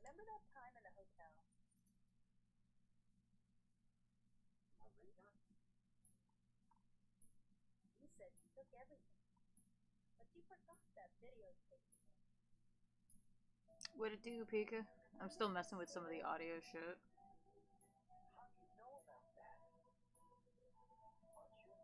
Remember that time in the hotel? Marina? You said you took everything, but you forgot that videotape. What'd it do, Pika? I'm still messing with some of the audio shit. How do you know about that? Aren't you Marina?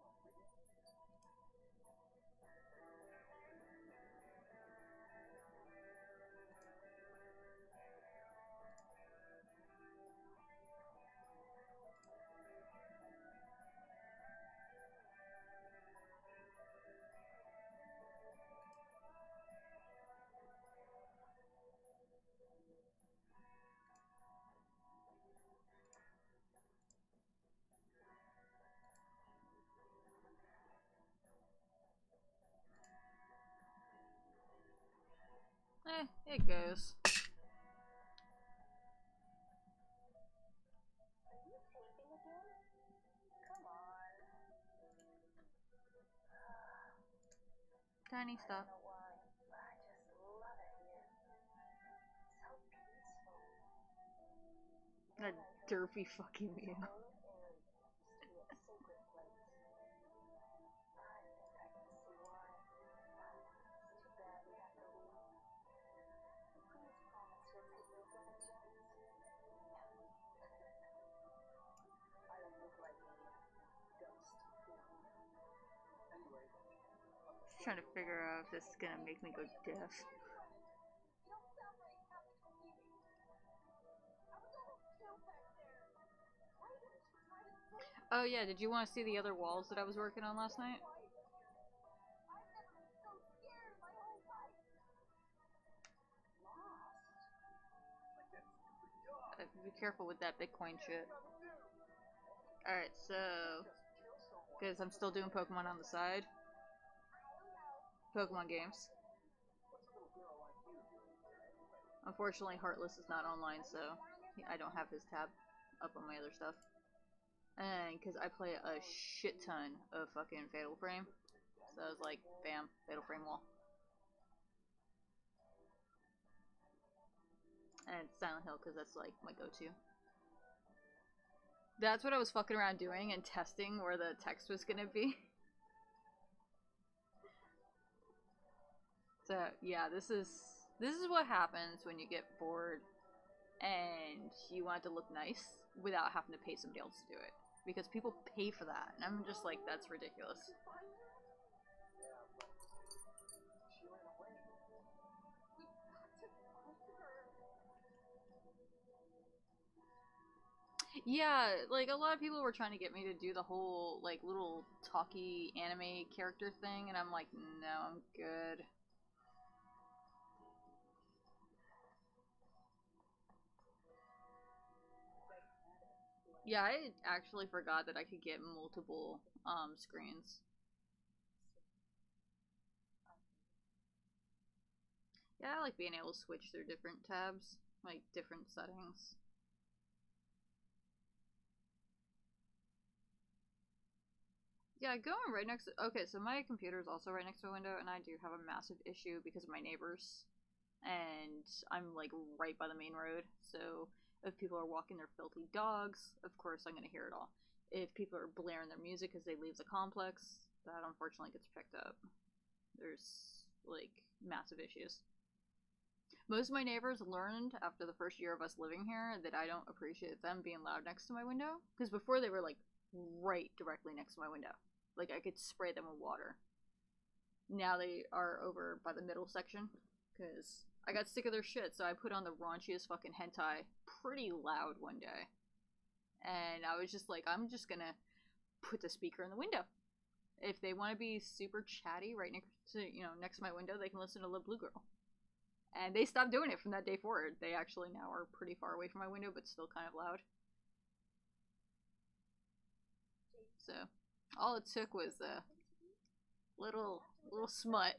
It goes. Are you taping again? Come on. Tiny I stuff. don't know why, but I just love it here. So peaceful. That derpy fucking meal. This whole area used to be a sacred place. I think I can see why. It's too bad we have to leave. Please promise you'll take me as a chance. I don't look like a ghost. Anyway, Just trying to figure out if this is gonna make me go deaf. Oh yeah, did you want to see the other walls that I was working on last night? Be careful with that Bitcoin shit. Alright, so... because I'm still doing Pokemon on the side. Pokemon games. Unfortunately, Heartless is not online, so I don't have his tab up on my other stuff. And because I play a shit ton of fucking Fatal Frame. So I was like, bam, Fatal Frame wall. And Silent Hill, because that's like my go-to. That's what I was fucking around doing and testing where the text was gonna be. So yeah, this is what happens when you get bored and you want it to look nice without having to pay somebody else to do it. Because people pay for that, and I'm just like, that's ridiculous. Yeah, like a lot of people were trying to get me to do the whole like little talky anime character thing, and I'm like, no, I'm good. Yeah, I actually forgot that I could get multiple screens. Yeah, I like being able to switch through different tabs, like different settings. Yeah, going right next to... okay, so my computer is also right next to a window, and I do have a massive issue because of my neighbors. And I'm, like, right by the main road, so if people are walking their filthy dogs, of course I'm gonna hear it all. If people are blaring their music because they leave the complex, that unfortunately gets picked up. There's, like, massive issues. Most of my neighbors learned after the first year of us living here that I don't appreciate them being loud next to my window. Because before they were, like, right directly next to my window. Like, I could spray them with water. Now they are over by the middle section. Because I got sick of their shit, so I put on the raunchiest fucking hentai pretty loud one day. And I was just like, I'm just gonna put the speaker in the window. If they want to be super chatty right next to, next to my window, they can listen to Lil Blue Girl. And they stopped doing it from that day forward. They actually now are pretty far away from my window, but still kind of loud. So, all it took was a little smut.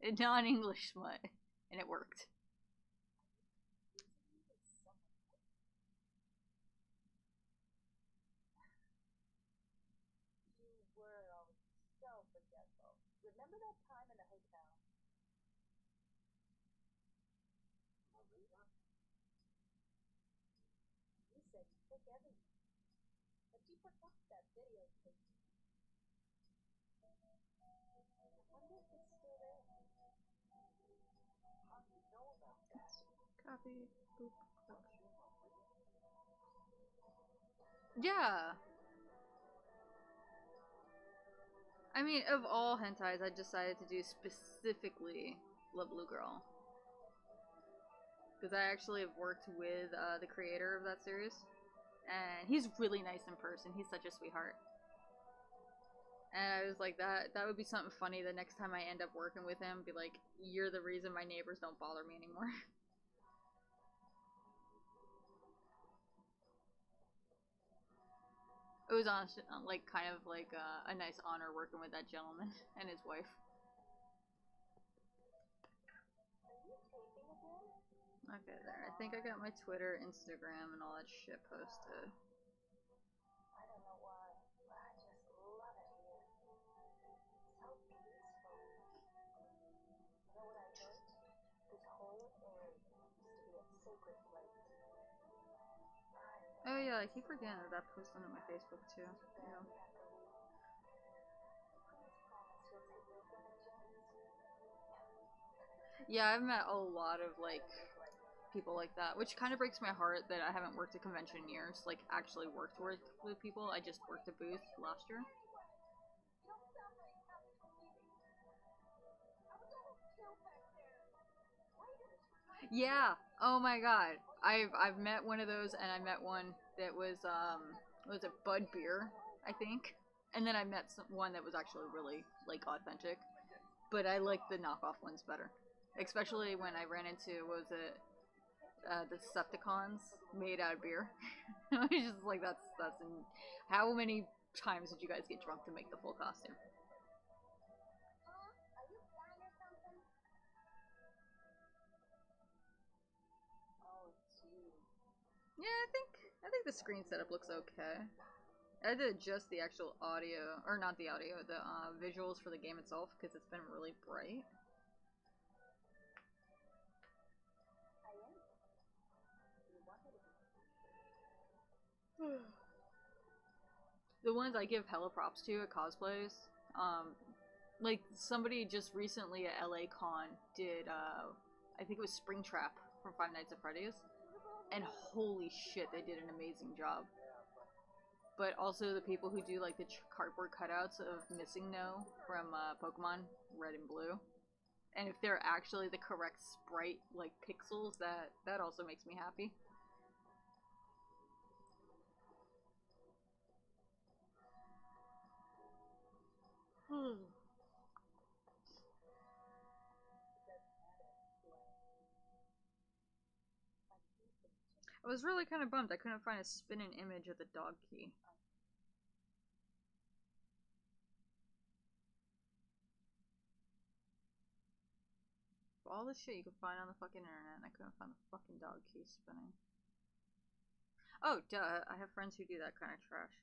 A non-English smut. And it worked. You were always so forgetful. Remember that time in the hotel? Marina? said you took everything, but you forgot that videotape. I wonder if it's still there. How do you know about that? Copy. Boop. Yeah. I mean, of all hentais, I decided to do specifically Love Blue Girl. Because I actually have worked with the creator of that series. And he's really nice in person. He's such a sweetheart. And I was like, that would be something funny the next time I end up working with him. Be like, you're the reason my neighbors don't bother me anymore. It was honestly like kind of like a nice honor working with that gentleman and his wife. Okay, there. I think I got my Twitter, Instagram, and all that shit posted. I don't know why, but I just love it here. So peaceful. You know what I heard? This whole area used to be a sacred place. Oh yeah, I keep forgetting that that posted on my Facebook too. Yeah. Yeah, I've met a lot of like people like that, which kind of breaks my heart that I haven't worked a convention in years. Like actually worked with people. I just worked a booth last year. Yeah. Oh my god. I've met one of those, and I met one that was was it Bud Beer, I think, and then I met one that was actually really like authentic, but I like the knockoff ones better, especially when I ran into what was it the Decepticons made out of beer. I was just like, that's how many times did you guys get drunk to make the full costume? Yeah, I think the screen setup looks okay. I did just the actual audio, or not the audio, the visuals for the game itself, because it's been really bright. The ones I give hella props to at cosplays, like somebody just recently at LA Con did, I think it was Springtrap from Five Nights at Freddy's, and holy shit, they did an amazing job. But also the people who do like the cardboard cutouts of Missing No from Pokemon Red and Blue, and if they're actually the correct sprite like pixels, that also makes me happy. I was really kind of bummed I couldn't find a spinning image of the dog key. All the shit you could find on the fucking internet, and I couldn't find the fucking dog key spinning. Oh, duh, I have friends who do that kind of trash.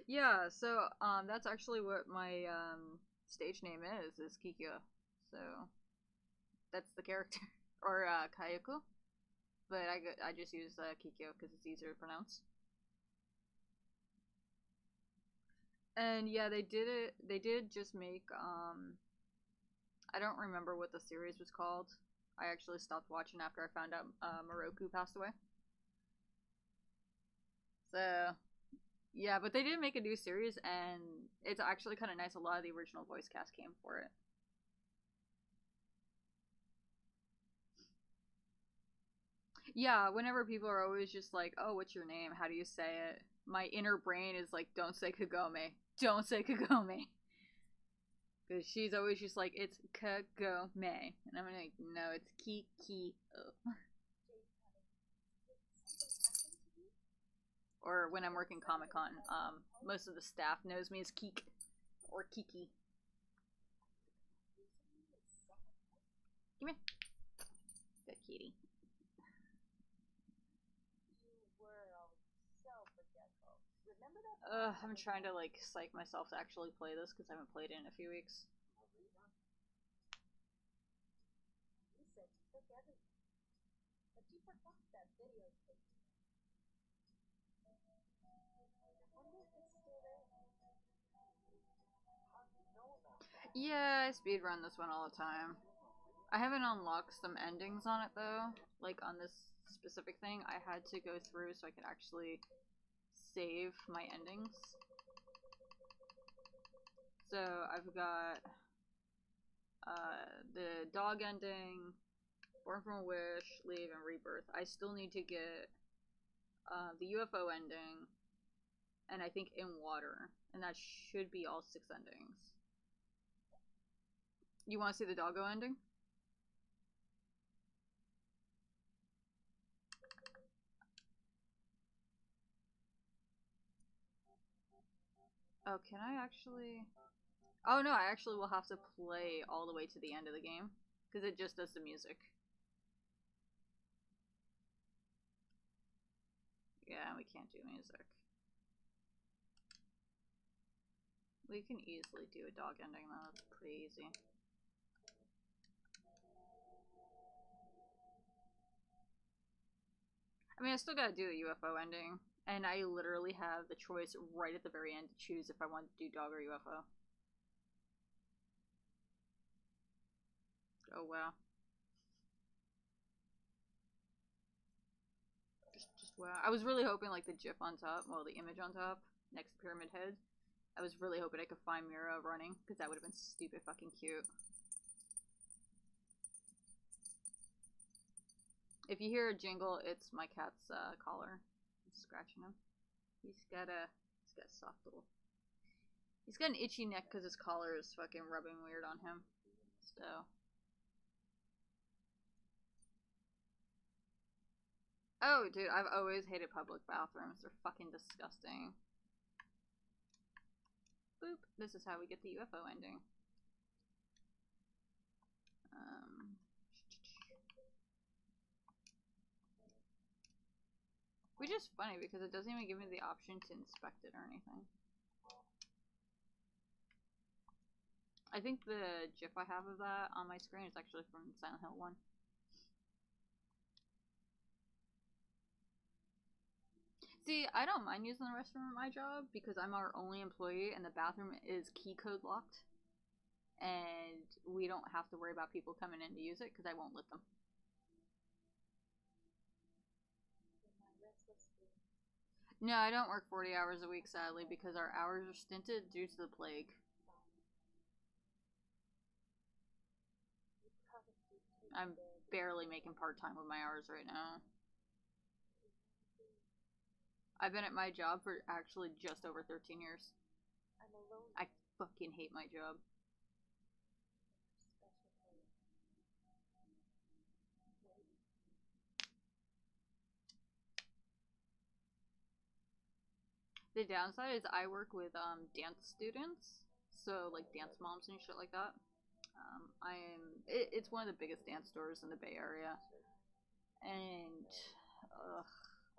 Yeah, so, that's actually what my, stage name is Kikyo. So, that's the character. Or, Kayuko. But I just use, Kikyo because it's easier to pronounce. And yeah, they did just make, I don't remember what the series was called. I actually stopped watching after I found out, Moroku passed away. So, yeah, but they did make a new series, and it's actually kind of nice. A lot of the original voice cast came for it. Yeah, whenever people are always just like, oh, what's your name? How do you say it? My inner brain is like, don't say Kagome. Don't say Kagome. Because she's always just like, it's Kagome. And I'm like, no, it's Kiki. Or when I'm working Comic Con, most of the staff knows me as Keek or Kiki. Come here. Good kitty. I'm trying to like psych myself to actually play this because I haven't played it in a few weeks. You said you took everything, but you forgot that videotape. Yeah, I speedrun this one all the time. I haven't unlocked some endings on it though. Like on this specific thing, I had to go through so I could actually save my endings. So I've got the dog ending, Born from a Wish, Leave, and Rebirth. I still need to get the UFO ending, and I think In Water, and that should be all 6 endings. You want to see the Doggo ending? Oh, can I actually... Oh no, I actually will have to play all the way to the end of the game, because it just does the music. Yeah, we can't do music. We can easily do a dog ending though, that's pretty easy. I mean, I still gotta do a UFO ending, and I literally have the choice right at the very end to choose if I want to do dog or UFO. Oh wow. Just wow. I was really hoping like the GIF on top, well the image on top, next to Pyramid Head. I was really hoping I could find Mira running, because that would have been stupid fucking cute. If you hear a jingle, it's my cat's collar. I'm scratching him. He's got a soft little... He's got an itchy neck because his collar is fucking rubbing weird on him. So... Oh, dude, I've always hated public bathrooms. They're fucking disgusting. Boop. This is how we get the UFO ending. Which is funny because it doesn't even give me the option to inspect it or anything. I think the GIF I have of that on my screen is actually from Silent Hill 1. See, I don't mind using the restroom at my job because I'm our only employee and the bathroom is key code locked. And we don't have to worry about people coming in to use it because I won't let them. No, I don't work 40 hours a week, sadly, because our hours are stinted due to the plague. I'm barely making part-time with my hours right now. I've been at my job for actually just over 13 years. I fucking hate my job. The downside is I work with dance students, so like dance moms and shit like that. It's one of the biggest dance stores in the Bay Area, and ugh,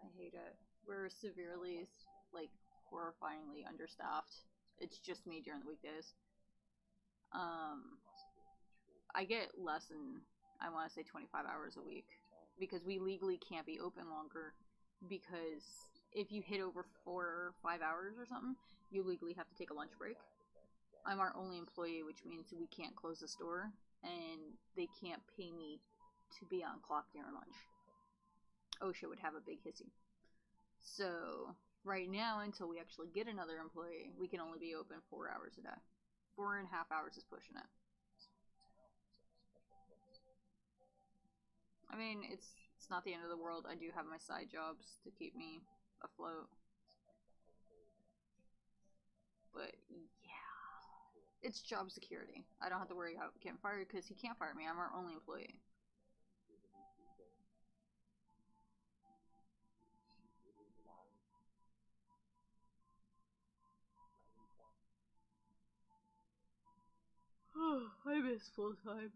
I hate it. We're severely, like, horrifyingly understaffed. It's just me during the weekdays. I get less than, I want to say 25 hours a week because we legally can't be open longer because if you hit over 4 or 5 hours or something, you legally have to take a lunch break. I'm our only employee, which means we can't close the store and they can't pay me to be on clock during lunch. OSHA would have a big hissy. So right now, until we actually get another employee, we can only be open 4 hours a day. 4.5 hours is pushing it. I mean, it's not the end of the world. I do have my side jobs to keep me afloat. But yeah, it's job security. I don't have to worry about getting fired because he can't fire me. I'm our only employee. I miss full time.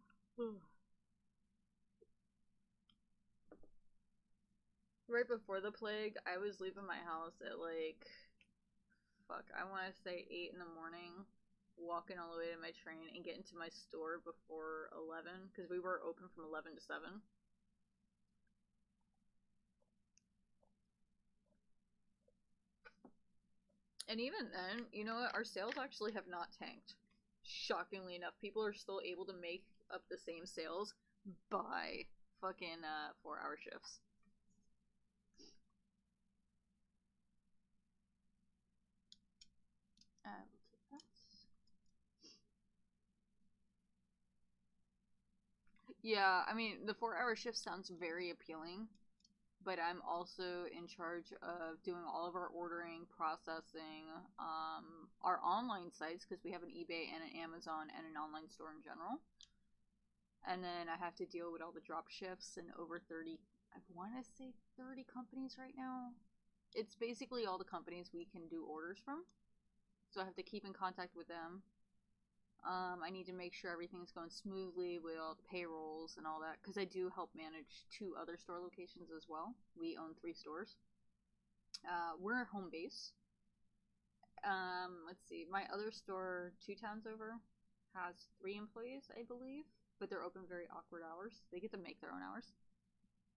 Right before the plague, I was leaving my house at like, fuck, I want to say 8 in the morning, walking all the way to my train and getting to my store before 11 because we were open from 11 to 7. And even then, you know what? Our sales actually have not tanked. shockingly enough, people are still able to make up the same sales by fucking 4-hour shifts. We'll take that. Yeah, I mean, the 4-hour shift sounds very appealing, but I'm also in charge of doing all of our ordering, processing, our online sites, because we have an eBay and an Amazon and an online store in general. And then I have to deal with all the drop shifts and over 30, I want to say 30 companies right now. It's basically all the companies we can do orders from. So I have to keep in contact with them. I need to make sure everything's going smoothly with all the payrolls and all that, because I do help manage 2 other store locations as well. We own 3 stores. We're home base. Let's see. My other store, 2 towns over, has 3 employees, I believe, but they're open very awkward hours. They get to make their own hours.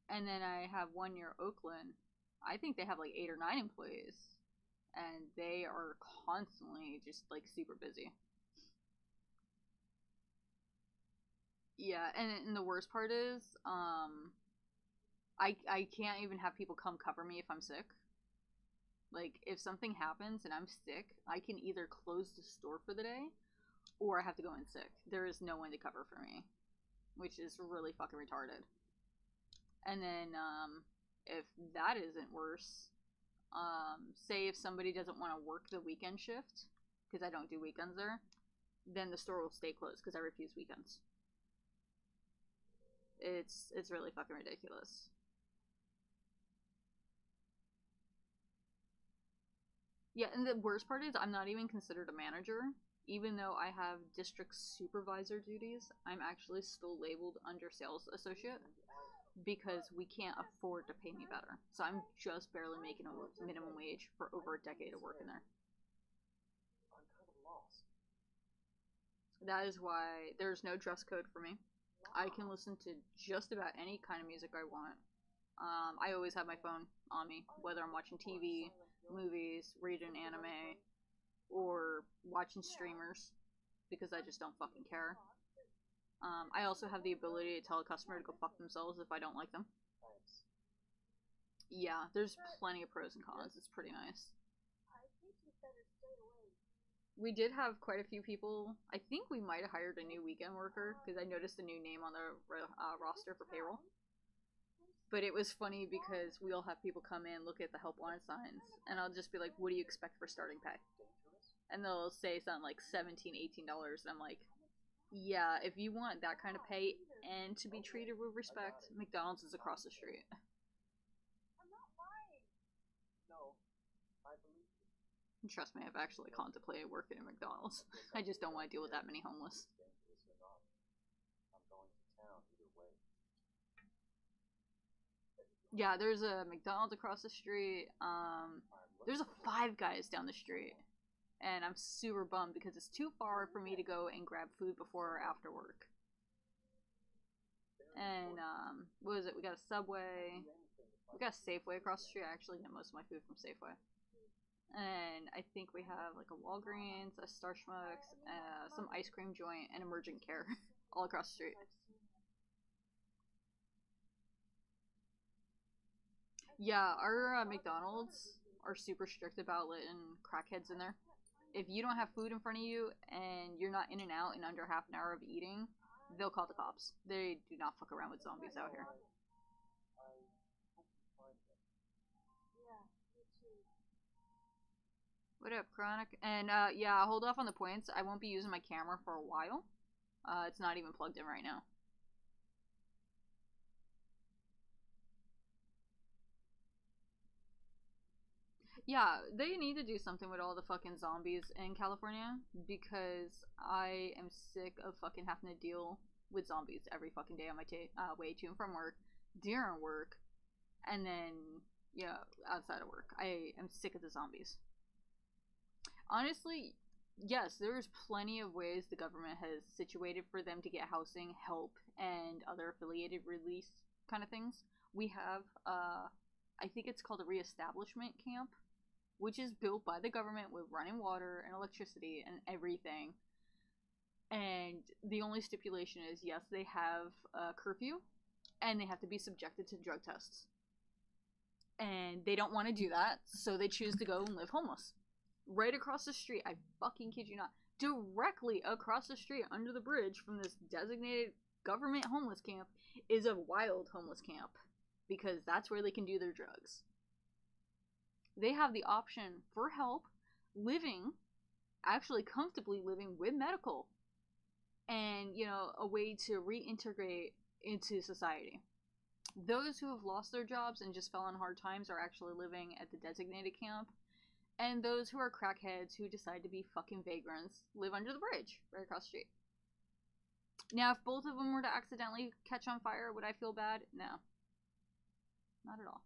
And then I have one near Oakland. I think they have like 8 or 9 employees, and they are constantly just like super busy. Yeah, and the worst part is, I can't even have people come cover me if I'm sick. Like, if something happens and I'm sick, I can either close the store for the day, or I have to go in sick. There is no one to cover for me, which is really fucking retarded. And then, if that isn't worse, say if somebody doesn't want to work the weekend shift, because I don't do weekends there, then the store will stay closed, because I refuse weekends. It's really fucking ridiculous. Yeah, and the worst part is I'm not even considered a manager. Even though I have district supervisor duties, I'm actually still labeled under sales associate because we can't afford to pay me better. So I'm just barely making a minimum wage for over a decade of working there. I'm kind of lost. That is why there's no dress code for me. I can listen to just about any kind of music I want. I always have my phone on me, whether I'm watching TV, movies, reading anime, or watching streamers, because I just don't fucking care. I also have the ability to tell a customer to go fuck themselves if I don't like them. Yeah, there's plenty of pros and cons. It's pretty nice. We did have quite a few people. I think we might have hired a new weekend worker, because I noticed a new name on the roster for payroll. But it was funny because we'll have people come in, look at the help wanted signs, and I'll just be like, what do you expect for starting pay? And they'll say something like $17, $18, and I'm like, yeah, if you want that kind of pay and to be treated with respect, McDonald's is across the street. I'm not lying. No, I believe you. Trust me, I've actually contemplated working at McDonald's. I just don't want to deal with that many homeless. I'm going to town either way. Yeah, there's a McDonald's across the street. There's a Five Guys down the street. And I'm super bummed because it's too far for me to go and grab food before or after work. And, what is it? We got a Subway. We got a Safeway across the street. I actually get most of my food from Safeway. And I think we have, like, a Walgreens, a Star Schmucks, some ice cream joint, and Emergent Care all across the street. Yeah, our McDonald's are super strict about letting crackheads in there. If you don't have food in front of you and you're not in and out in under half an hour of eating, they'll call the cops. They do not fuck around with zombies out here. What up, Chronic? And, yeah, hold off on the points. I won't be using my camera for a while. It's not even plugged in right now. Yeah, they need to do something with all the fucking zombies in California, because I am sick of fucking having to deal with zombies every fucking day on my way to and from work, during work, and then, yeah, outside of work. I am sick of the zombies. Honestly, yes, there's plenty of ways the government has situated for them to get housing, help, and other affiliated release kind of things. We have, I think it's called a reestablishment camp, which is built by the government with running water and electricity and everything. And the only stipulation is, yes, they have a curfew, and they have to be subjected to drug tests. And they don't want to do that, so they choose to go and live homeless. Right across the street, I fucking kid you not, directly across the street under the bridge from this designated government homeless camp is a wild homeless camp, because that's where they can do their drugs. They have the option for help living, actually comfortably living with medical, and, you know, a way to reintegrate into society. Those who have lost their jobs and just fell on hard times are actually living at the designated camp. And those who are crackheads who decide to be fucking vagrants live under the bridge right across the street. Now, if both of them were to accidentally catch on fire, would I feel bad? No. Not at all.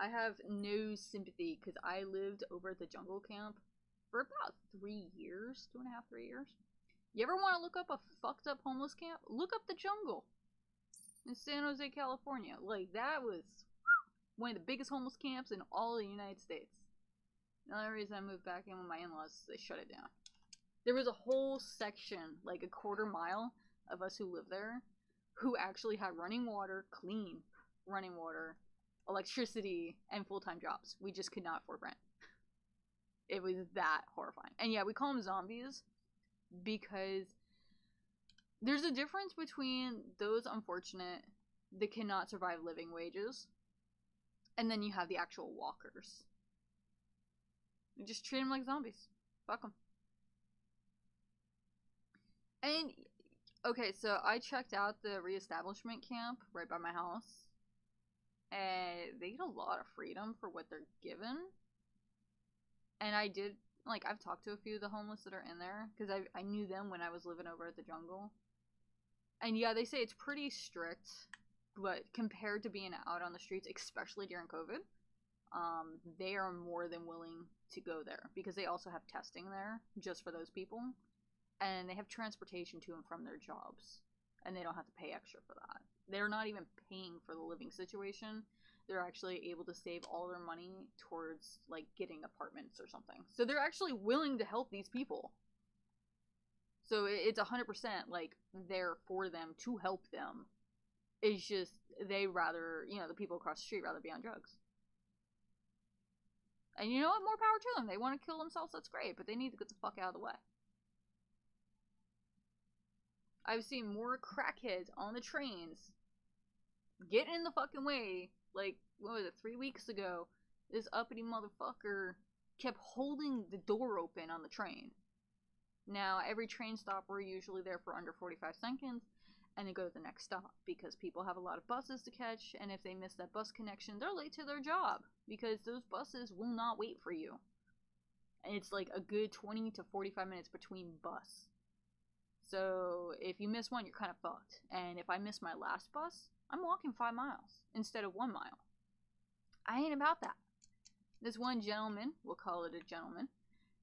I have no sympathy because I lived over at the jungle camp for about 3 years, 2.5, 3 years. You ever want to look up a fucked up homeless camp? Look up the jungle in San Jose, California. Like, that was one of the biggest homeless camps in all the United States. The only reason I moved back in with my in-laws is they shut it down. There was a whole section, like a quarter mile of us who lived there, who actually had running water, clean running water, electricity, and full-time jobs. We just could not afford rent. It was that horrifying. And yeah, we call them zombies because there's a difference between those unfortunate that cannot survive living wages, and then you have the actual walkers. You just treat them like zombies. Fuck them. And, okay, so I checked out the reestablishment camp right by my house, and they get a lot of freedom for what they're given. And I did, like, I've talked to a few of the homeless that are in there, because I knew them when I was living over at the jungle. And yeah, they say it's pretty strict, but compared to being out on the streets, especially during COVID, they are more than willing to go there, because they also have testing there just for those people, and they have transportation to and from their jobs, and they don't have to pay extra for that. They're not even paying for the living situation. They're actually able to save all their money towards, like, getting apartments or something. So they're actually willing to help these people. So it's 100% like there for them to help them. It's just they rather, you know, the people across the street rather be on drugs. And you know what? More power to them. They want to kill themselves, that's great, but they need to get the fuck out of the way. I've seen more crackheads on the trains getting in the fucking way. Like, what was it, 3 weeks ago? This uppity motherfucker kept holding the door open on the train. Now, every train stop, we're usually there for under 45 seconds, and then go to the next stop, because people have a lot of buses to catch, and if they miss that bus connection, they're late to their job, because those buses will not wait for you. And it's like a good 20 to 45 minutes between bus. So, if you miss one, you're kind of fucked. And if I miss my last bus, I'm walking 5 miles instead of 1 mile. I ain't about that. This one gentleman, we'll call it a gentleman,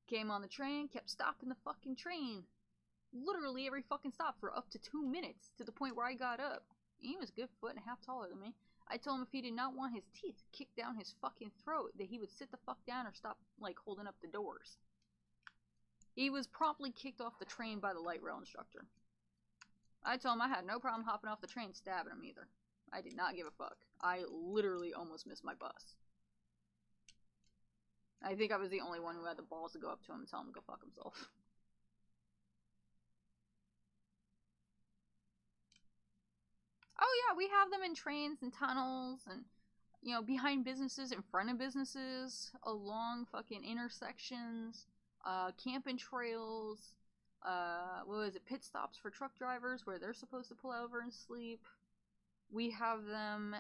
came on the train, kept stopping the fucking train. Literally every fucking stop for up to 2 minutes, to the point where I got up. He was a good 1.5 feet taller than me. I told him if he did not want his teeth kicked down his fucking throat, that he would sit the fuck down or stop, like, holding up the doors. He was promptly kicked off the train by the light rail instructor. I told him I had no problem hopping off the train stabbing him either. I did not give a fuck. I literally almost missed my bus. I think I was the only one who had the balls to go up to him and tell him to go fuck himself. Oh yeah, we have them in trains and tunnels and, you know, behind businesses, in front of businesses, along fucking intersections, camping trails, what was it, pit stops for truck drivers where they're supposed to pull over and sleep. We have them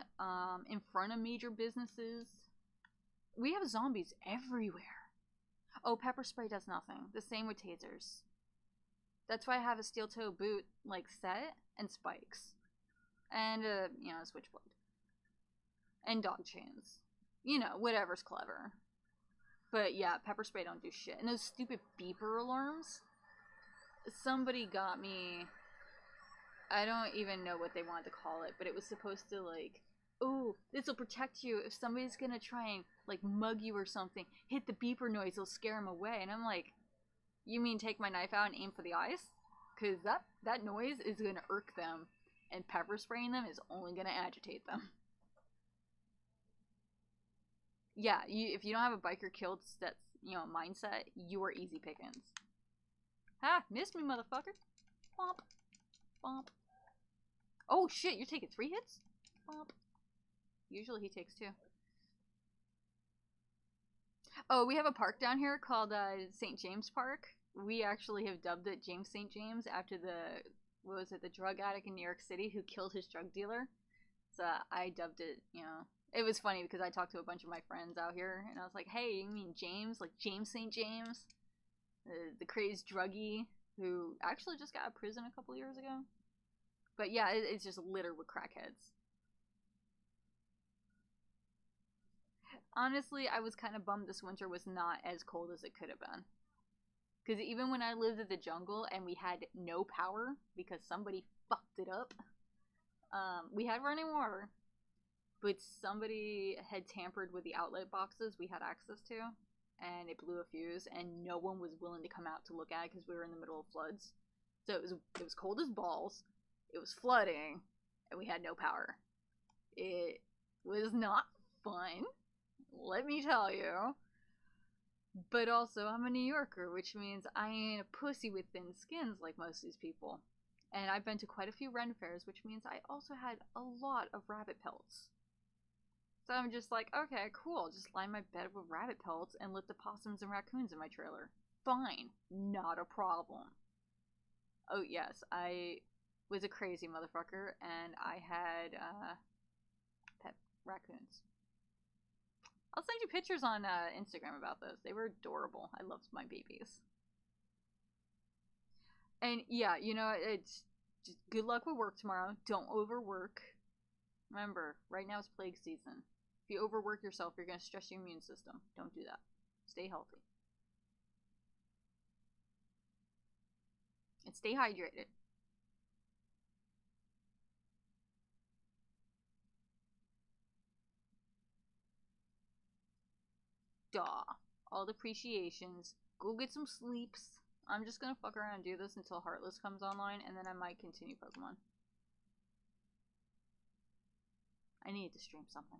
in front of major businesses. We have zombies everywhere. Oh, pepper spray does nothing. The same with tasers. That's why I have a steel toe boot, like, set, and spikes. And, you know, a switchblade. And dog chains. You know, whatever's clever. But yeah, pepper spray don't do shit. And those stupid beeper alarms. Somebody got me, I don't even know what they wanted to call it, but it was supposed to, like, oh, this will protect you if somebody's gonna try and, like, mug you or something. Hit the beeper noise, it'll scare them away. And I'm like, You mean take my knife out and aim for the eyes? Because that noise is going to irk them, and pepper spraying them is only going to agitate them. Yeah, if you don't have a biker killed mindset, you are easy pickings. Ha! Missed me, motherfucker! Bomp. Bomp. Oh shit, you're taking 3 hits? Bomp. Usually he takes 2. Oh, we have a park down here called St. James Park. We actually have dubbed it James St. James after the drug addict in New York City who killed his drug dealer. So I dubbed it, It was funny because I talked to a bunch of my friends out here, and I was like, hey, you mean James? Like James St. James? The crazed druggie who actually just got out of prison a couple years ago. But yeah, it's just littered with crackheads. Honestly, I was kind of bummed this winter was not as cold as it could have been. Because even when I lived in the jungle and we had no power because somebody fucked it up, we had running water, but somebody had tampered with the outlet boxes we had access to, and it blew a fuse, and no one was willing to come out to look at it because we were in the middle of floods. So it was cold as balls, it was flooding, and we had no power. It was not fun, let me tell you. But also, I'm a New Yorker, which means I ain't a pussy with thin skins like most of these people. And I've been to quite a few Ren fairs, which means I also had a lot of rabbit pelts. So I'm just like, okay, cool, just line my bed with rabbit pelts and let the possums and raccoons in my trailer. Fine, not a problem. Oh yes, I was a crazy motherfucker, and I had pet raccoons. I'll send you pictures on Instagram about those. They were adorable. I loved my babies. And yeah, it's just good luck with work tomorrow. Don't overwork. Remember, right now is plague season. If you overwork yourself, you're going to stress your immune system. Don't do that. Stay healthy. And stay hydrated. Duh. All the appreciations. Go get some sleeps. I'm just gonna fuck around and do this until Heartless comes online, and then I might continue Pokemon. I need to stream something.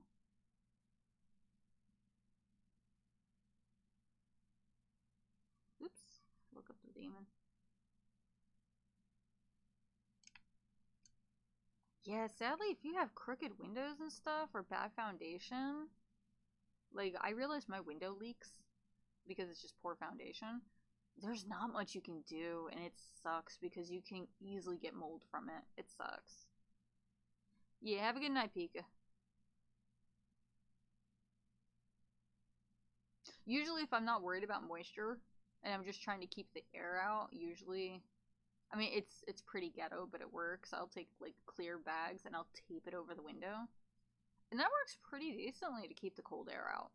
Oops. Look up the demon. Yeah, sadly, if you have crooked windows and stuff, or bad foundation, like, I realize my window leaks because it's just poor foundation. There's not much you can do, and it sucks because you can easily get mold from it. It sucks. Yeah, have a good night, Pika. Usually, if I'm not worried about moisture, and I'm just trying to keep the air out, usually, I mean, it's pretty ghetto, but it works. I'll take, like, clear bags, and I'll tape it over the window. And that works pretty decently to keep the cold air out.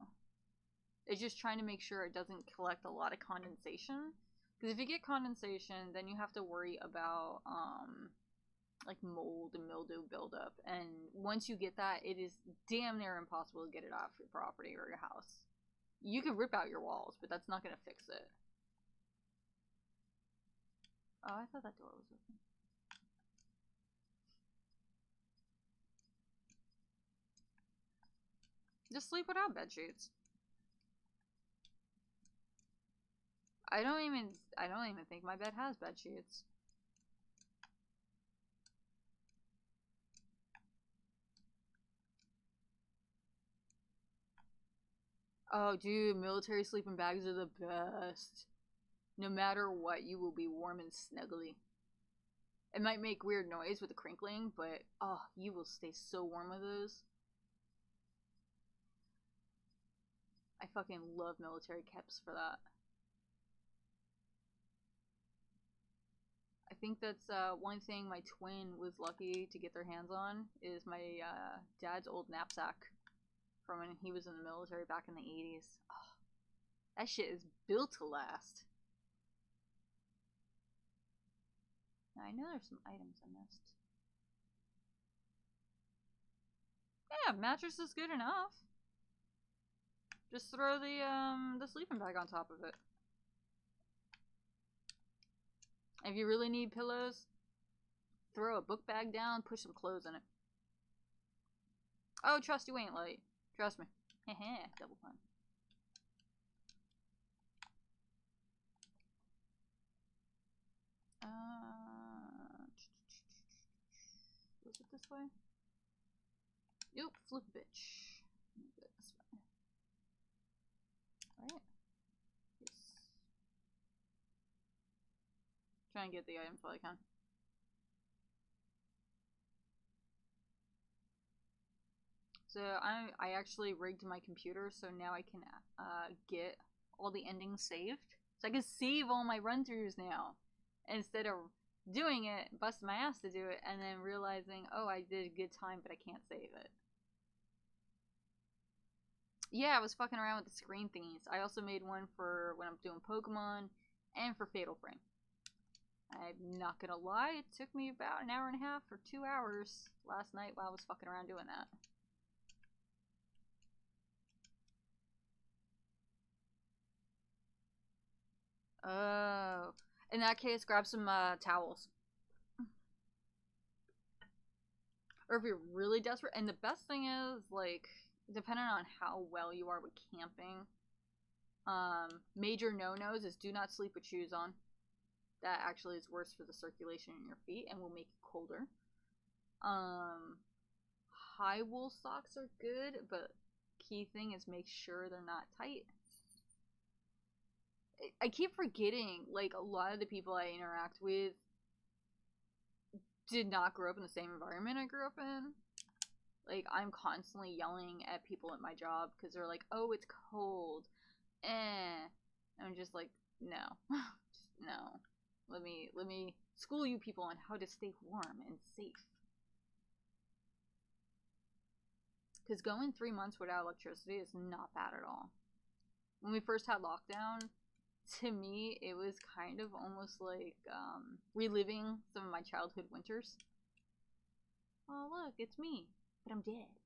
It's just trying to make sure it doesn't collect a lot of condensation. Because if you get condensation, then you have to worry about, like, mold and mildew buildup. And once you get that, it is damn near impossible to get it off your property or your house. You can rip out your walls, but that's not going to fix it. Oh, I thought that door was open. Just sleep without bed sheets. I don't even think my bed has bed sheets. Oh, dude, military sleeping bags are the best. No matter what, you will be warm and snuggly. It might make weird noise with the crinkling, but oh, you will stay so warm with those. I fucking love military caps for that. I think that's one thing my twin was lucky to get their hands on is my dad's old knapsack from when he was in the military back in the 80s. Oh, that shit is built to last. Now, I know there's some items I missed. Yeah, mattress is good enough. Just throw the sleeping bag on top of it. If you really need pillows, throw a book bag down, push some clothes in it. Oh, trust you ain't light. Trust me. Heh, double pun. Was it this way? Nope, flip a bitch. Go this way. Right? Yes. Try and get the items while I can. So I actually rigged my computer so now I can get all the endings saved. So I can save all my run-throughs now. Instead of doing it, busting my ass to do it, and then realizing, oh, I did a good time, but I can't save it. Yeah, I was fucking around with the screen thingies. I also made one for when I'm doing Pokemon and for Fatal Frame. I'm not gonna lie, it took me about an hour and a half or 2 hours last night while I was fucking around doing that. Oh. In that case, grab some towels. Or if you're really desperate, and the best thing is, like, depending on how well you are with camping, major no-nos is do not sleep with shoes on. That actually is worse for the circulation in your feet and will make you colder. High wool socks are good, but key thing is make sure they're not tight. I keep forgetting, like, a lot of the people I interact with did not grow up in the same environment I grew up in. Like, I'm constantly yelling at people at my job because they're like, oh, it's cold. I'm just like, no. Just no. Let me school you people on how to stay warm and safe. Because going 3 months without electricity is not bad at all. When we first had lockdown, to me, it was kind of almost like reliving some of my childhood winters. Oh, look, it's me, but I'm dead.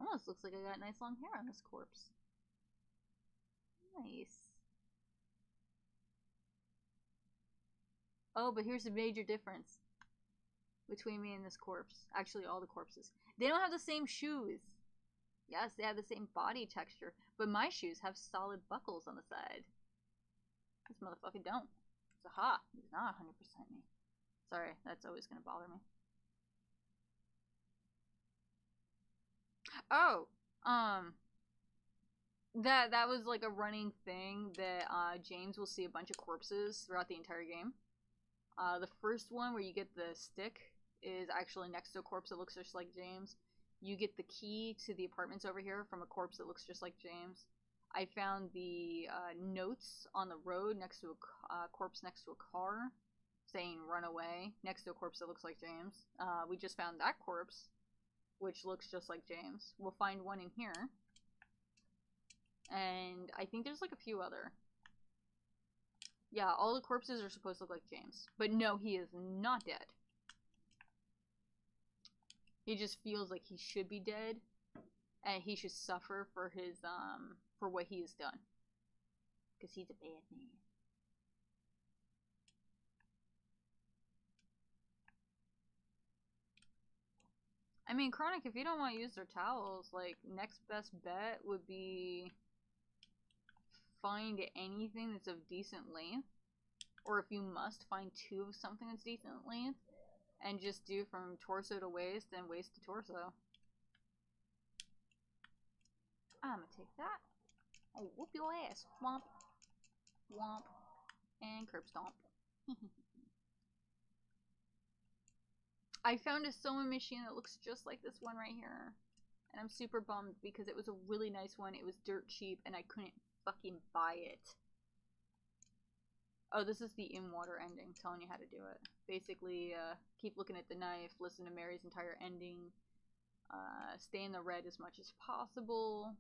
Almost looks like I got nice long hair on this corpse. Nice. Oh, but here's the major difference between me and this corpse. Actually, all the corpses. They don't have the same shoes. Yes, they have the same body texture, but my shoes have solid buckles on the side. This motherfucker don't. So, ha, he's not 100% me. Sorry, that's always gonna bother me. Oh, that was like a running thing that James will see a bunch of corpses throughout the entire game. The first one where you get the stick is actually next to a corpse that looks just like James. You get the key to the apartments over here from a corpse that looks just like James. I found the notes on the road next to a corpse next to a car saying run away next to a corpse that looks like James. We just found that corpse, which looks just like James. We'll find one in here. And I think there's like a few other. Yeah, all the corpses are supposed to look like James. But no, he is not dead. He just feels like he should be dead. And he should suffer for his, for what he has done. Because he's a bad man. I mean, Chronic, if you don't want to use their towels, like, next best bet would be find anything that's of decent length. Or if you must, find 2 of something that's decent length. And just do from torso to waist and waist to torso. I'm gonna take that. Oh, whoop your ass. Womp. Womp. And curb stomp. I found a sewing machine that looks just like this one right here. And I'm super bummed because it was a really nice one. It was dirt cheap and I couldn't fucking buy it. Oh, this is the in-water ending, telling you how to do it. Basically, keep looking at the knife, listen to Mary's entire ending, stay in the red as much as possible,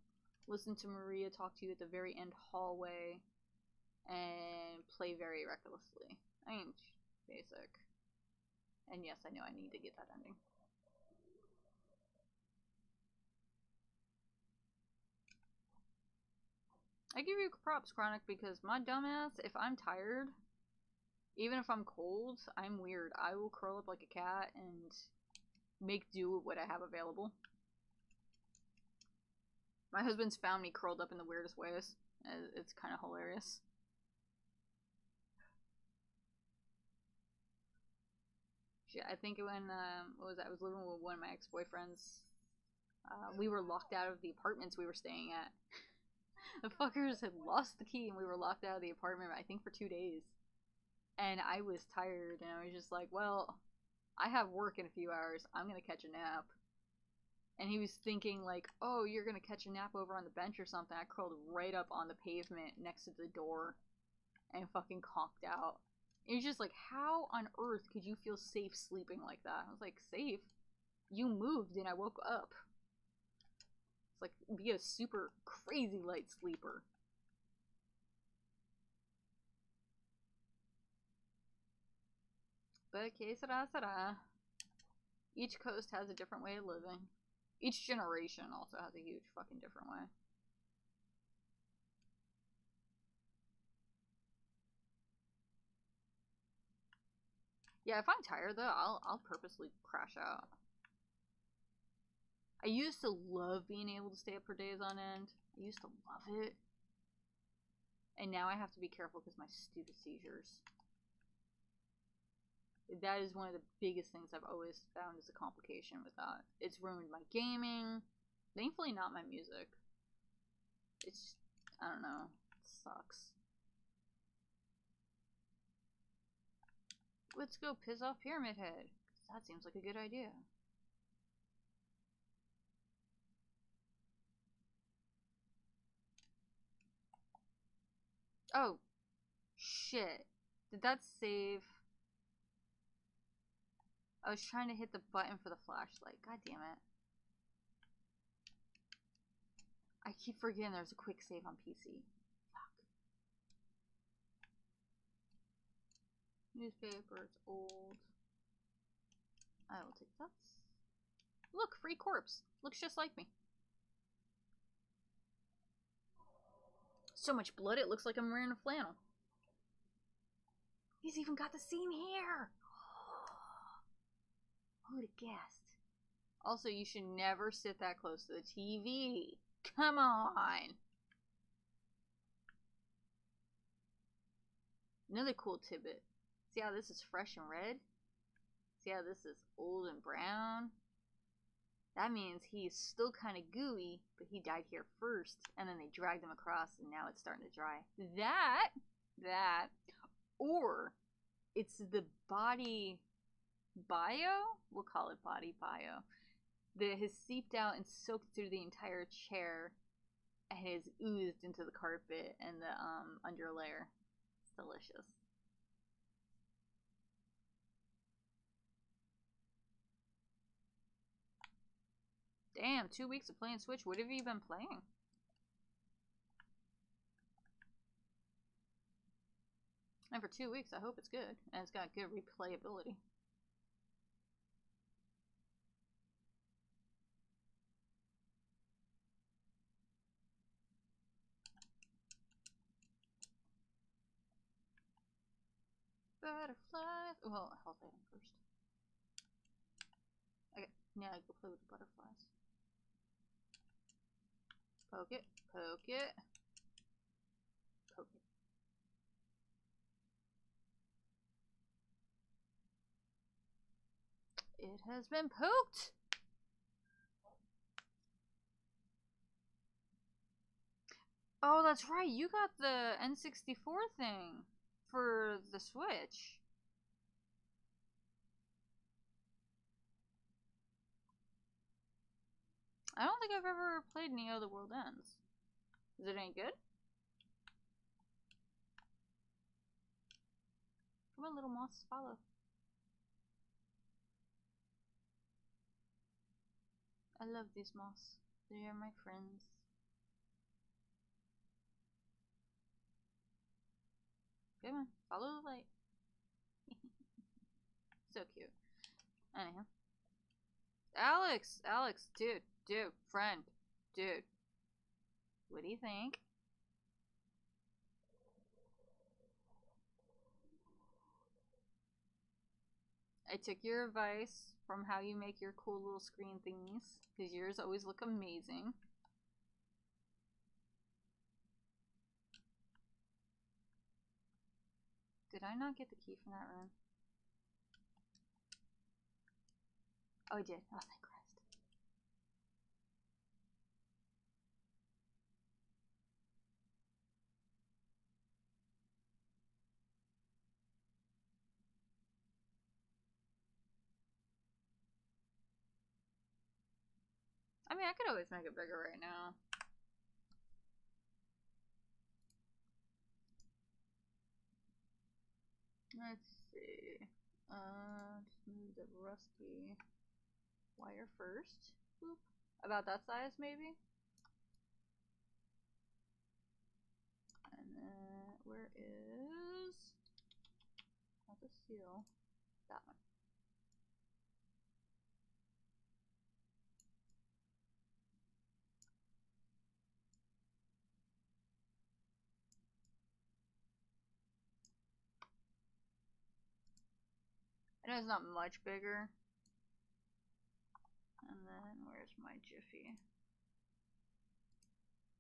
listen to Maria talk to you at the very end hallway, and play very recklessly. I mean, basic. And yes, I know I need to get that ending. I give you props, Chronic, because my dumbass, if I'm tired, even if I'm cold, I'm weird. I will curl up like a cat and make do with what I have available. My husband's found me curled up in the weirdest ways. It's kind of hilarious. Shit, I think when, what was that? I was living with one of my ex-boyfriends. We were locked out of the apartments we were staying at. The fuckers had lost the key and we were locked out of the apartment, I think, for 2 days. And I was tired and I was just like, well, I have work in a few hours. I'm gonna catch a nap. And he was thinking like, oh, you're gonna catch a nap over on the bench or something. I curled right up on the pavement next to the door and fucking conked out. It was just like, how on earth could you feel safe sleeping like that? I was like, safe? You moved and I woke up. It's like, be a super crazy light sleeper. But que sera sera. Each coast has a different way of living. Each generation also has a huge fucking different way. Yeah, if I'm tired though, I'll purposely crash out. I used to love being able to stay up for days on end. I used to love it. And now I have to be careful because my stupid seizures. That is one of the biggest things I've always found as a complication with that. It's ruined my gaming. Thankfully not my music. It's just, I don't know. It sucks. Let's go piss off Pyramid Head. That seems like a good idea. Oh, shit. Did that save? I was trying to hit the button for the flashlight. God damn it. I keep forgetting there's a quick save on PC. Fuck. Newspaper, it's old. I will take that. Look, free corpse. Looks just like me. So much blood, it looks like I'm wearing a flannel. He's even got the same hair. Who'd have guessed? Also, you should never sit that close to the TV. Come on. Another cool tidbit. See how this is fresh and red? See how this is old and brown? That means he's still kind of gooey, but he died here first, and then they dragged him across, and now it's starting to dry. That, or it's the body bio? We'll call it body bio. That has seeped out and soaked through the entire chair and has oozed into the carpet and the underlayer. It's delicious. Damn, 2 weeks of playing Switch. What have you been playing? And for 2 weeks, I hope it's good. And it's got good replayability. Butterflies. Well, health item first. Okay, now I go play with the butterflies. Poke it, poke it, poke it. It has been poked! Oh, that's right, you got the N64 thing for the Switch. I don't think I've ever played Neo The World Ends. Is it any good? Come on, little moths, follow. I love these moths. They are my friends. Come on, follow the light. So cute. Anyhow. Alex, dude, friend, dude. What do you think? I took your advice from how you make your cool little screen thingies, because yours always look amazing. Did I not get the key from that room? Oh, I did. Oh, thank Christ. I mean, I could always make it bigger right now. Let's see. Just move the rusty wire first. Boop. About that size, maybe? And then, where is... not the seal. That one. I know it's not much bigger. And then, where's my jiffy?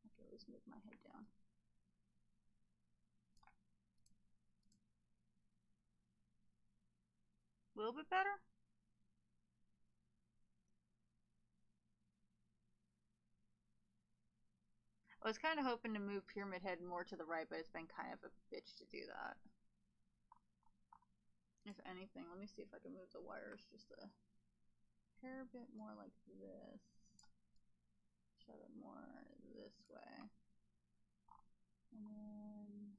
I can always move my head down. A little bit better? I was kind of hoping to move Pyramid Head more to the right, but it's been kind of a bitch to do that. If anything, let me see if I can move the wires just a hair bit more like this. Shove it more this way. And then...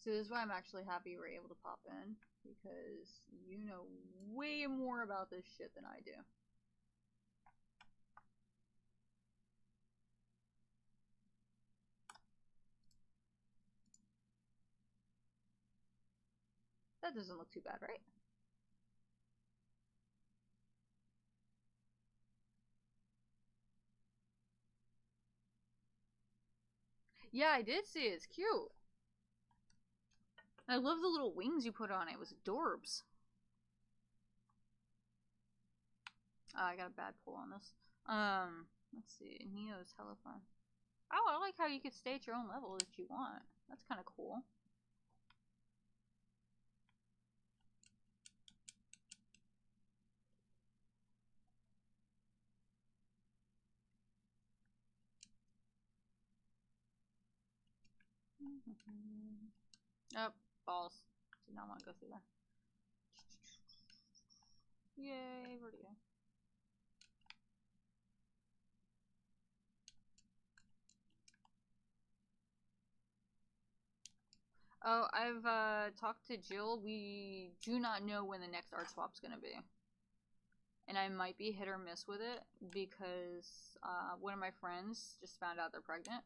so this is why I'm actually happy you were able to pop in, because you know way more about this shit than I do. That doesn't look too bad, right? Yeah, I did see it. It's cute. I love the little wings you put on it. It was adorbs. I got a bad pull on this. Let's see. Neo's hella fun. Oh, I like how you could stay at your own level if you want. That's kind of cool. Oh, balls. Did not want to go through there. Yay, vertigo. Oh, I've talked to Jill. We do not know when the next art swap's gonna be. And I might be hit or miss with it because one of my friends just found out they're pregnant.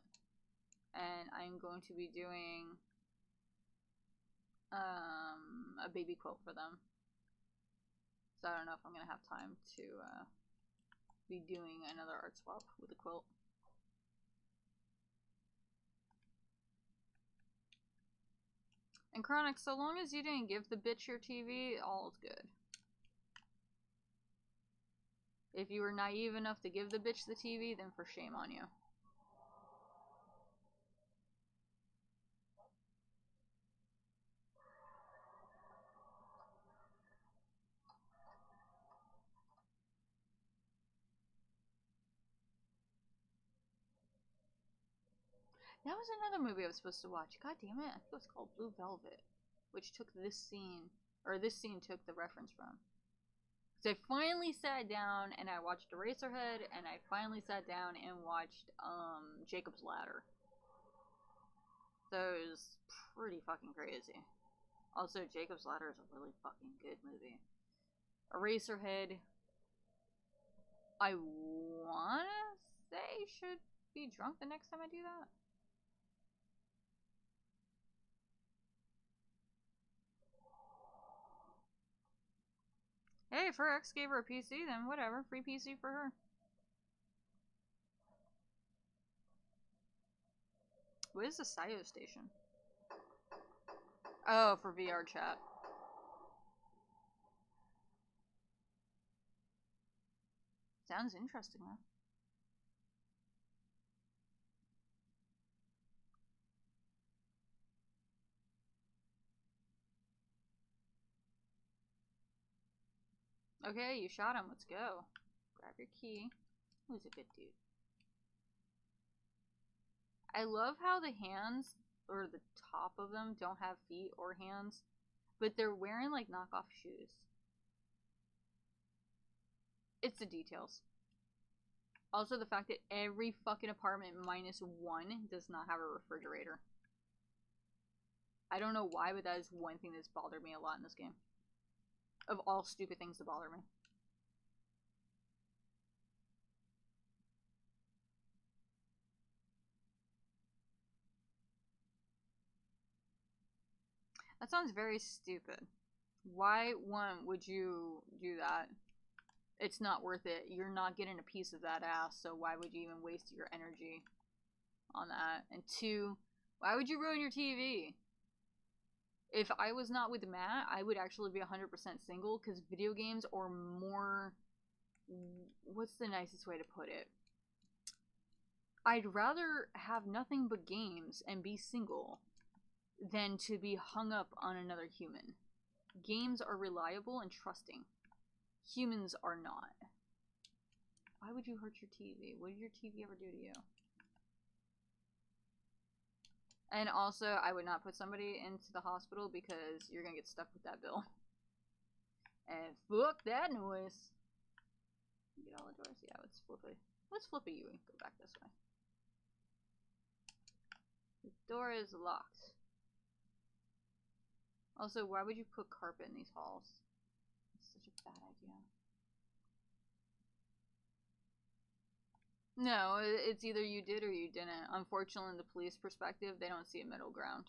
And I'm going to be doing a baby quilt for them. So I don't know if I'm going to have time to be doing another art swap with a quilt. And Chronic, so long as you didn't give the bitch your TV, all is good. If you were naive enough to give the bitch the TV, then for shame on you. That was another movie I was supposed to watch. God damn it. I think it was called Blue Velvet, which took this scene, or this scene took the reference from. So I finally sat down and I watched Eraserhead, and I finally sat down and watched Jacob's Ladder. So it was pretty fucking crazy. Also, Jacob's Ladder is a really fucking good movie. Eraserhead, I wanna say should be drunk the next time I do that. Hey, if her ex gave her a PC, then whatever. Free PC for her. What is the Sayo station? Oh, for VR chat. Sounds interesting, though. Okay, you shot him. Let's go. Grab your key. Who's a good dude? I love how the hands, or the top of them, don't have feet or hands, but they're wearing like knockoff shoes. It's the details. Also, the fact that every fucking apartment minus one does not have a refrigerator. I don't know why, but that is one thing that's bothered me a lot in this game. Of all stupid things to bother me. That sounds very stupid. Why, one, would you do that? It's not worth it. You're not getting a piece of that ass, so why would you even waste your energy on that? And two, why would you ruin your TV? If I was not with Matt, I would actually be 100% single, because video games are more... What's the nicest way to put it? I'd rather have nothing but games and be single than to be hung up on another human. Games are reliable and trusting. Humans are not. Why would you hurt your TV? What did your TV ever do to you? And also, I would not put somebody into the hospital because you're gonna get stuck with that bill. And fuck that noise. Get all the doors? Yeah, let's flip it. Let's flip a U and go back this way. The door is locked. Also, why would you put carpet in these halls? It's such a bad idea. No, it's either you did or you didn't. Unfortunately, in the police perspective, they don't see a middle ground.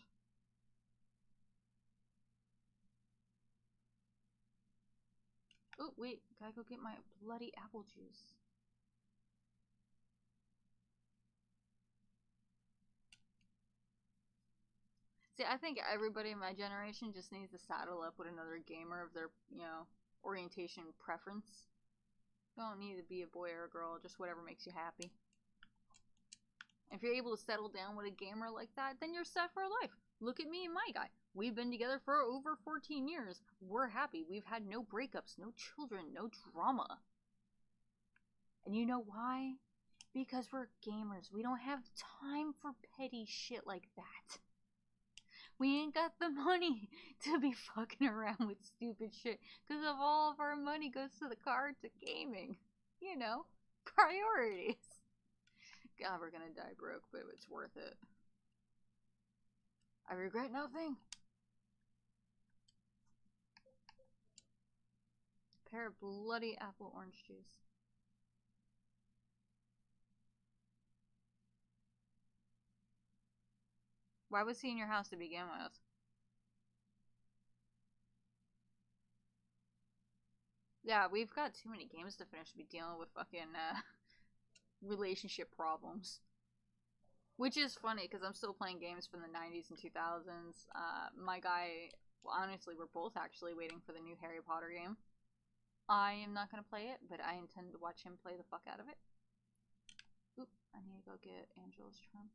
Oh, wait. Gotta go get my bloody apple juice. See, I think everybody in my generation just needs to saddle up with another gamer of their, you know, orientation preference. You don't need to be a boy or a girl, just whatever makes you happy. If you're able to settle down with a gamer like that, then you're set for life. Look at me and my guy. We've been together for over 14 years. We're happy. We've had no breakups, no children, no drama. And you know why? Because we're gamers. We don't have time for petty shit like that. We ain't got the money to be fucking around with stupid shit. Because of all of our money goes to the cards of gaming. You know, priorities. God, we're gonna die broke, but it's worth it. I regret nothing. A pair of bloody apple orange juice. Why was he in your house to begin with? Yeah, we've got too many games to finish to be dealing with fucking, relationship problems. Which is funny, because I'm still playing games from the 90s and 2000s. My guy, well, honestly, we're both actually waiting for the new Harry Potter game. I am not going to play it, but I intend to watch him play the fuck out of it. Oop, I need to go get Angela's trim.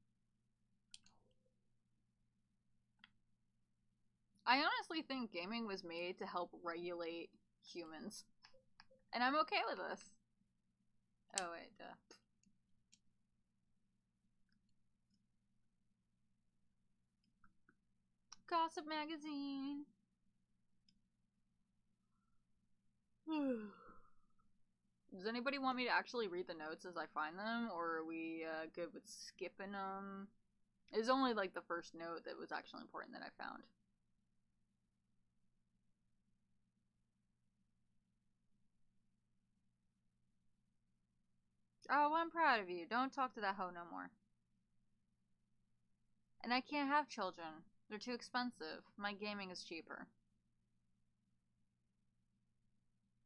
I honestly think gaming was made to help regulate humans. And I'm okay with this. Oh, wait, duh. Gossip magazine. Does anybody want me to actually read the notes as I find them, or are we good with skipping them? It was only like the first note that was actually important that I found. Oh, I'm proud of you. Don't talk to that hoe no more. And I can't have children. They're too expensive. My gaming is cheaper.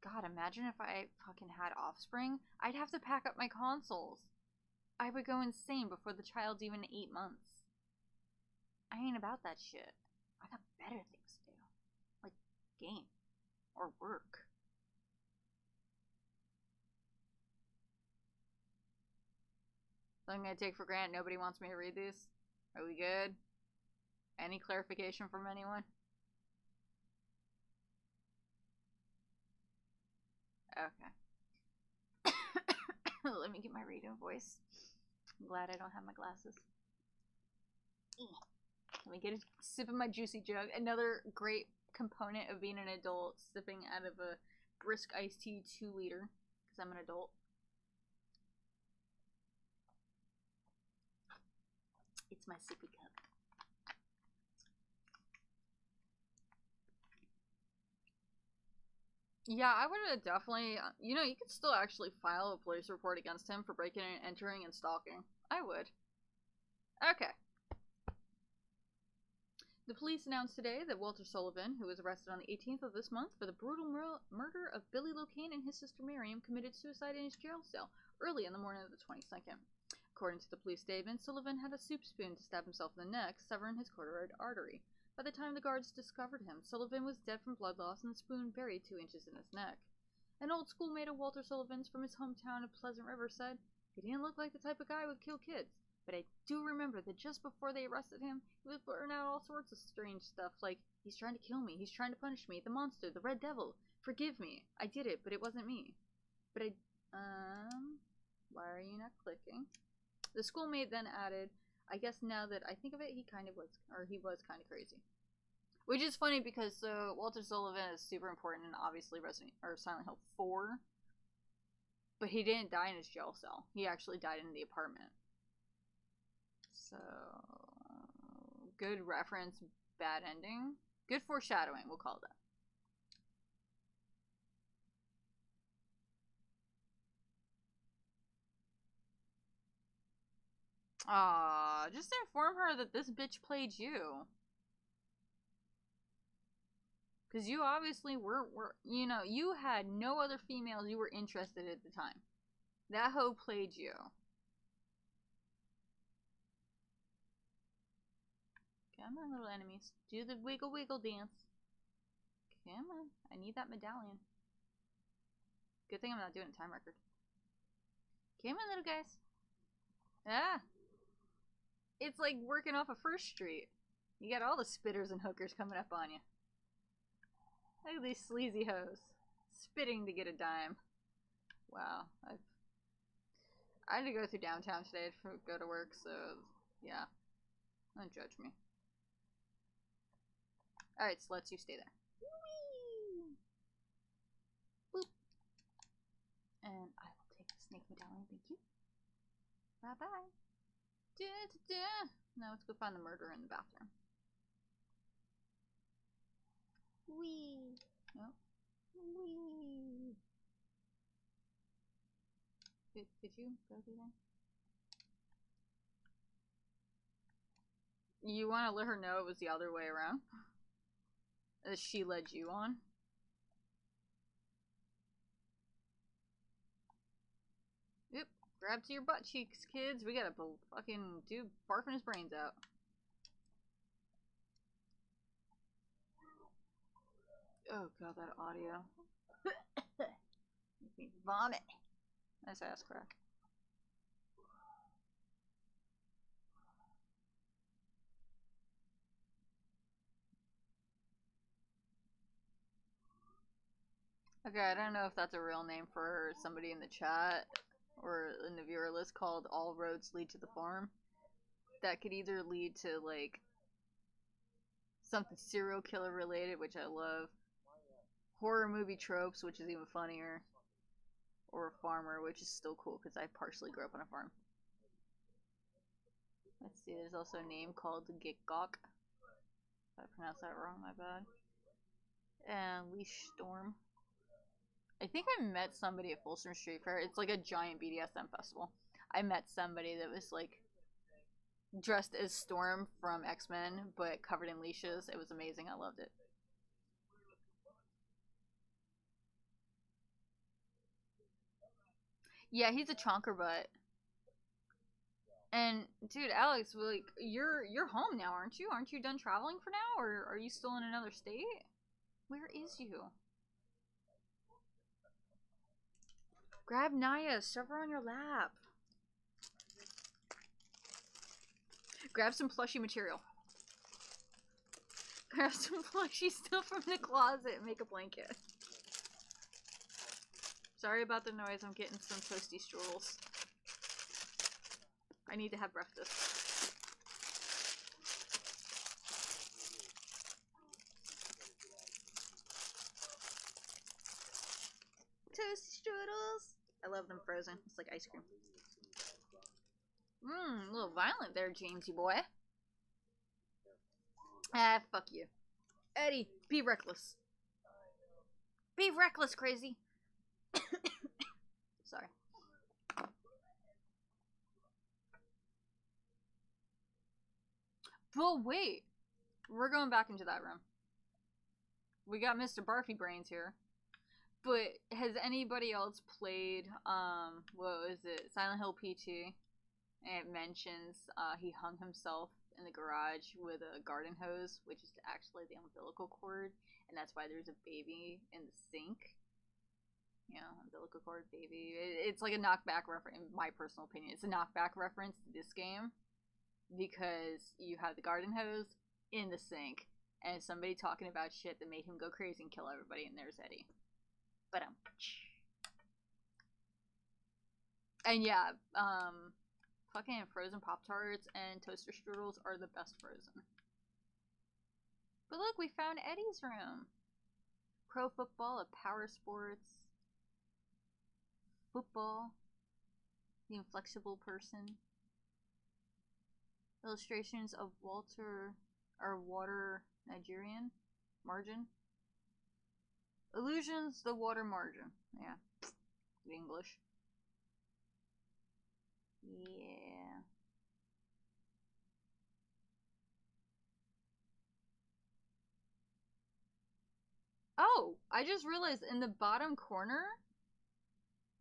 God, imagine if I fucking had offspring. I'd have to pack up my consoles. I would go insane before the child's even 8 months. I ain't about that shit. I got better things. game or work. So I'm gonna take for granted nobody wants me to read these. Are we good? Any clarification from anyone? Okay. Let me get my reading voice. I'm glad I don't have my glasses. Let me get a sip of my juicy jug. Another great component of being an adult, sipping out of a brisk iced tea 2-liter, because I'm an adult. It's my sippy cup. Yeah, I would have definitely, you know, you could still actually file a police report against him for breaking and entering and stalking. I would. Okay. The police announced today that Walter Sullivan, who was arrested on the 18th of this month for the brutal murder of Billy Locane and his sister Miriam, committed suicide in his jail cell early in the morning of the 22nd. According to the police statement, Sullivan had a soup spoon to stab himself in the neck, severing his carotid artery. By the time the guards discovered him, Sullivan was dead from blood loss and the spoon buried 2 inches in his neck. An old schoolmate of Walter Sullivan's from his hometown of Pleasant River said, "He didn't look like the type of guy who would kill kids. But I do remember that just before they arrested him, he was blurting out all sorts of strange stuff like, 'He's trying to kill me, he's trying to punish me, the monster, the red devil, forgive me, I did it, but it wasn't me.' But why are you not clicking?" The schoolmate then added, "I guess now that I think of it, he was kind of crazy." Which is funny because Walter Sullivan is super important in obviously Silent Hill 4, but he didn't die in his jail cell. He actually died in the apartment. So, good reference, bad ending. Good foreshadowing, we'll call that. Just inform her that this bitch played you. Because you obviously were, you know, you had no other females you were interested in at the time. That hoe played you. Come on, little enemies. Do the wiggle wiggle dance. Come on. I need that medallion. Good thing I'm not doing a time record. Come on, little guys. Ah! It's like working off of First Street. You got all the spitters and hookers coming up on you. Look at these sleazy hoes. Spitting to get a dime. Wow. I had to go through downtown today to go to work, so yeah. Don't judge me. Alright, Sluts, you stay there. Whee! Boop. And I will take the snake medallion, thank you. Bye-bye. Now let's go find the murderer in the bathroom. Whee! Oh. Whee! Did you go through there? You want to let her know it was the other way around? That she led you on? Yep. Grab to your butt cheeks, kids. We gotta fucking dude barfing his brains out. Oh god, that audio. Make me vomit. Nice ass crack. Okay, I don't know if that's a real name for somebody in the chat or in the viewer list called All Roads Lead to the Farm. That could either lead to, like, something serial killer related, which I love, horror movie tropes, which is even funnier, or a farmer, which is still cool because I partially grew up on a farm. Let's see, there's also a name called Gikgok. If I pronounced that wrong, my bad. And Leash Storm. I think I met somebody at Folsom Street Fair. It's like a giant BDSM festival. I met somebody that was like dressed as Storm from X-Men, but covered in leashes. It was amazing. I loved it. Yeah, he's a chonker butt. And dude, Alex, like you're home now, aren't you? Aren't you done traveling for now, or are you still in another state? Where is you? Grab Naya, shove her on your lap. Grab some plushy material. Grab some plushy stuff from the closet and make a blanket. Sorry about the noise, I'm getting some toasty strudels. I need to have breakfast. Toasty strudels! I love them frozen. It's like ice cream. A little violent there, Jamesy boy. Ah, fuck you. Eddie, be reckless. Be reckless, crazy. Sorry. But wait. We're going back into that room. We got Mr. Barfy Brains here. But has anybody else played, what was it? Silent Hill PT? And it mentions he hung himself in the garage with a garden hose, which is actually the umbilical cord, and that's why there's a baby in the sink. You know, umbilical cord, baby. It's like a knockback reference, in my personal opinion. It's a knockback reference to this game, because you have the garden hose in the sink, and somebody talking about shit that made him go crazy and kill everybody, and there's Eddie. But, and yeah, fucking frozen Pop-Tarts and toaster strudels are the best frozen. But look, we found Eddie's room. Pro football, a power sports, football, the inflexible person. Illustrations of water Nigerian margin. Illusions, the water margin. Yeah, the English. Yeah. Oh, I just realized in the bottom corner,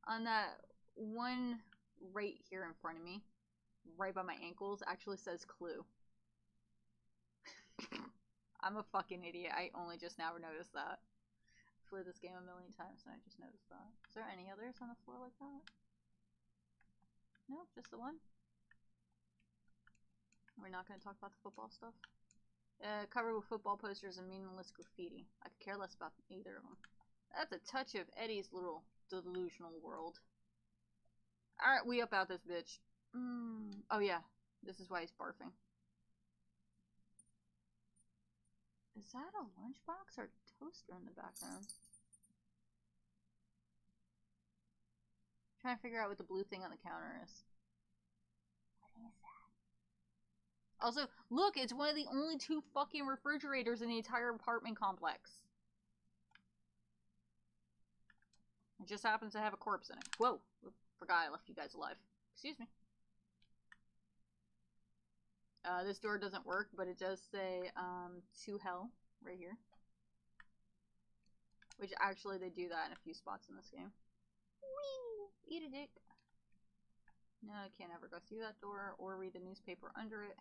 on that one right here in front of me, right by my ankles, actually says clue. I'm a fucking idiot. I only just now noticed that. I've played this game a million times and I just noticed that. Is there any others on the floor like that? No, just the one. We're not going to talk about the football stuff. Covered with football posters and meaningless graffiti. I could care less about either of them. That's a touch of Eddie's little delusional world. Alright, we up out this bitch. Oh yeah, this is why he's barfing. Is that a lunchbox or a toaster in the background? Trying to figure out what the blue thing on the counter is. What is that? Also, look, it's one of the only 2 fucking refrigerators in the entire apartment complex. It just happens to have a corpse in it. Whoa, forgot I left you guys alive. Excuse me. This door doesn't work, but it does say, to hell, right here. Which, actually, they do that in a few spots in this game. Whee! Eat a dick. No, I can't ever go through that door, or read the newspaper under it.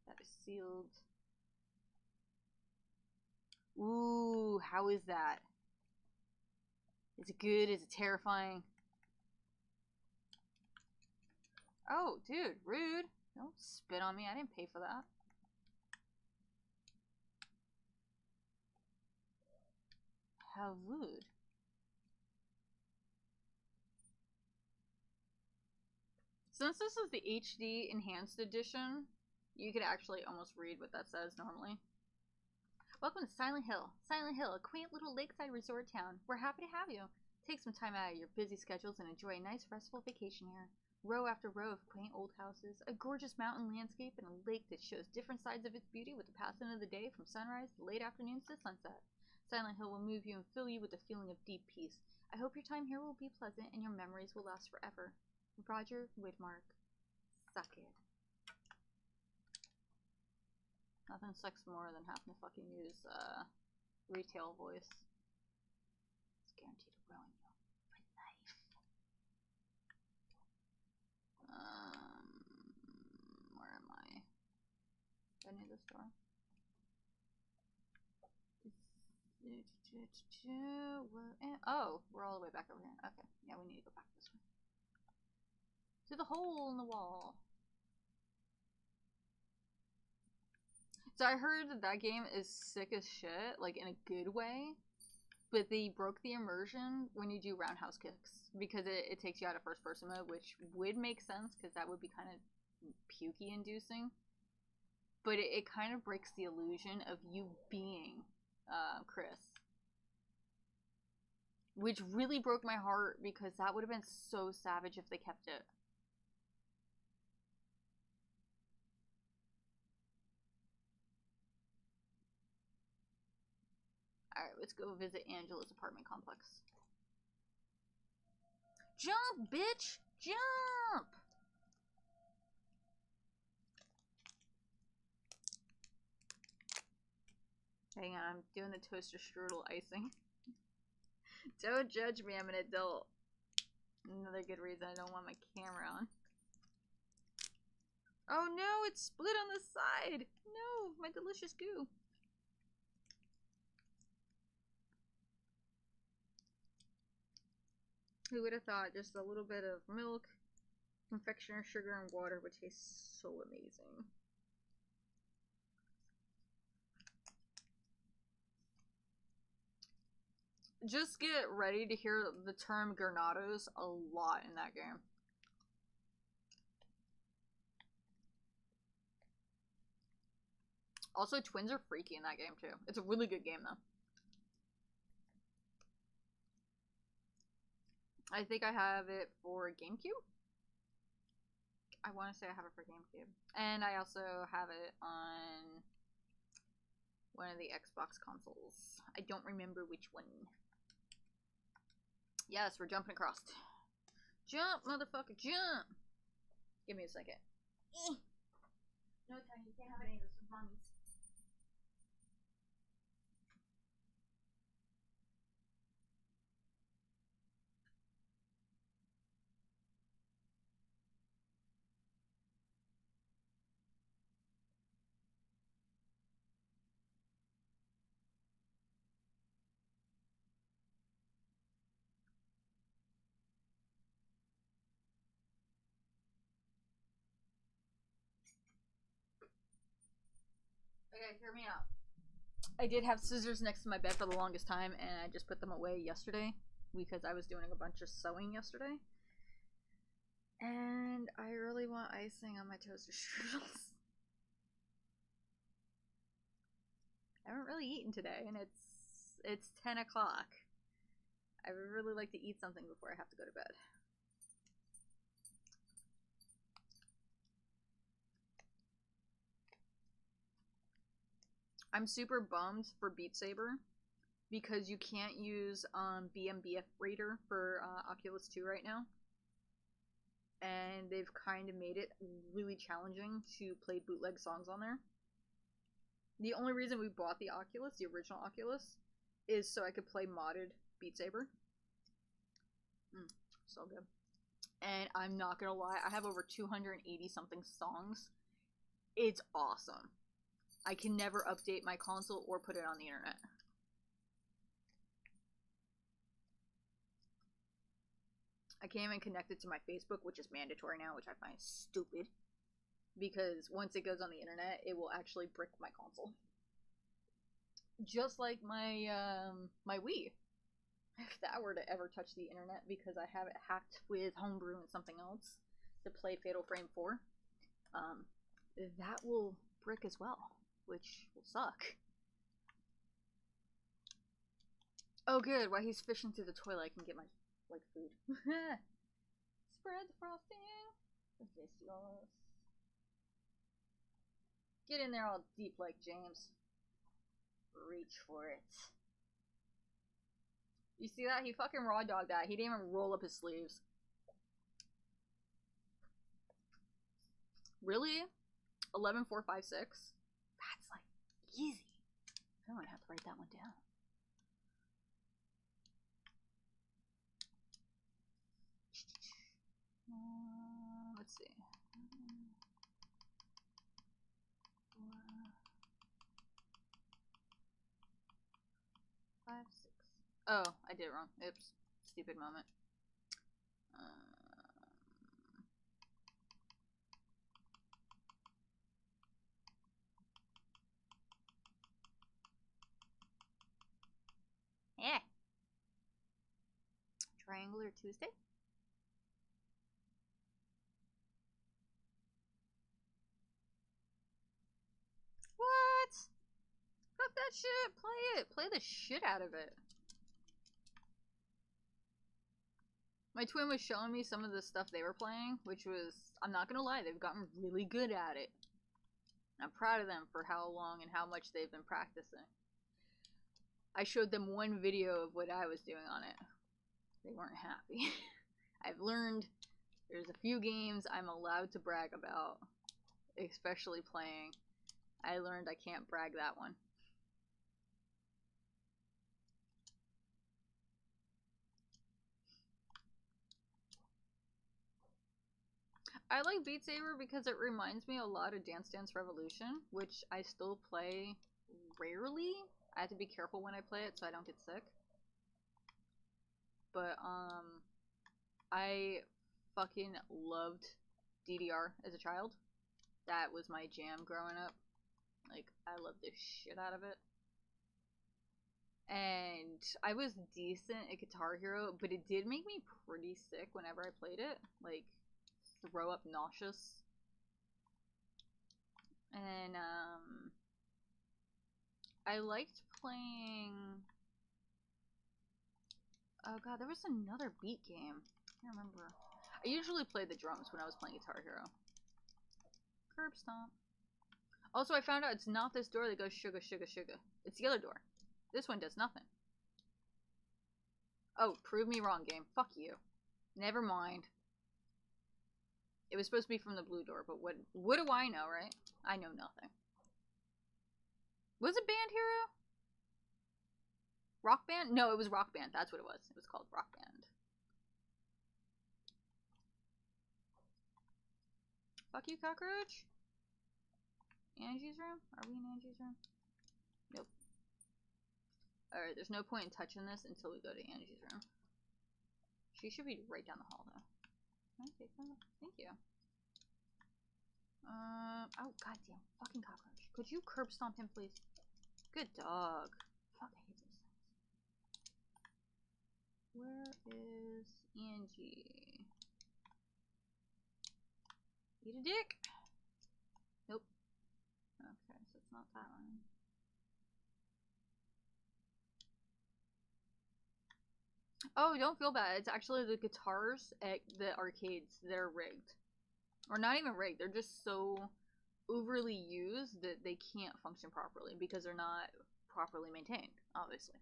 That is sealed. Ooh, how is that? Is it good? Is it terrifying? Oh, dude, rude. Don't spit on me. I didn't pay for that. How rude. Since this is the HD Enhanced Edition, you could actually almost read what that says normally. Welcome to Silent Hill. Silent Hill, a quaint little lakeside resort town. We're happy to have you. Take some time out of your busy schedules and enjoy a nice restful vacation here. Row after row of quaint old houses, a gorgeous mountain landscape, and a lake that shows different sides of its beauty with the passing of the day from sunrise to late afternoons to sunset. Silent Hill will move you and fill you with a feeling of deep peace. I hope your time here will be pleasant and your memories will last forever. Roger Widmark. Suck it. Nothing sucks more than having to fucking use retail voice. It's guaranteed to ruin you for life. Where am I? Do I need this door? Oh, we're all the way back over here. Okay, yeah, we need to go back this way. To the hole in the wall. So I heard that that game is sick as shit, like in a good way. But they broke the immersion when you do roundhouse kicks because it takes you out of first person mode, which would make sense because that would be kind of pukey inducing. But it kind of breaks the illusion of you being Chris. Which really broke my heart because that would have been so savage if they kept it. Alright, let's go visit Angela's apartment complex. Jump, bitch! Jump! Hang on, I'm doing the toaster strudel icing. Don't judge me, I'm an adult. Another good reason I don't want my camera on. Oh no, it's split on the side! No, my delicious goo. Who would have thought just a little bit of milk, confectioner, sugar, and water would taste so amazing. Just get ready to hear the term Garnados a lot in that game. Also, twins are freaky in that game too. It's a really good game though. I think I have it for GameCube. I want to say I have it for GameCube. And I also have it on one of the Xbox consoles. I don't remember which one. Yes, we're jumping across. Jump, motherfucker, jump! Give me a second. No, Tiny, you can't have any of this with mommies. Okay, hear me out. I did have scissors next to my bed for the longest time, and I just put them away yesterday because I was doing a bunch of sewing yesterday. And I really want icing on my toaster strudels. I haven't really eaten today, and it's 10 o'clock. I would really like to eat something before I have to go to bed. I'm super bummed for Beat Saber because you can't use BMBF Raider for Oculus 2 right now. And they've kind of made it really challenging to play bootleg songs on there. The only reason we bought the Oculus, the original Oculus, is so I could play modded Beat Saber. So good. And I'm not gonna lie, I have over 280 something songs. It's awesome. I can never update my console or put it on the internet. I can't even connect it to my Facebook, which is mandatory now, which I find stupid. Because once it goes on the internet, it will actually brick my console. Just like my my Wii. If that were to ever touch the internet, because I have it hacked with Homebrew and something else to play Fatal Frame 4, that will brick as well, which will suck. Oh good, while he's fishing through the toilet I can get my, like, food. Spread the frosting. Delicious. Get in there all deep like James. Reach for it. You see that? He fucking raw dogged that. He didn't even roll up his sleeves. Really? 11456? That's like easy. I don't have to write that one down. Let's see. Oh, I did it wrong. Oops. Stupid moment. Yeah. Triangular Tuesday? What? Fuck that shit. Play it. Play the shit out of it. My twin was showing me some of the stuff they were playing, which was, I'm not gonna lie, they've gotten really good at it. I'm proud of them for how long and how much they've been practicing. I showed them one video of what I was doing on it. They weren't happy. I've learned there's a few games I'm allowed to brag about, especially playing. I learned I can't brag that one. I like Beat Saber because it reminds me a lot of Dance Dance Revolution, which I still play rarely. I have to be careful when I play it so I don't get sick. But, I fucking loved DDR as a child. That was my jam growing up. Like, I loved the shit out of it. And I was decent at Guitar Hero, but it did make me pretty sick whenever I played it. Like, throw up nauseous. And, I liked playing... Oh god, there was another beat game. I can't remember. I usually play the drums when I was playing Guitar Hero. Curb Stomp. Also, I found out it's not this door that goes sugar, sugar, sugar. It's the other door. This one does nothing. Oh, prove me wrong, game. Fuck you. Never mind. It was supposed to be from the blue door, but what do I know, right? I know nothing. Was it Band Hero? Rock Band? No, it was Rock Band. That's what it was. It was called Rock Band. Fuck you, cockroach. Angie's room? Are we in Angie's room? Nope. Alright, there's no point in touching this until we go to Angie's room. She should be right down the hall, though. Can I take that? Thank you. Oh, goddamn. Fucking cockroach. Could you curb stomp him, please? Good dog. Fuck, I hate those things. Where is Angie? Eat a dick? Nope. Okay, so it's not that one. Oh, don't feel bad. It's actually the guitars at the arcades that are rigged. Or not even rigged. They're just so overly used that they can't function properly because they're not properly maintained, obviously.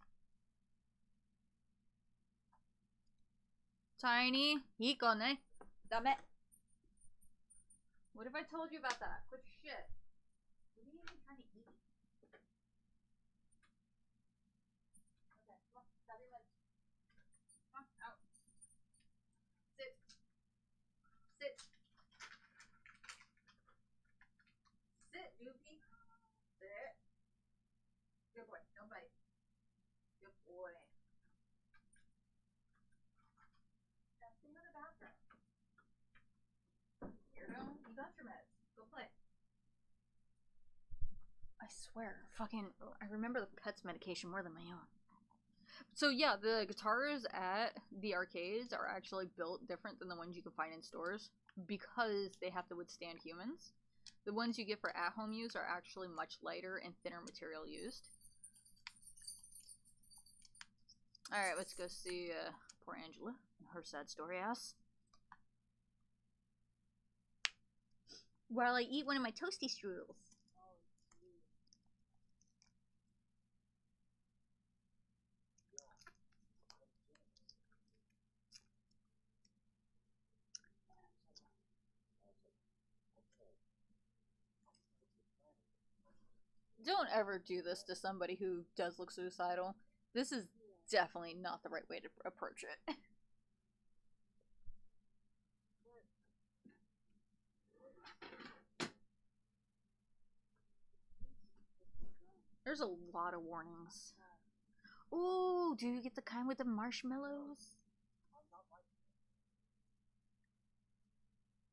Tiny, hikone. Dame. What if I told you about that? Quit your shit. What are you even trying to eat? Okay, come on. Stop your legs. Come on, out. Sit. Sit. Sit, Doopy. Sit. Good boy. Don't bite. Good boy. That's in the bathroom. Weirdo. You got your meds. Go play. I swear. Fucking. I remember the pet's medication more than my own. So yeah, the guitars at the arcades are actually built different than the ones you can find in stores because they have to withstand humans. The ones you get for at-home use are actually much lighter and thinner material used. Alright, let's go see poor Angela and her sad story ass. While I eat one of my toasty strudels. Don't ever do this to somebody who does look suicidal. This is definitely not the right way to approach it. There's a lot of warnings. Ooh, do you get the kind with the marshmallows?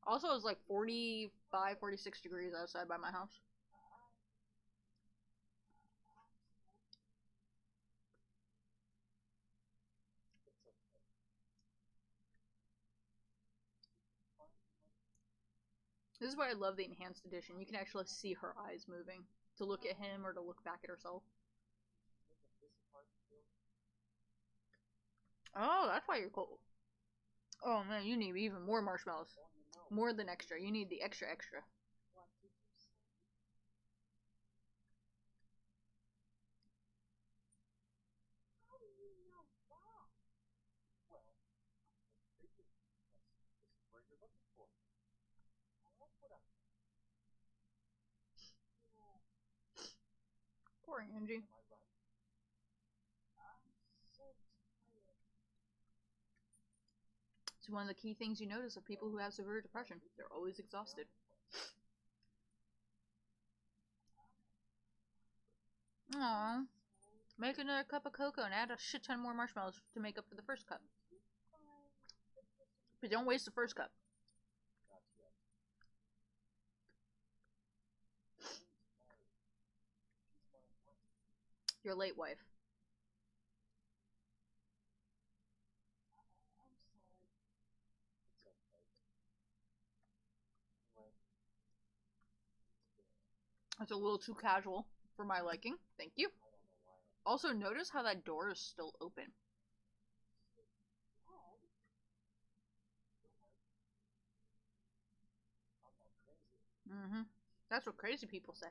Also, it's like 45, 46 degrees outside by my house. This is why I love the enhanced edition. You can actually see her eyes moving to look at him or to look back at herself. Oh, that's why you're cold. Oh man, you need even more marshmallows. More than extra. You need the extra extra. Poor Angie. It's one of the key things you notice of people who have severe depression. They're always exhausted. Aww. Make another cup of cocoa and add a shit ton more marshmallows to make up for the first cup. But don't waste the first cup. Your late wife. That's a little too casual for my liking. Thank you. Also, notice how that door is still open. Mm-hmm. That's what crazy people say.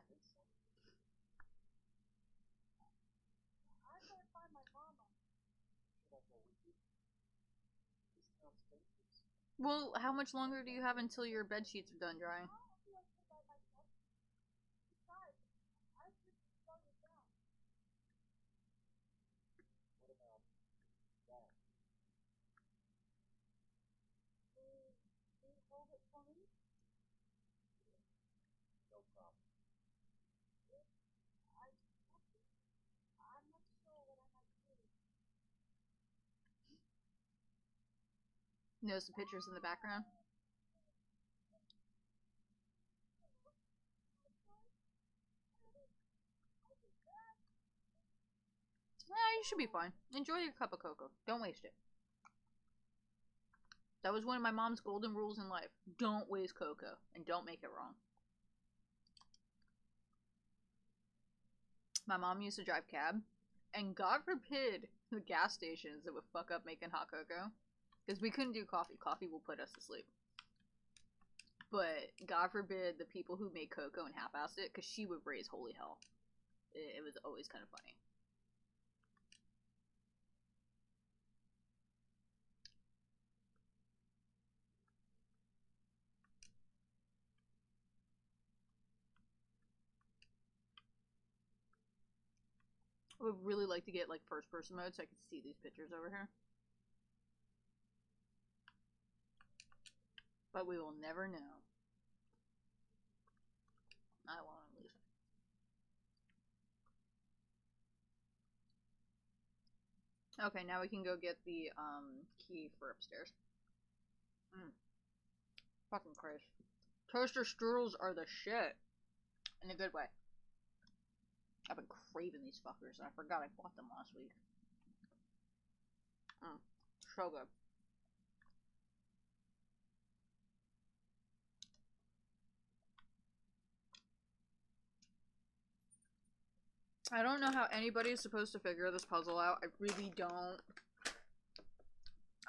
Well, how much longer do you have until your bed sheets are done drying? Notice the pictures in the background? Yeah, you should be fine. Enjoy your cup of cocoa. Don't waste it. That was one of my mom's golden rules in life. Don't waste cocoa, and don't make it wrong. My mom used to drive cab, and God forbid the gas stations that would fuck up making hot cocoa. Because we couldn't do coffee. Coffee will put us to sleep. But God forbid the people who made cocoa and half-assed it, because she would raise holy hell. It was always kind of funny. I would really like to get like first person mode so I could see these pictures over here. But we will never know. I won't at least. Okay, now we can go get the key for upstairs. Fucking Christ. Toaster strudels are the shit. In a good way. I've been craving these fuckers and I forgot I bought them last week. So good. I don't know how anybody is supposed to figure this puzzle out. I really don't.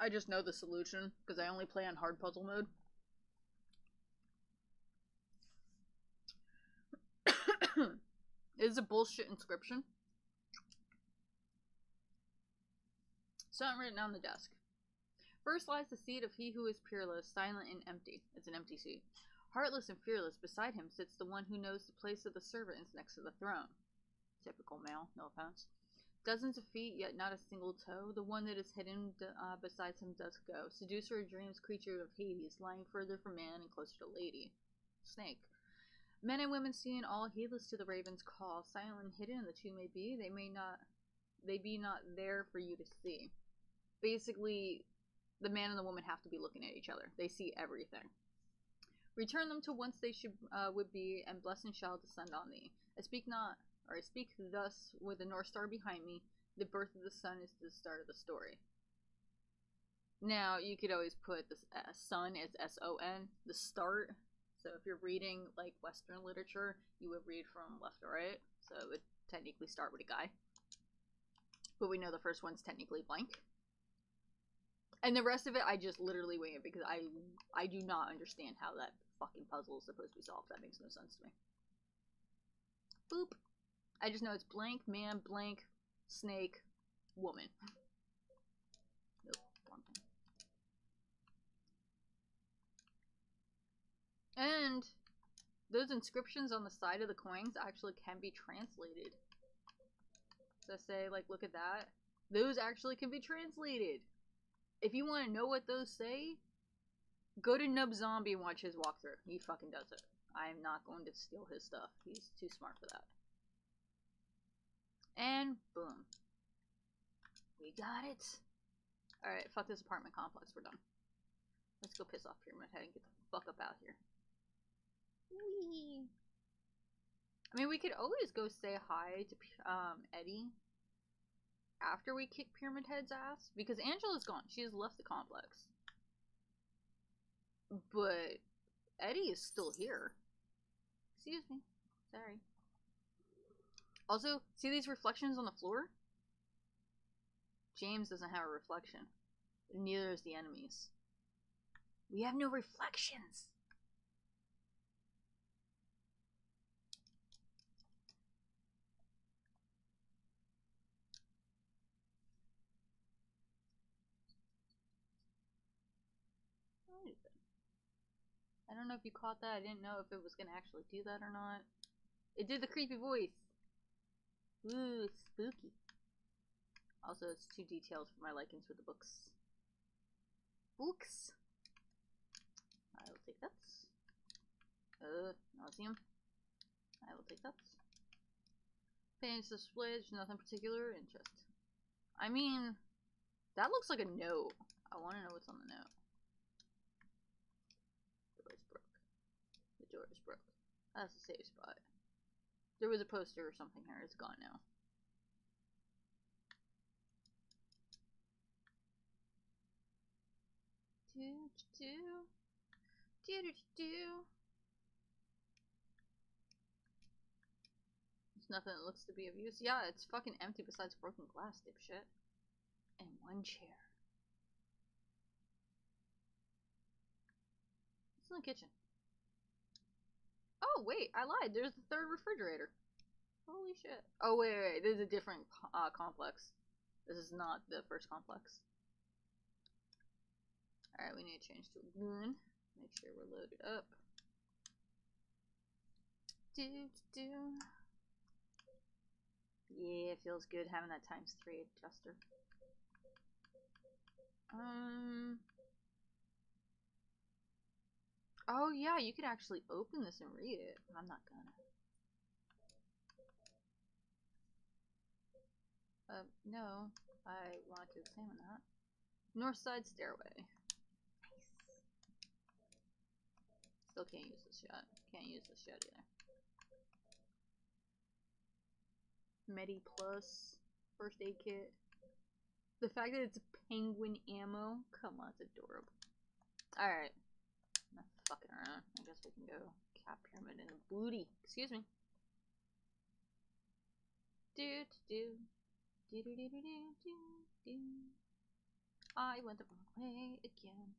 I just know the solution because I only play on hard puzzle mode. It is a bullshit inscription. Something written on the desk. First lies the seat of he who is peerless, silent and empty. It's an empty seat. Heartless and fearless, beside him sits the one who knows the place of the servants next to the throne. Typical male, no offense. Dozens of feet, yet not a single toe. The one that is hidden beside him does go. Seducer of dreams, creature of Hades, lying further from man and closer to lady. Snake. Men and women seeing all, heedless to the raven's call. Silent and hidden the two may be, they may not they be not there for you to see. Basically, the man and the woman have to be looking at each other. They see everything. Return them to whence they should would be, and blessing shall descend on thee. I speak not, or I speak thus with the North Star behind me. The birth of the sun is the start of the story. Now, you could always put the sun as S-O-N, the start. So if you're reading, like, Western literature, you would read from left to right. So it would technically start with a guy. But we know the first one's technically blank. And the rest of it, I just literally wing it because I do not understand how that fucking puzzle is supposed to be solved. That makes no sense to me. Boop. I just know it's blank, man, blank, snake, woman. Nope, wrong thing. And those inscriptions on the side of the coins actually can be translated. So say, like, look at that. Those actually can be translated. If you want to know what those say, go to Nub Zombie and watch his walkthrough. He fucking does it. I am not going to steal his stuff. He's too smart for that. And boom. We got it. Alright, fuck this apartment complex. We're done. Let's go piss off Pyramid Head and get the fuck up out here. Whee! I mean, we could always go say hi to Eddie after we kick Pyramid Head's ass, because Angela's gone. She has left the complex. But Eddie is still here. Excuse me. Sorry. Also, see these reflections on the floor? James doesn't have a reflection. Neither does the enemies. We have no reflections. I don't know if you caught that. I didn't know if it was going to actually do that or not. It did the creepy voice. Ooh, spooky. Also, it's too detailed for my likings with the books. Books. I will take that. Nauseum. I will take that. Paints displayed, nothing particular interest. I mean, that looks like a note. I want to know what's on the note. The door is broke. The door is broke. That's a safe spot. There was a poster or something here. It's gone now. There's nothing that looks to be of use. Yeah, it's fucking empty besides broken glass, dipshit. And one chair. It's in the kitchen. Oh, wait, I lied. There's the third refrigerator. Holy shit. Oh, wait. This is a different complex. This is not the first complex. Alright, we need to change to a gun. Make sure we're loaded up. Yeah, it feels good having that ×3 adjuster. Oh yeah, you could actually open this and read it. I'm not gonna. No. I want to examine that. North side stairway. Nice. Still can't use this yet. Can't use this yet either. Medi Plus. First aid kit. The fact that it's penguin ammo. Come on, it's adorable. Alright. Not fucking around. I guess we can go cap pyramid in the booty. Excuse me. I went the wrong way again.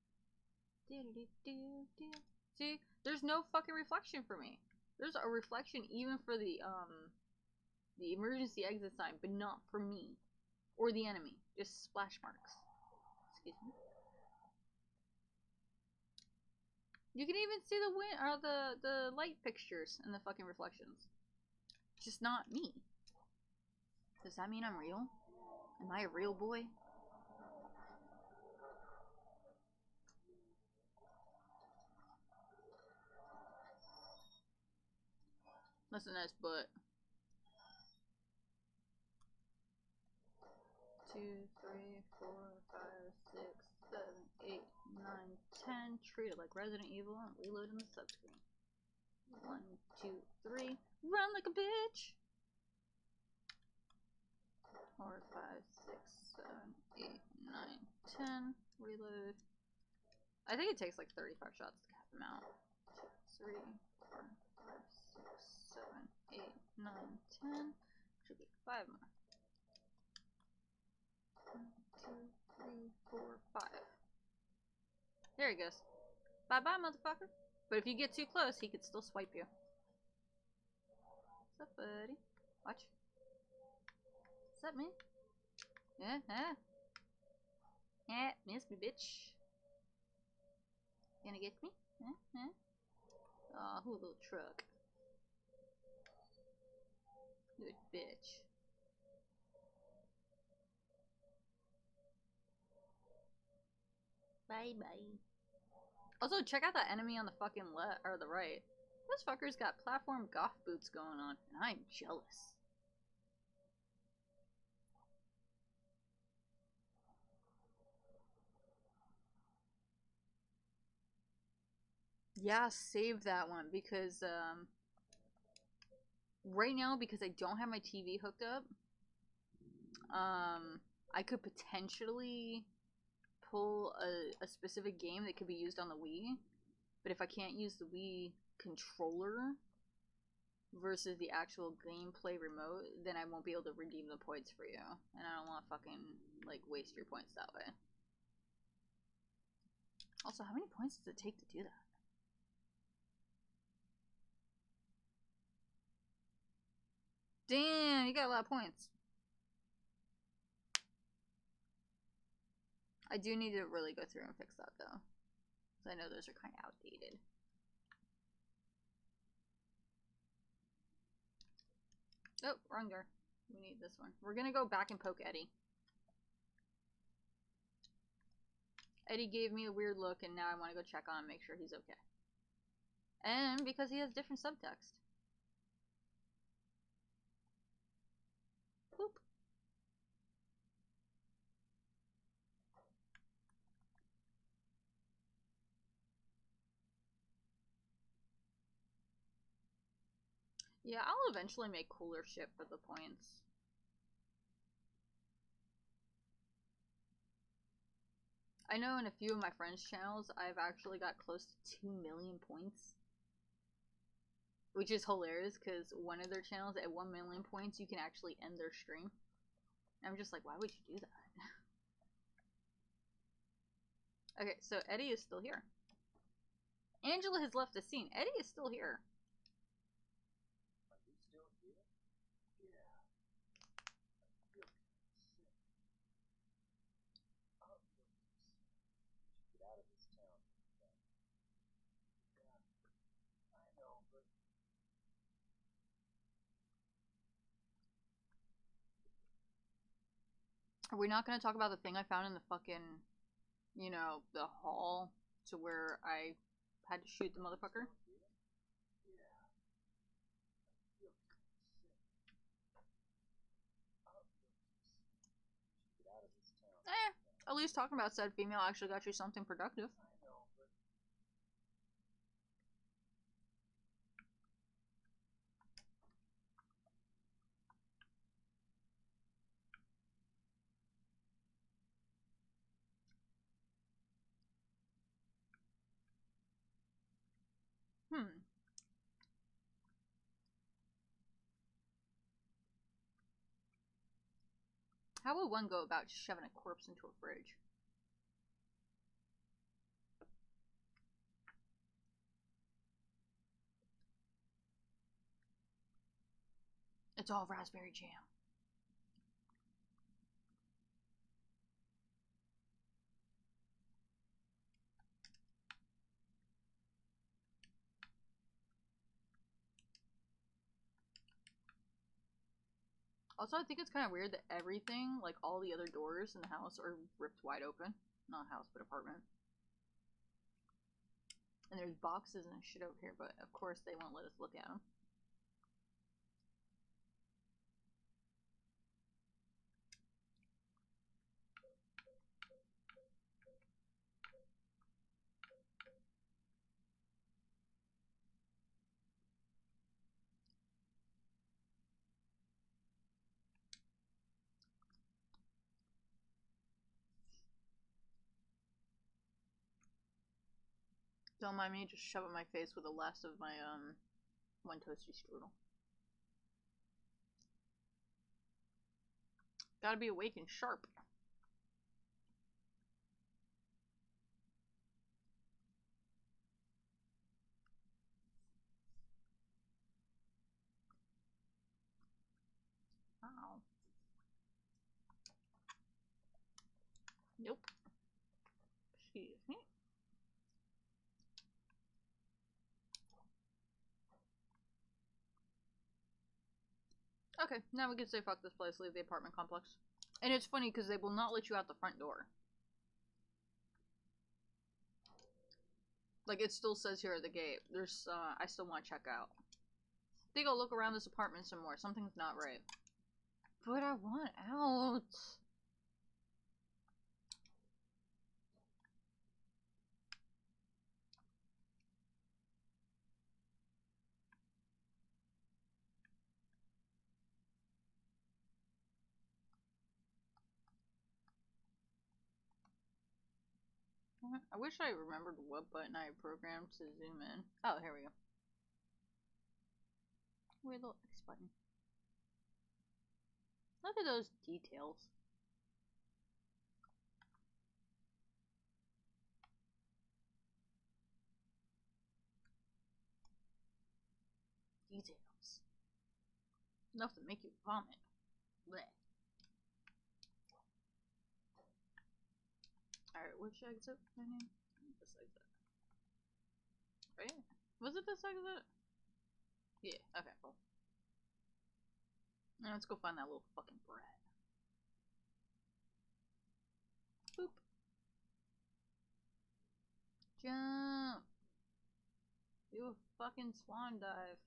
See, there's no fucking reflection for me. There's a reflection even for the emergency exit sign, but not for me or the enemy. Just splash marks. Excuse me. You can even see the wind or the light fixtures and the fucking reflections. Just not me. Does that mean I'm real? Am I a real boy? That's a nice butt. 2, 3, 4, 5, 6, 7, 8, 9, 10. Treat it like Resident Evil and reload in the subscreen. 1, 2, 3. Run like a bitch! 4, 5, 6, 7, 8, 9, 10. Reload. I think it takes like 35 shots to cap him out. 2, 3, 4, 5, 6, 7, 8, 9, 10. Should be 5 more. 1, 2, 3, 4, 5. There he goes. Bye bye, motherfucker. But if you get too close, he could still swipe you. What's up, buddy? Watch. What's up, man? Yeah, yeah, miss me, bitch. Gonna get me? Aw, who a little truck. Good bitch. Bye bye. Also, check out that enemy on the fucking left or the right. This fucker's got platform goth boots going on, and I'm jealous. Yeah, save that one because right now, because I don't have my TV hooked up, I could potentially pull a specific game that could be used on the Wii, but if I can't use the Wii controller versus the actual gameplay remote, then I won't be able to redeem the points for you, and I don't want to fucking like waste your points that way. Also, how many points does it take to do that? Damn, you got a lot of points. I do need to really go through and fix that though, because I know those are kind of outdated. Oh, wrong door. We need this one. We're gonna go back and poke Eddie. Eddie gave me a weird look, and now I want to go check on him, make sure he's okay. And because he has different subtext. Boop. Yeah, I'll eventually make cooler shit for the points. I know in a few of my friends' channels, I've actually got close to 2 million points. Which is hilarious, because one of their channels, at 1 million points, you can actually end their stream. And I'm just like, why would you do that? Okay, so Eddie is still here. Angela has left the scene. Eddie is still here. Are you still here? Yeah. I feel sick. I'll feel sick. You should get out of this town. Yeah. I know, but Are we not going to talk about the thing I found in the fucking, you know, the hall to where I had to shoot the motherfucker? At least talking about said female actually got you something productive. How would one go about shoving a corpse into a fridge? It's all raspberry jam. Also, I think it's kind of weird that everything, like all the other doors in the house, are ripped wide open. Not house, but apartment. And there's boxes and shit over here, but of course they won't let us look at them. Don't mind me just shoving my face with the last of my one toasty strudel. Gotta be awake and sharp. Wow. Nope. Excuse me. Okay, now we can say fuck this place, leave the apartment complex. And it's funny because they will not let you out the front door. Like, it still says here at the gate. There's, I still want to check out. I think I'll look around this apartment some more. Something's not right. But I want out. I wish I remembered what button I programmed to zoom in. Oh, here we go. Weird little X button. Look at those details. Details. Enough to make you vomit. Blech. Alright, which exit? This exit. Right? Was it this exit? Yeah, okay, cool. Now let's go find that little fucking brat. Boop. Jump! Do a fucking swan dive.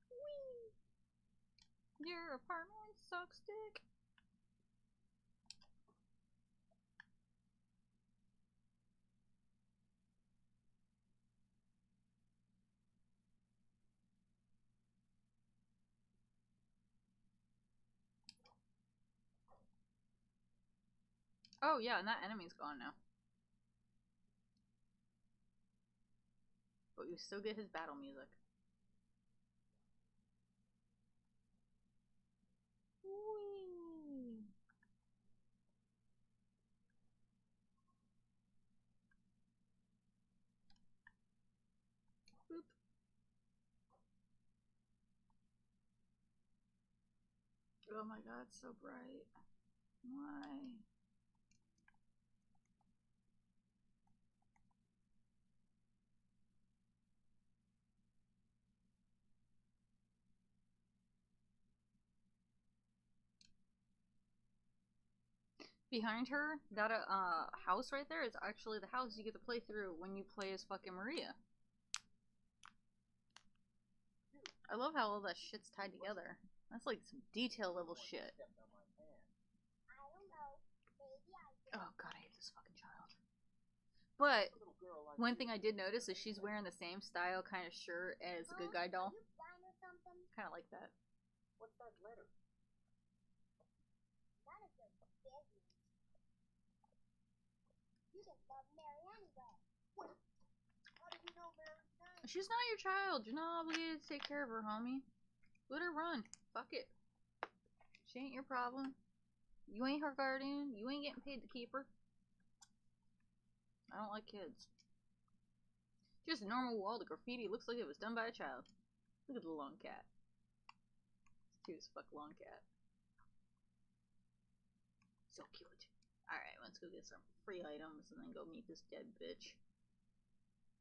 Whee! Your apartment sucks dick. Oh yeah, and that enemy's gone now. But we still get his battle music. Whee! Boop. Oh my god, it's so bright. Why? Behind her, that house right there is actually the house you get to play through when you play as fucking Maria. I love how all that shit's tied together. That's like some detail level shit. Oh god, I hate this fucking child. But one thing I did notice is she's wearing the same style kind of shirt as the Good Guy doll. Kind of like that. What's that letter? She's not your child. You're not obligated to take care of her, homie. Let her run. Fuck it. She ain't your problem. You ain't her guardian. You ain't getting paid to keep her. I don't like kids. Just a normal wall. The graffiti looks like it was done by a child. Look at the long cat. It's cute as fuck long cat. So cute. Alright, let's go get some free items and then go meet this dead bitch.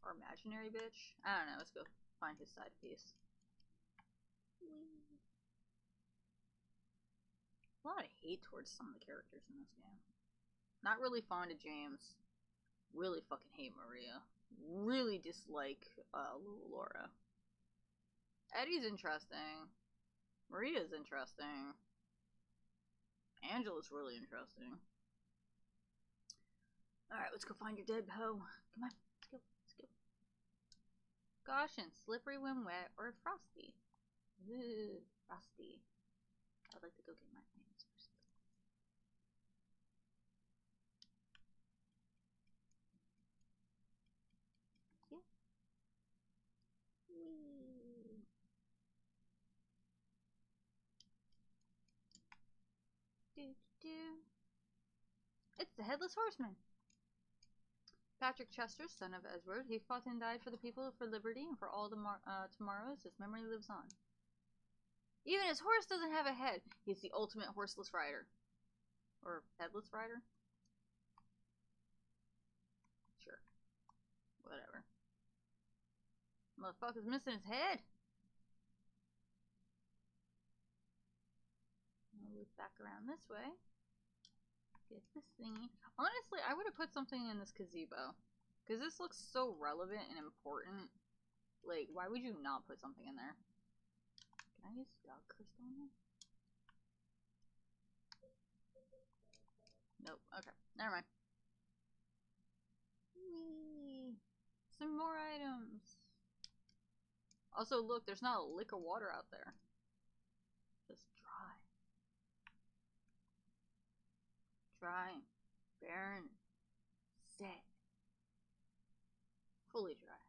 Or imaginary bitch? I don't know, let's go find his side piece. A lot of hate towards some of the characters in this game. Not really fond of James. Really fucking hate Maria. Really dislike Laura. Eddie's interesting. Maria's interesting. Angela's really interesting. Alright, let's go find your dead hoe. Come on, let's go, let's go. Caution, slippery when wet or frosty. Ooh, frosty. I'd like to go get my things first. It's the Headless Horseman. Patrick Chester, son of Edward, he fought and died for the people, for liberty, and for all tomorrows. His memory lives on. Even his horse doesn't have a head. He's the ultimate horseless rider. Or headless rider? Sure. Whatever. Motherfucker's missing his head. I'll loop back around this way. Get this thingy. Honestly, I would have put something in this gazebo. Because this looks so relevant and important. Like, why would you not put something in there? Can I use dog crystal in there? Nope. Okay. Never mind. Whee! Some more items. Also, look, there's not a lick of water out there. Just dry. Dry. Barren. Set. Fully dry.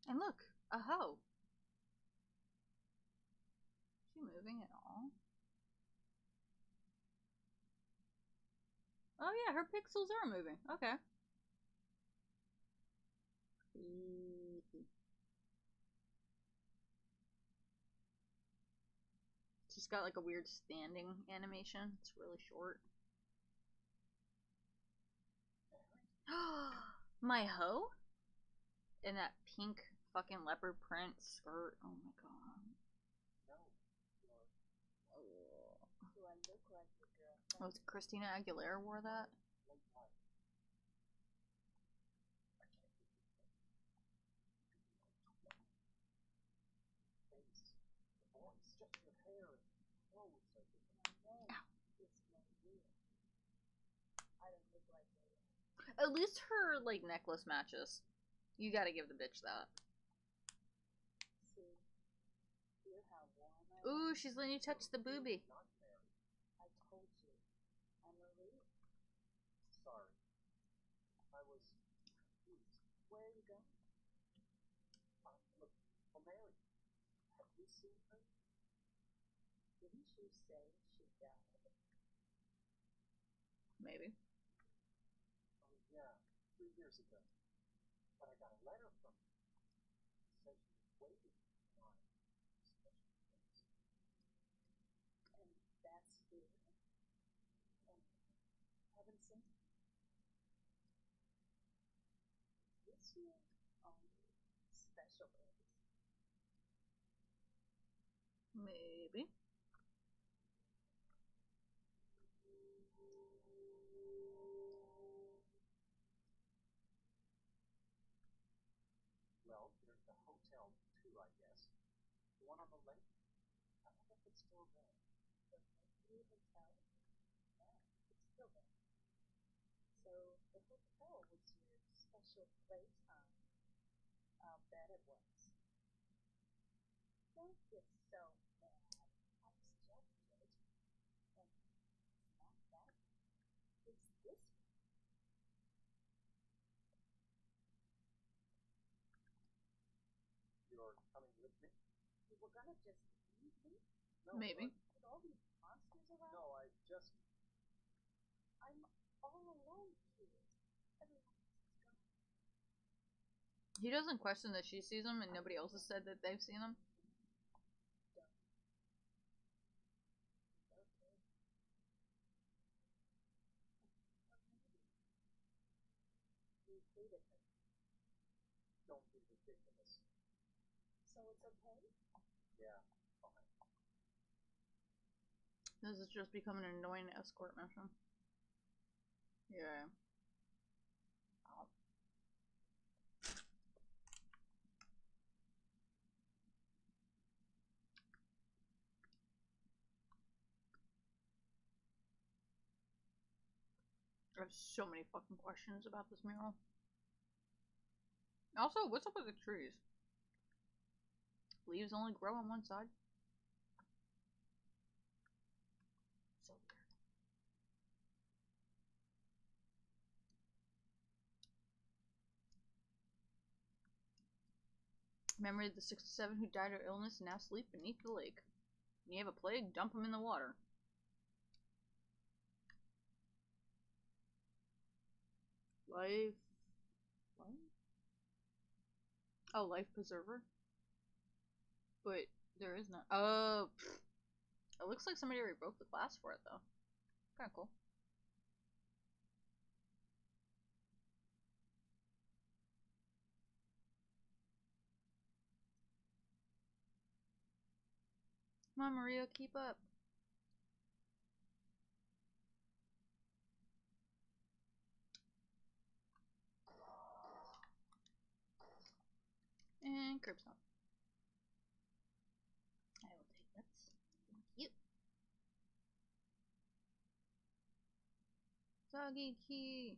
And look, a hoe. Is she moving at all? Oh yeah, her pixels are moving. Okay. She's got like a weird standing animation. It's really short. My hoe? In that pink fucking leopard print skirt. Oh my god. No. Do I look like your girlfriend? Was it Christina Aguilera wore that? Just your hair and clothes are different. My name is Maria. I don't look like Maria. At least her like necklace matches. You gotta give the bitch that. See, hear how warm I am? Ooh, she's letting you touch the boobie. Not married. I told you, I'm Maria. Sorry. I was confused. Where are you going? Look, for Mary. Have you seen her? Didn't you say she died? Maybe. Oh, yeah. 3 years ago. But I got a letter from her. It said she was waiting on special things. And that's here? And haven't seen her? Is this your own special place? Maybe. Well, there's the hotel, too, I guess. The one on the lake. I wonder if it's still there. The Lakeview Hotel? Yeah, it's still there. So the hotel was your special place, huh? I'll bet it was. Don't get so mad. I was just joking. And it's not that. It's this one. You're coming with me? You were gonna just leave me No. Maybe. with all these monsters around? No, I just... I'm all alone here. Everyone else is gone. He doesn't question that she sees him and nobody else has said that they've seen him. Don't. Okay. Or maybe you hated her. Don't be ridiculous. So it's okay? Yeah, fine. This is just becoming an annoying escort mission. Yeah. Oh. I have so many fucking questions about this mural. Also, what's up with the trees? Leaves only grow on one side. So weird. Memory of the 67 who died of illness and now sleep beneath the lake. When you have a plague, dump them in the water. Life... What? Oh, life preserver? But there is none. Oh, pfft. It looks like somebody already broke the glass for it, though. Kinda cool. Come on, Maria, keep up. And curb stop. I will take that. Thank you. Doggy key.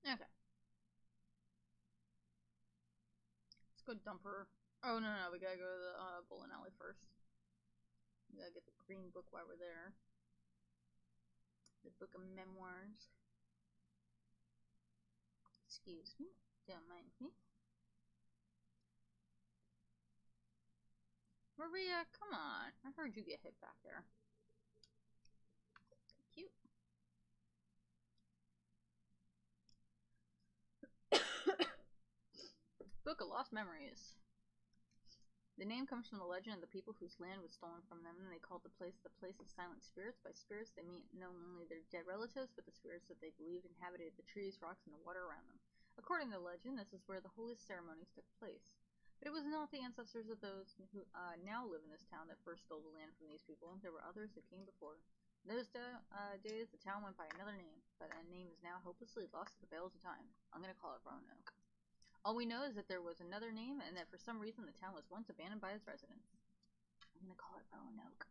Okay. Let's go dump her. Oh, no, we gotta go to the bowling alley first. We gotta get the green book while we're there. The book of memoirs. Excuse me. Don't mind me. Maria, come on. I heard you get hit back there. Cute. Book of Lost Memories. The name comes from the legend of the people whose land was stolen from them, and they called the place of silent spirits. By spirits, they mean not only their dead relatives, but the spirits that they believed inhabited the trees, rocks, and the water around them. According to the legend, this is where the holiest ceremonies took place. But it was not the ancestors of those who now live in this town that first stole the land from these people. There were others who came before. In those days, the town went by another name, but that name is now hopelessly lost to the veils of time. I'm going to call it Roanoke. All we know is that there was another name, and that for some reason the town was once abandoned by its residents. I'm gonna call it Roanoke.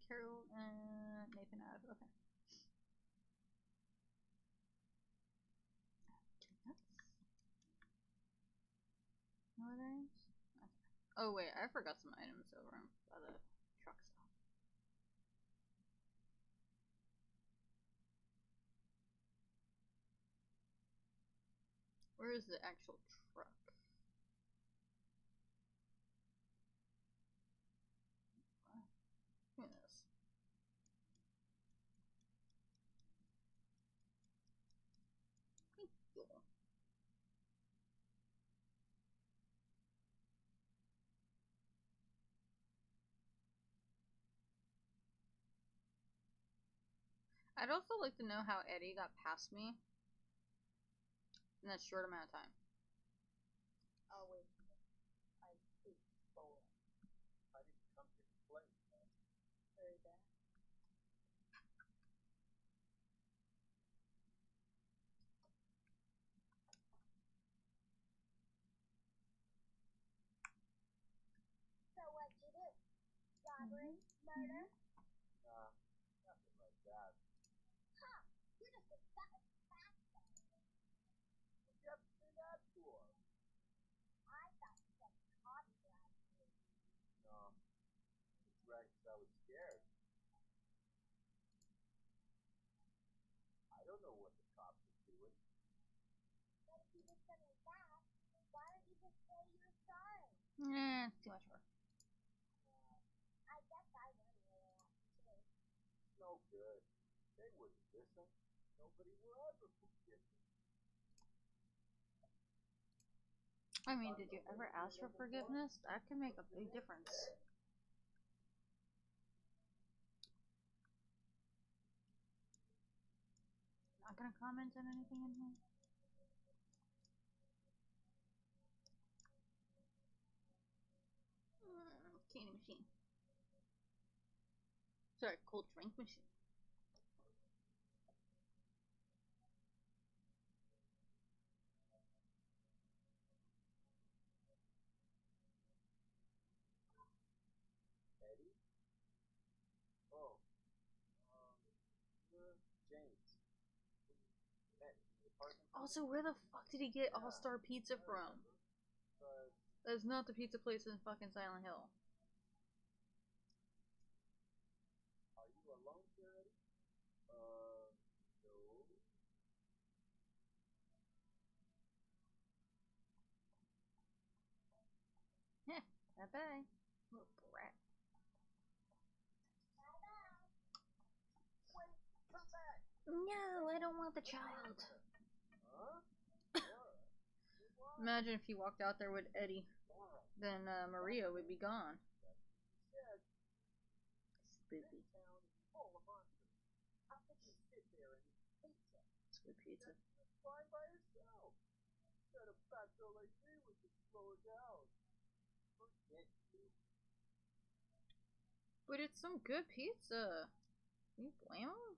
Carol and Nathan out. Okay. No others? Okay. Oh wait, I forgot some items over by the truck stop. Where is the actual truck? Look at this. Thank you. I'd also like to know how Eddie got past me in that short amount of time. Oh, wait. I hate bowling. I didn't come here to play, man. Very bad. So what'd you do? Robbery? Murder? Nah, nothing like that. Huh. You're just a sucker fat then. What you have to say that for? I thought you said copyright. No, it's right 'cause I was scared. I don't know what the cops are doing. But if you did something bad, why don't you just say you're sorry? Too much work. I guess I went away too. No good. They wouldn't listen. Nobody will ever forgive me. I mean, did you ever ask for forgiveness? That can make a big difference. Not gonna comment on anything in here. Candy machine. Sorry, cold drink machine. James. We met in the apartment. Also, where the fuck did he get All-Star Pizza from? But That's not the pizza place in fucking Silent Hill. are you alone here, Eddie? No. Heh, bye-bye. Little brat. Wait, come back. No, I don't want the child. Huh? Laura. Why? Imagine if he walked out there with Eddie. Laura. Then Maria would be gone. Said Spooky. this town is full of monsters. How could you sit there and eat pizza? Squid pizza. You're fine by yourself. Said a fat girl like me would just slow her down. Forget you. But it's some good pizza. Can you blame him?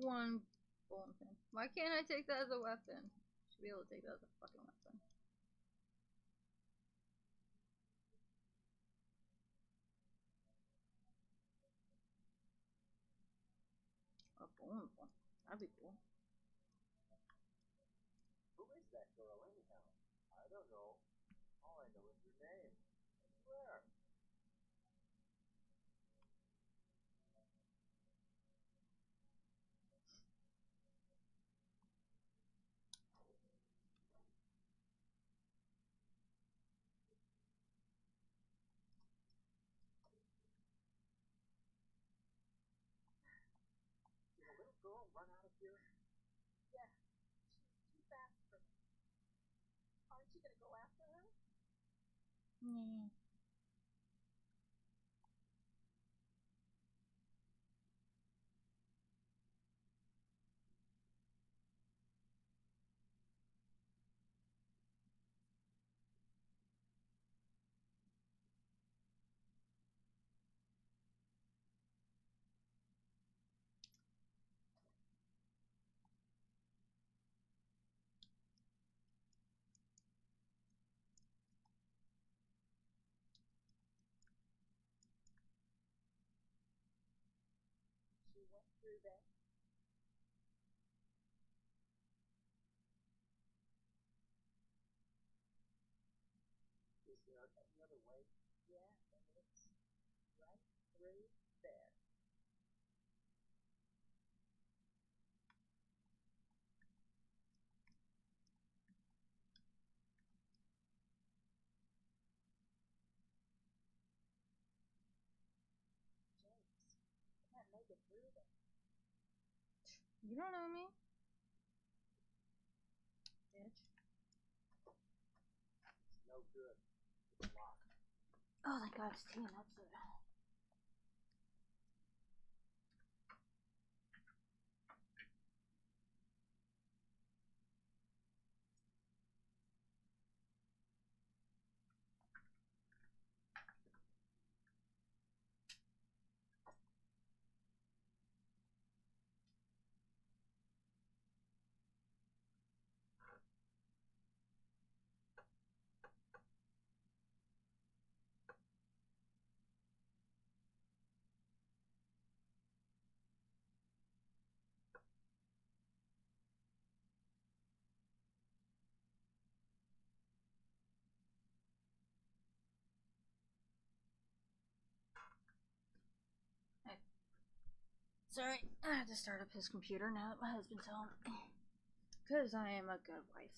One bowling pin. Why can't I take that as a weapon? Should be able to take that as a fucking weapon. A bowling pin. That'd be cool. Who is that girl anyhow? I don't know. All I know is her name. Where? Did a little girl run out of here? Yeah, she's too fast for me. Aren't you gonna go after her? Yeah. She went through there. Is there any other way? Yeah, there is. Right through there. James, can't make it through there. You don't know me. Bitch. It's no good. It's locked. Oh, thank God it's tea and not soda. Sorry, I have to start up his computer now that my husband's home. Because I am a good wife.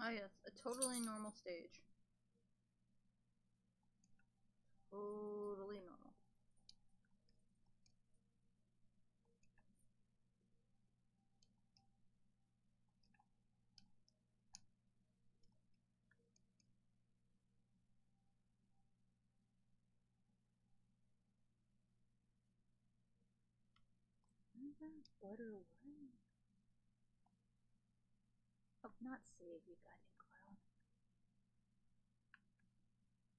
Ah, yes, a totally normal stage. Totally normal. Butter away. Oh, not save, you goddamn clown.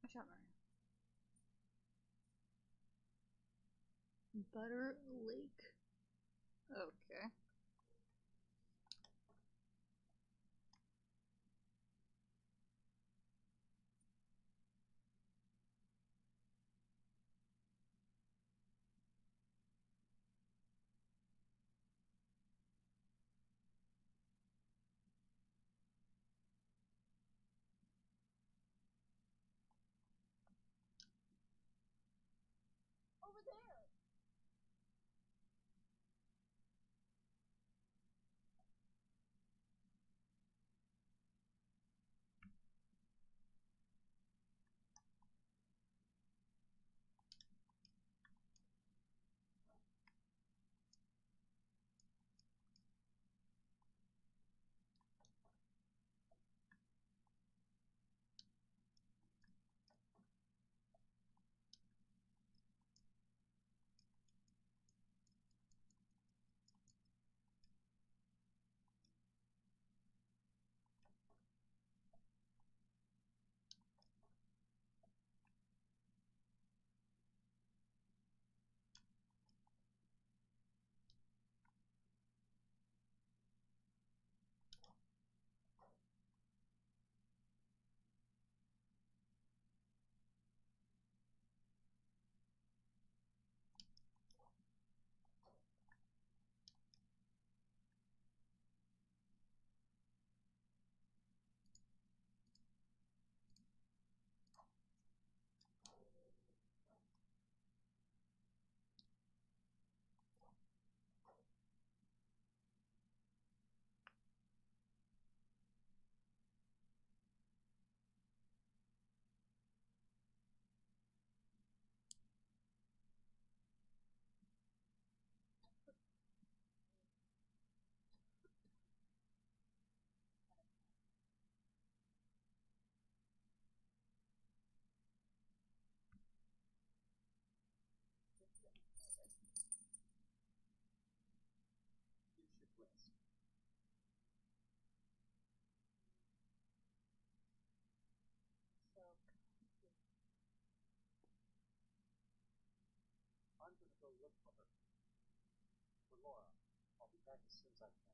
I shot Mario. Butter Lake. Okay. Over there! You should rest. So, I'm gonna go look for her. For Laura. I'll be back as soon as I can.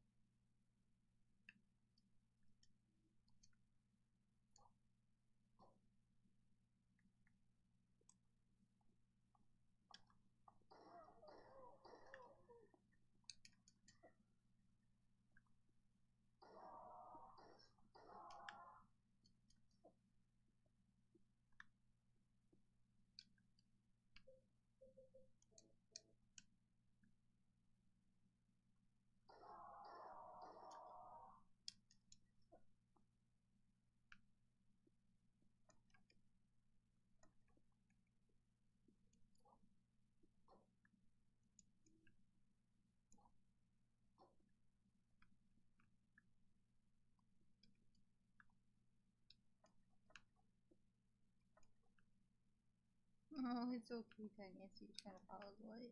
Oh, it's so cute that Nancy's trying to follow the light.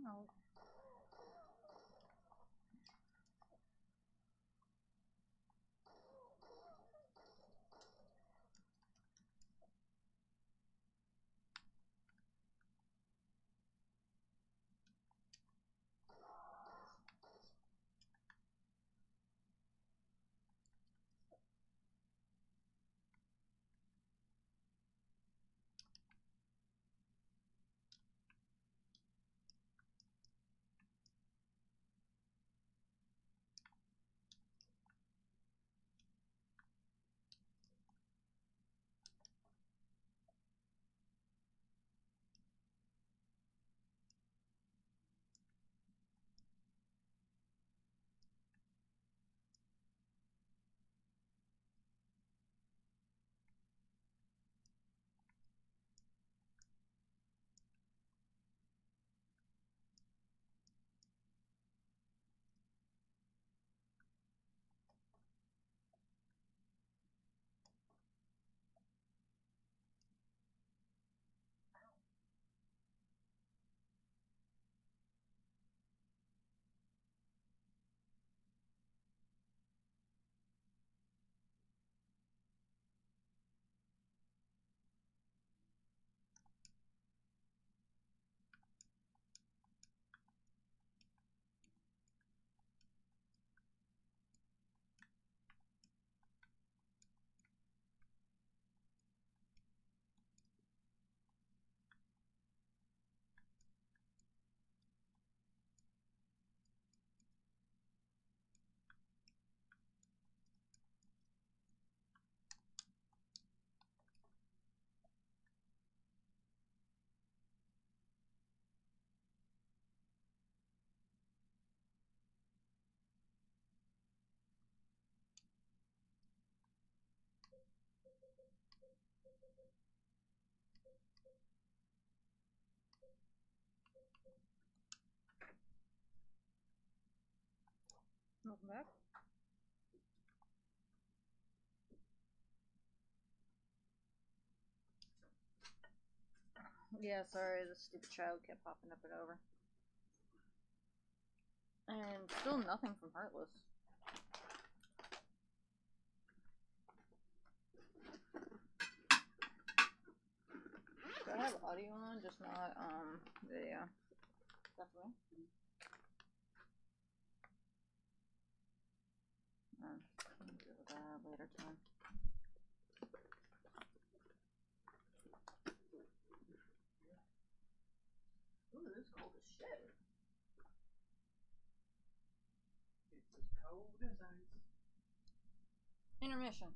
No. Welcome back. Yeah, sorry, the stupid child kept popping up and over. And still nothing from Heartless. Do I have audio on? Just not, video. Definitely. I'll deal with that later time. Ooh, this is cold as shit. It's as cold as ice. Intermission.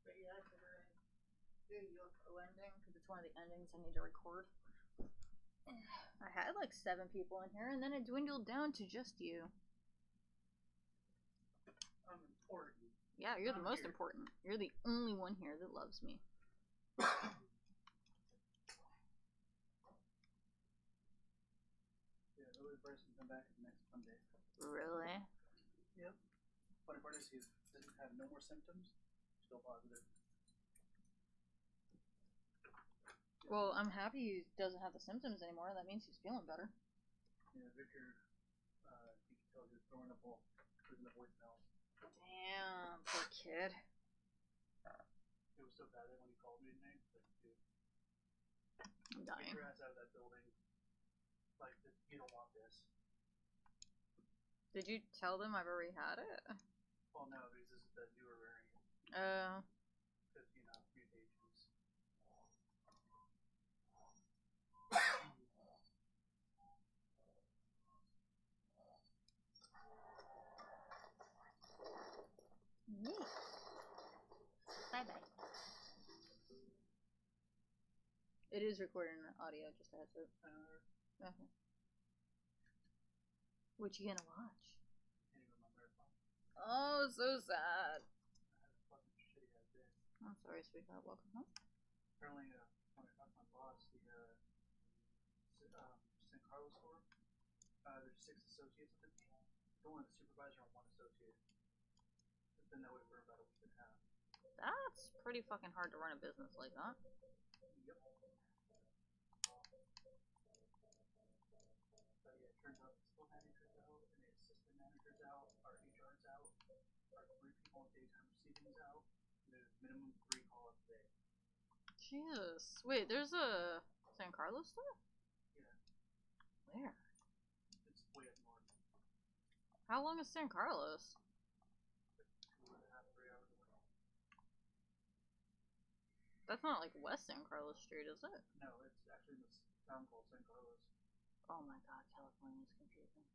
But yeah, I figured I'd do UFO ending because it's one of the endings I need to record. I had like 7 people in here, and then it dwindled down to just you. I'm important. Yeah, you're the most here. important. You're the only one here that loves me. Yeah, the other person come back next Monday. Really? Yep. Funny part is he doesn't have no more symptoms. Still positive. Well, I'm happy he doesn't have the symptoms anymore. That means he's feeling better. Yeah, Victor, he So he was throwing up all in the voicemails. Damn, poor kid. It was so bad that when he called me today, like, dude, I'm get dying. your ass out of that building. Like, you don't want this. Did you tell them I've already had it? Well, no, because this is the newer variant. Because, you know, mutations. Bye bye. It is recording audio, just as it. Okay. What you gonna watch? Can't even remember if Oh, so sad. I had a fucking shitty ass day. I'm sorry, sweetheart. Welcome home. Apparently, when I talked to my boss, the St. Carlos store, there's 6 associates of the team. Only the supervisor and 1 associate. It's been that way for about a week and a half. That's pretty fucking hard to run a business like that. Yep. But yeah, it turns out the store manager's out, and the assistant manager's out, our HR's out, our 3 people in daytime receiving's out, and there's minimum 3 call-ups a day. Jesus. Wait, there's a San Carlos store? Yeah. Where? It's way up north. How long is San Carlos? Like 2.5, 3 hours away. That's not like West San Carlos Street, is it? No, it's actually in this town called St. Carlos. Oh my god, California is confusing.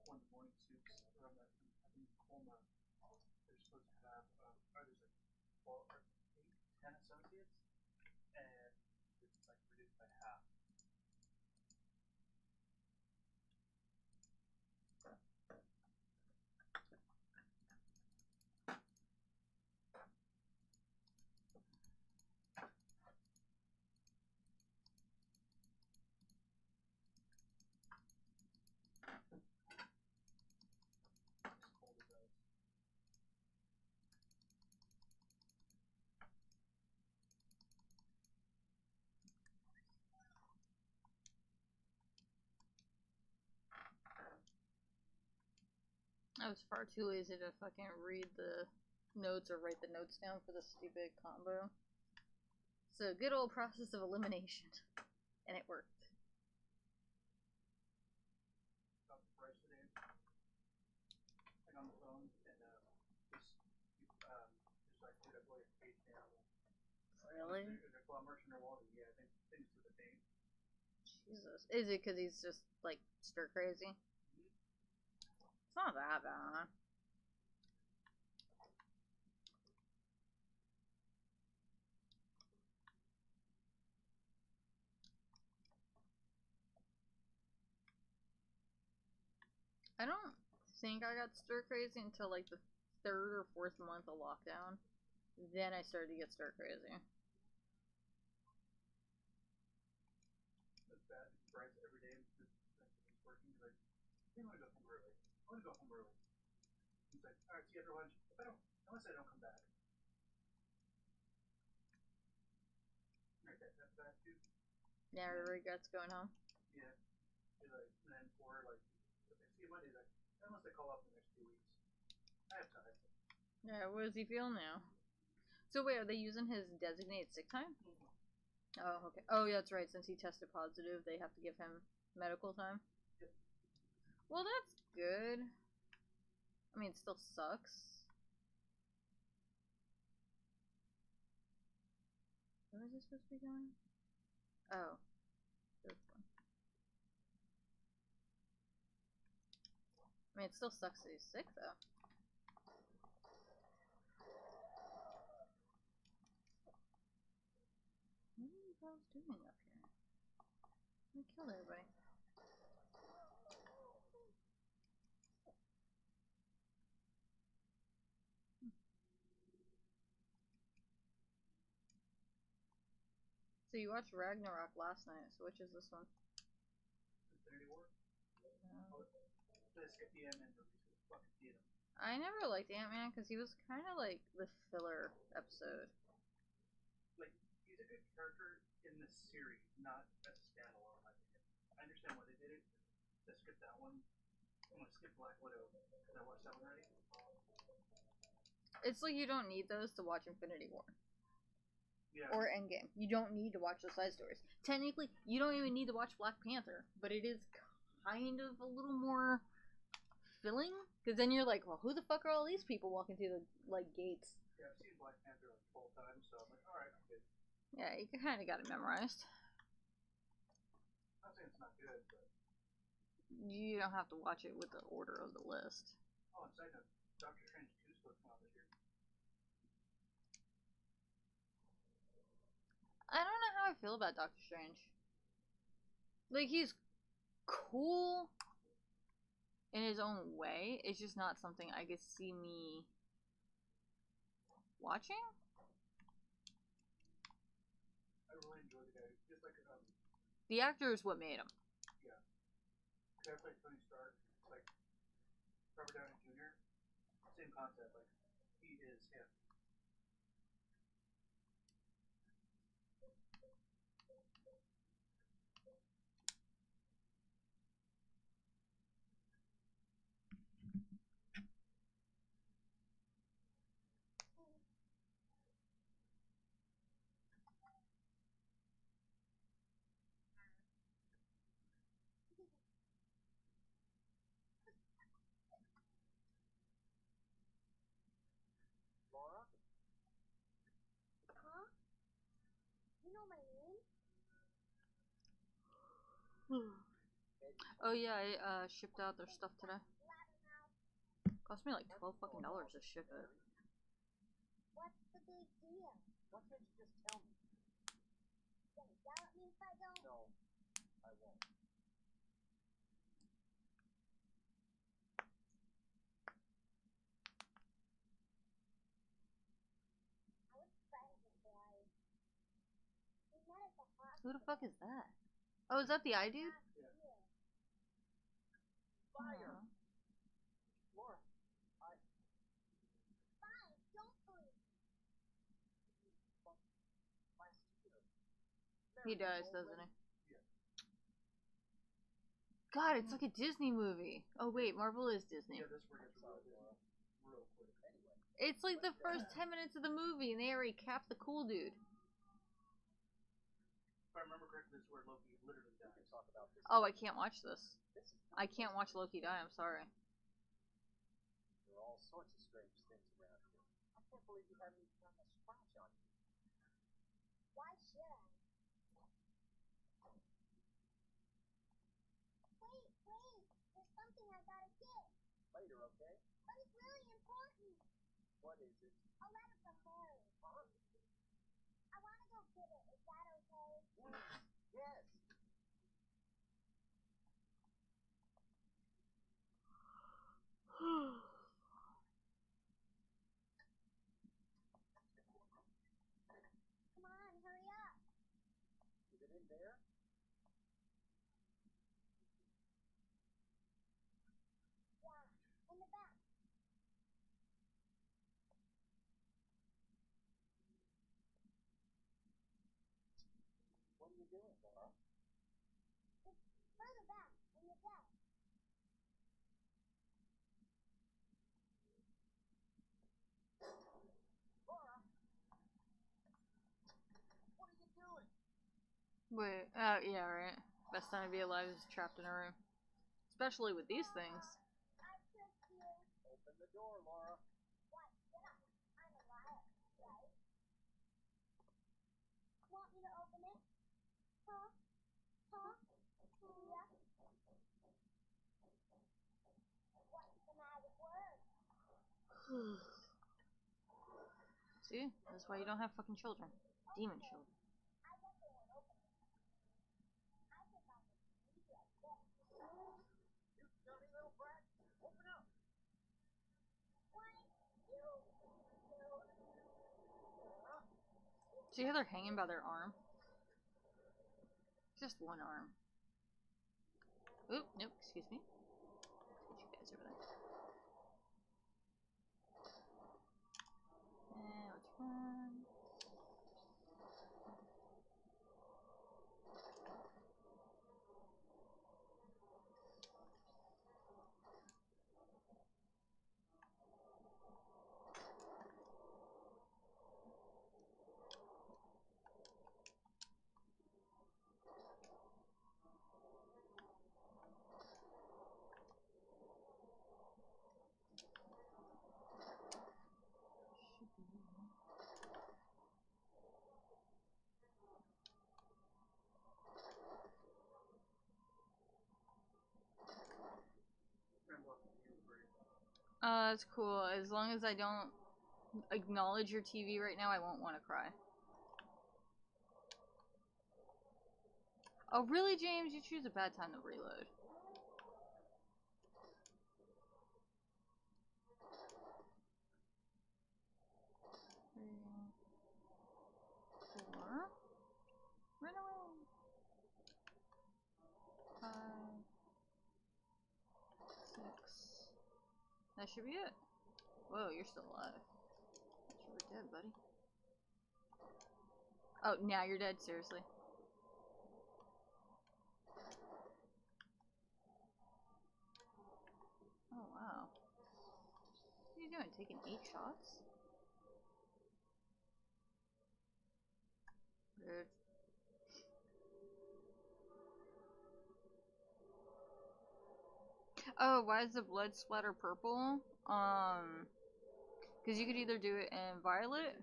One of the morning soups around that, I think Colma, they're supposed to have, there's like 12 or 8, 10 associates, and it's like reduced by half. It's cold as ice. I was far too lazy to fucking read the notes or write the notes down for the stupid combo. So, good old process of elimination. And it worked. Talked to Bryce today, like on the phone, and he's like, dude, I feel like a caged animal. Really? He's like, well, I'm Merchant or Walden. Yeah, I think things to the date. Jesus. Is it because he's just, like, stir crazy? It's not that bad. I don't think I got stir crazy until like the 3rd or 4th month of lockdown. Then I started to get stir crazy. That's bad. Bryce every day, just like he's working, he's like, I want to go home early. I want to go home early. He's like, all right, see you after lunch. Unless I don't come back. Right, that's bad too. Never regrets going home. Yeah. He's like, and then for like, if I see him Monday, he's like, unless they call up in the next 2 weeks. I have time. Yeah, what does he feel now? So wait, are they using his designated sick time? Oh, okay. Oh, yeah, that's right. Since he tested positive, they have to give him medical time. Yep. Well, that's good. I mean, it still sucks. Where is this supposed to be going? Oh. This one. I mean, it still sucks that he's sick, though. What are you guys doing up here? I killed everybody. So you watched Ragnarok last night, so which is this one? Infinity War. No. They skipped the end and released it. fucking hate him. I never liked Ant-Man because he was kind of like the filler episode. Like, he's a good character in the series, not as a standalone, in my opinion. I understand why they did it. To skip that one. I'm gonna skip Black Widow because I watched that one already. It's like you don't need those to watch Infinity War. Yeah. Or Endgame. You don't need to watch those side stories. Technically, you don't even need to watch Black Panther, but it is kind of a little more filling, because then you're like, well, who the fuck are all these people walking through the like gates? Yeah, I've seen Black Panther like 12 times, so I'm like, alright, I'm good. Yeah, you kind of got it memorized. I'm not saying it's not good, but. You don't have to watch it with the order of the list. Oh, and side note, Doctor Strange 2 is supposed to come out this year. I don't know how I feel about Doctor Strange. Like, he's cool in his own way. It's just not something I could see me watching. I really enjoy the guy. Just like, The actor is what made him. yeah. The guy played Tony Stark, like Robert Downey Jr. Same concept, like, he is him. Laura? Huh? You know my name? Oh yeah, I shipped out their stuff today. Cost me like $12 fucking to ship it. What's the big deal? Why can't you just tell me? You gonna yell at me if I don't? No, I won't. I was friends with Boy. We met at the hospital. Who the fuck is that? Oh, is that the eye dude? Yeah. Fire! Aw. Laura, Fine, don't believe me. last year. He Mary does, was doesn't he? already- God, it's like a Disney movie. Oh wait, Marvel is Disney. Yeah, this word gets real, Sorry, Laura. real quick. Anyway, It's like the first 10 minutes of the movie, and they already capped the cool dude. If I remember correctly, this is where Loki literally we can dies. talk about this. Oh, I can't watch this. This is I can't watch Loki die, I'm sorry. There are all sorts of strange things around here. I can't believe you haven't even gotten a scratch on you. Why should I? Wait. There's something I gotta get. Later, okay? But it's really important. What is it? A letter from Mary. Huh? I wanna go get it. Is that okay? Yes. Come on, hurry up. Is it in there? Yeah, in the back. What are you doing, Laura? It's further back in the desk. Laura! What are you doing? Wait, yeah, right. Best time to be alive is trapped in a room. Especially with these things. I trust you. Open the door, Laura. Why should I? I'm a liar, right? Want me to open it? Huh? Yeah. What's the magic word? See? That's why you don't have fucking children. Demon children. I bet they won't open it. I think I'll just leave it like this. You dummy little brat. Open up. One, two. See how they're hanging by their arm? Just one arm. Oop, nope, excuse me. Let's get you guys over there. It's cool. As long as I don't acknowledge your TV right now, I won't want to cry. Oh, really, James? You choose a bad time to reload. Three, four. Run away. 5, 6. That should be it. Whoa, you're still alive. You were dead, buddy. Oh, now you're dead? Seriously? Oh, wow. What are you doing? Taking 8 shots? Rude. Oh, why is the blood splatter purple? Because you could either do it in violet.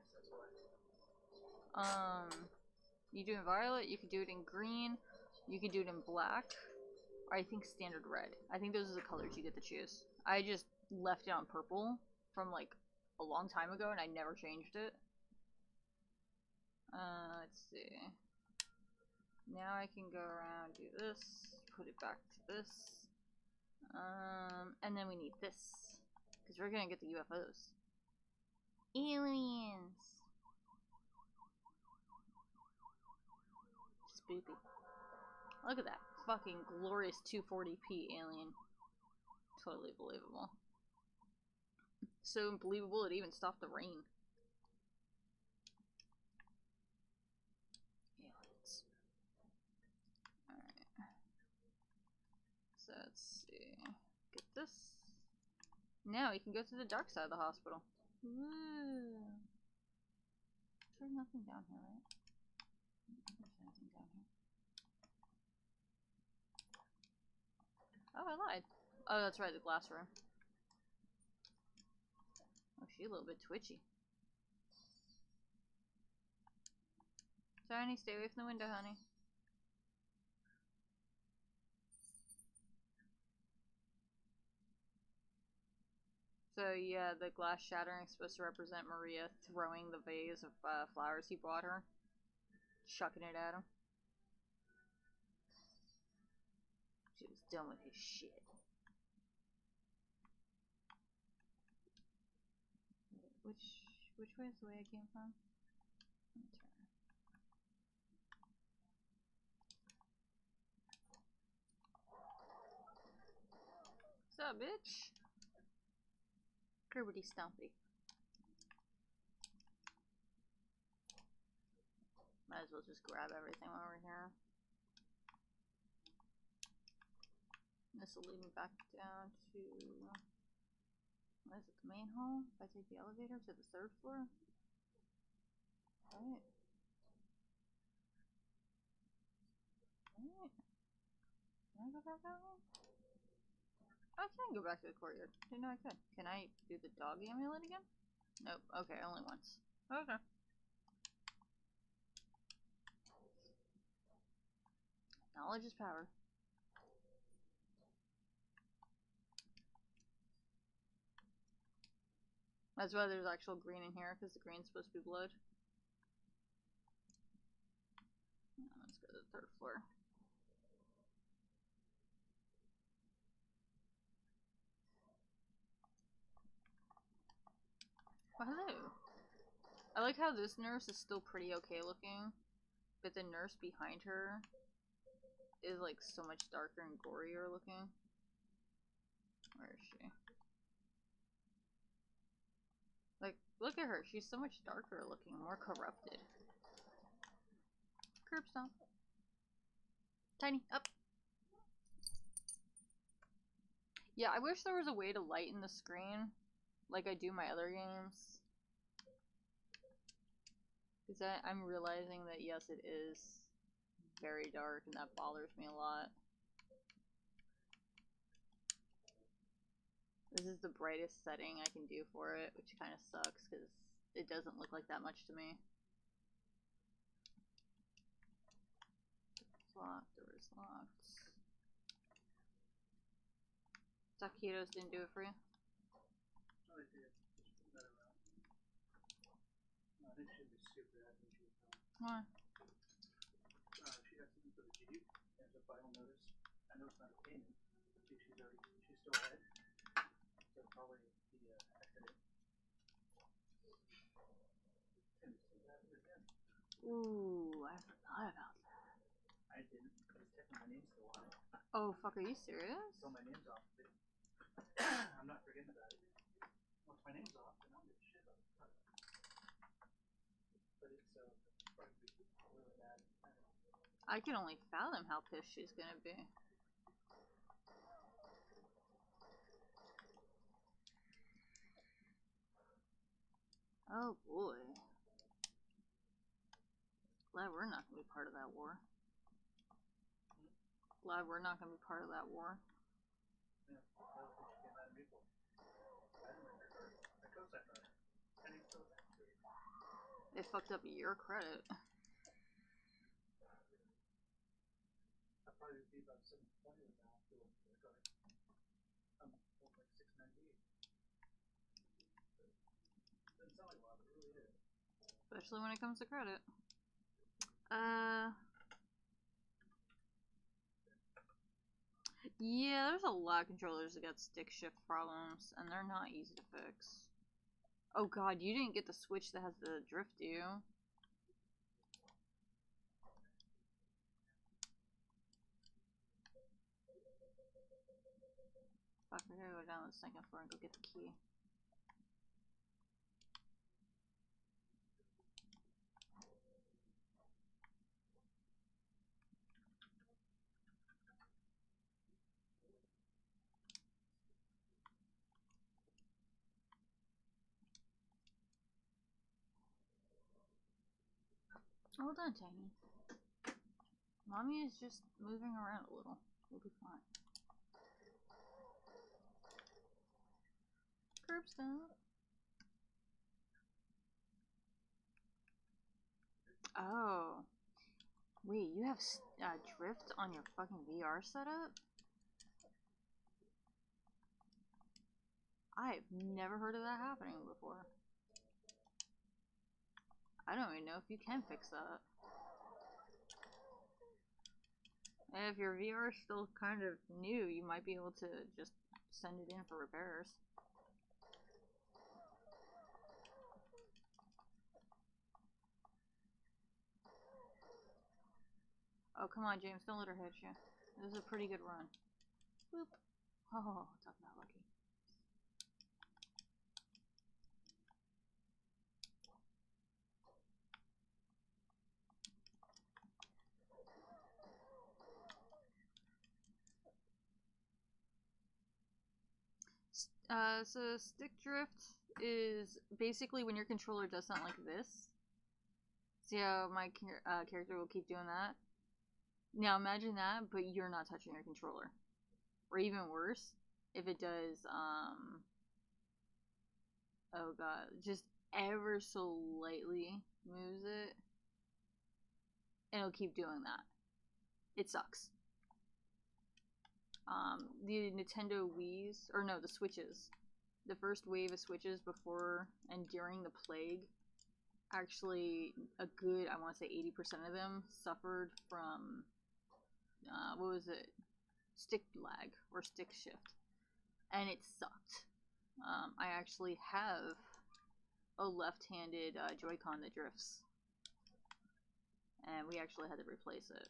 You do it in violet, you could do it in green, you could do it in black, or I think standard red. I think those are the colors you get to choose. I just left it on purple from like a long time ago and I never changed it. Let's see. Now I can go around, do this, put it back to this. And then we need this. Because we're gonna get the UFOs. Aliens! Spoopy. Look at that fucking glorious 240p alien. Totally believable. So unbelievable it even stopped the rain. Aliens. Alright. So let's see. Get this. Now we can go to the dark side of the hospital. Woo. There's nothing down here, right? There's nothing down here. Oh, I lied. Oh, that's right, the glass room. Oh, she's a little bit twitchy. Tiny, stay away from the window, honey. So yeah, the glass shattering is supposed to represent Maria throwing the vase of flowers he bought her. Chucking it at him. She was done with his shit. Which way is the way I came from? Let me turn. What's up, bitch? Cribbity Stompy. Might as well just grab everything while we're here. This will lead me back down to... What is it, the main hall? If I take the elevator to the 3rd floor? Alright. Alright. Can I go back that way? I can go back to the courtyard. Didn't know I could. Can I do the dog amulet again? Nope. Okay, only once. Okay. Knowledge is power. That's why there's actual green in here, because the green's supposed to be blood. Let's go to the 3rd floor. Oh, hello. I like how this nurse is still pretty okay looking, but the nurse behind her is like so much darker and gorier looking. Where is she? Like, look at her. She's so much darker looking, more corrupted. Curb stomp. Tiny, up. Yeah, I wish there was a way to lighten the screen like I do my other games. Because I'm realizing that, yes, it is very dark, and that bothers me a lot. This is the brightest setting I can do for it, which kind of sucks, because it doesn't look like that much to me. It's locked, door is locked. Taquitos didn't do it for you? stupid admin she was telling. Why? She got something for the Jeep, and it's a final notice. I know it's not a payment. She's still ahead. So probably the accident. Tennessee happened again. Ooh, I forgot about that. I didn't, but it's technically my name's still on it. Oh, fuck, are you serious? So my name's off of it. I'm not forgetting about it. Once my name's off, then I'll give a shit about it. But it's probably really bad. I can only fathom how pissed she's gonna be. Oh boy. Glad we're not gonna be part of that war. Glad we're not gonna be part of that war. Yeah, that was what she came mad at me for. I didn't like her. I co-signed on it. And he still back to it. They fucked up your credit. I'll probably be about 720 now after the card. I'm like 698. Doesn't sound like a lot, but it really is. Especially when it comes to credit. Yeah, there's a lot of controllers that got stick shift problems, and they're not easy to fix. Oh god, you didn't get the switch that has the drift, do you? Fuck, I gotta go down to the second floor and go get the key. Hold on, Tiny. Mommy is just moving around a little. We'll be fine. Curb stop. Oh. Wait, you have drift on your fucking VR setup? I've never heard of that happening before. I don't even know if you can fix that. And if your VR is still kind of new, you might be able to just send it in for repairs. Oh, come on, James, don't let her hit you. This is a pretty good run. Boop. Oh, talk about lucky. So stick drift is basically when your controller does something like this. See how my character will keep doing that? Now imagine that, but you're not touching your controller. Or even worse, if it does, oh god, just ever so lightly moves it, and it'll keep doing that. It sucks. The Nintendo Wii's, or no, the Switches. The first wave of Switches before and during the plague, actually a good, I want to say 80% of them suffered from, what was it? Stick lag or stick shift. And it sucked. I actually have a left-handed Joy-Con that drifts. And we actually had to replace it.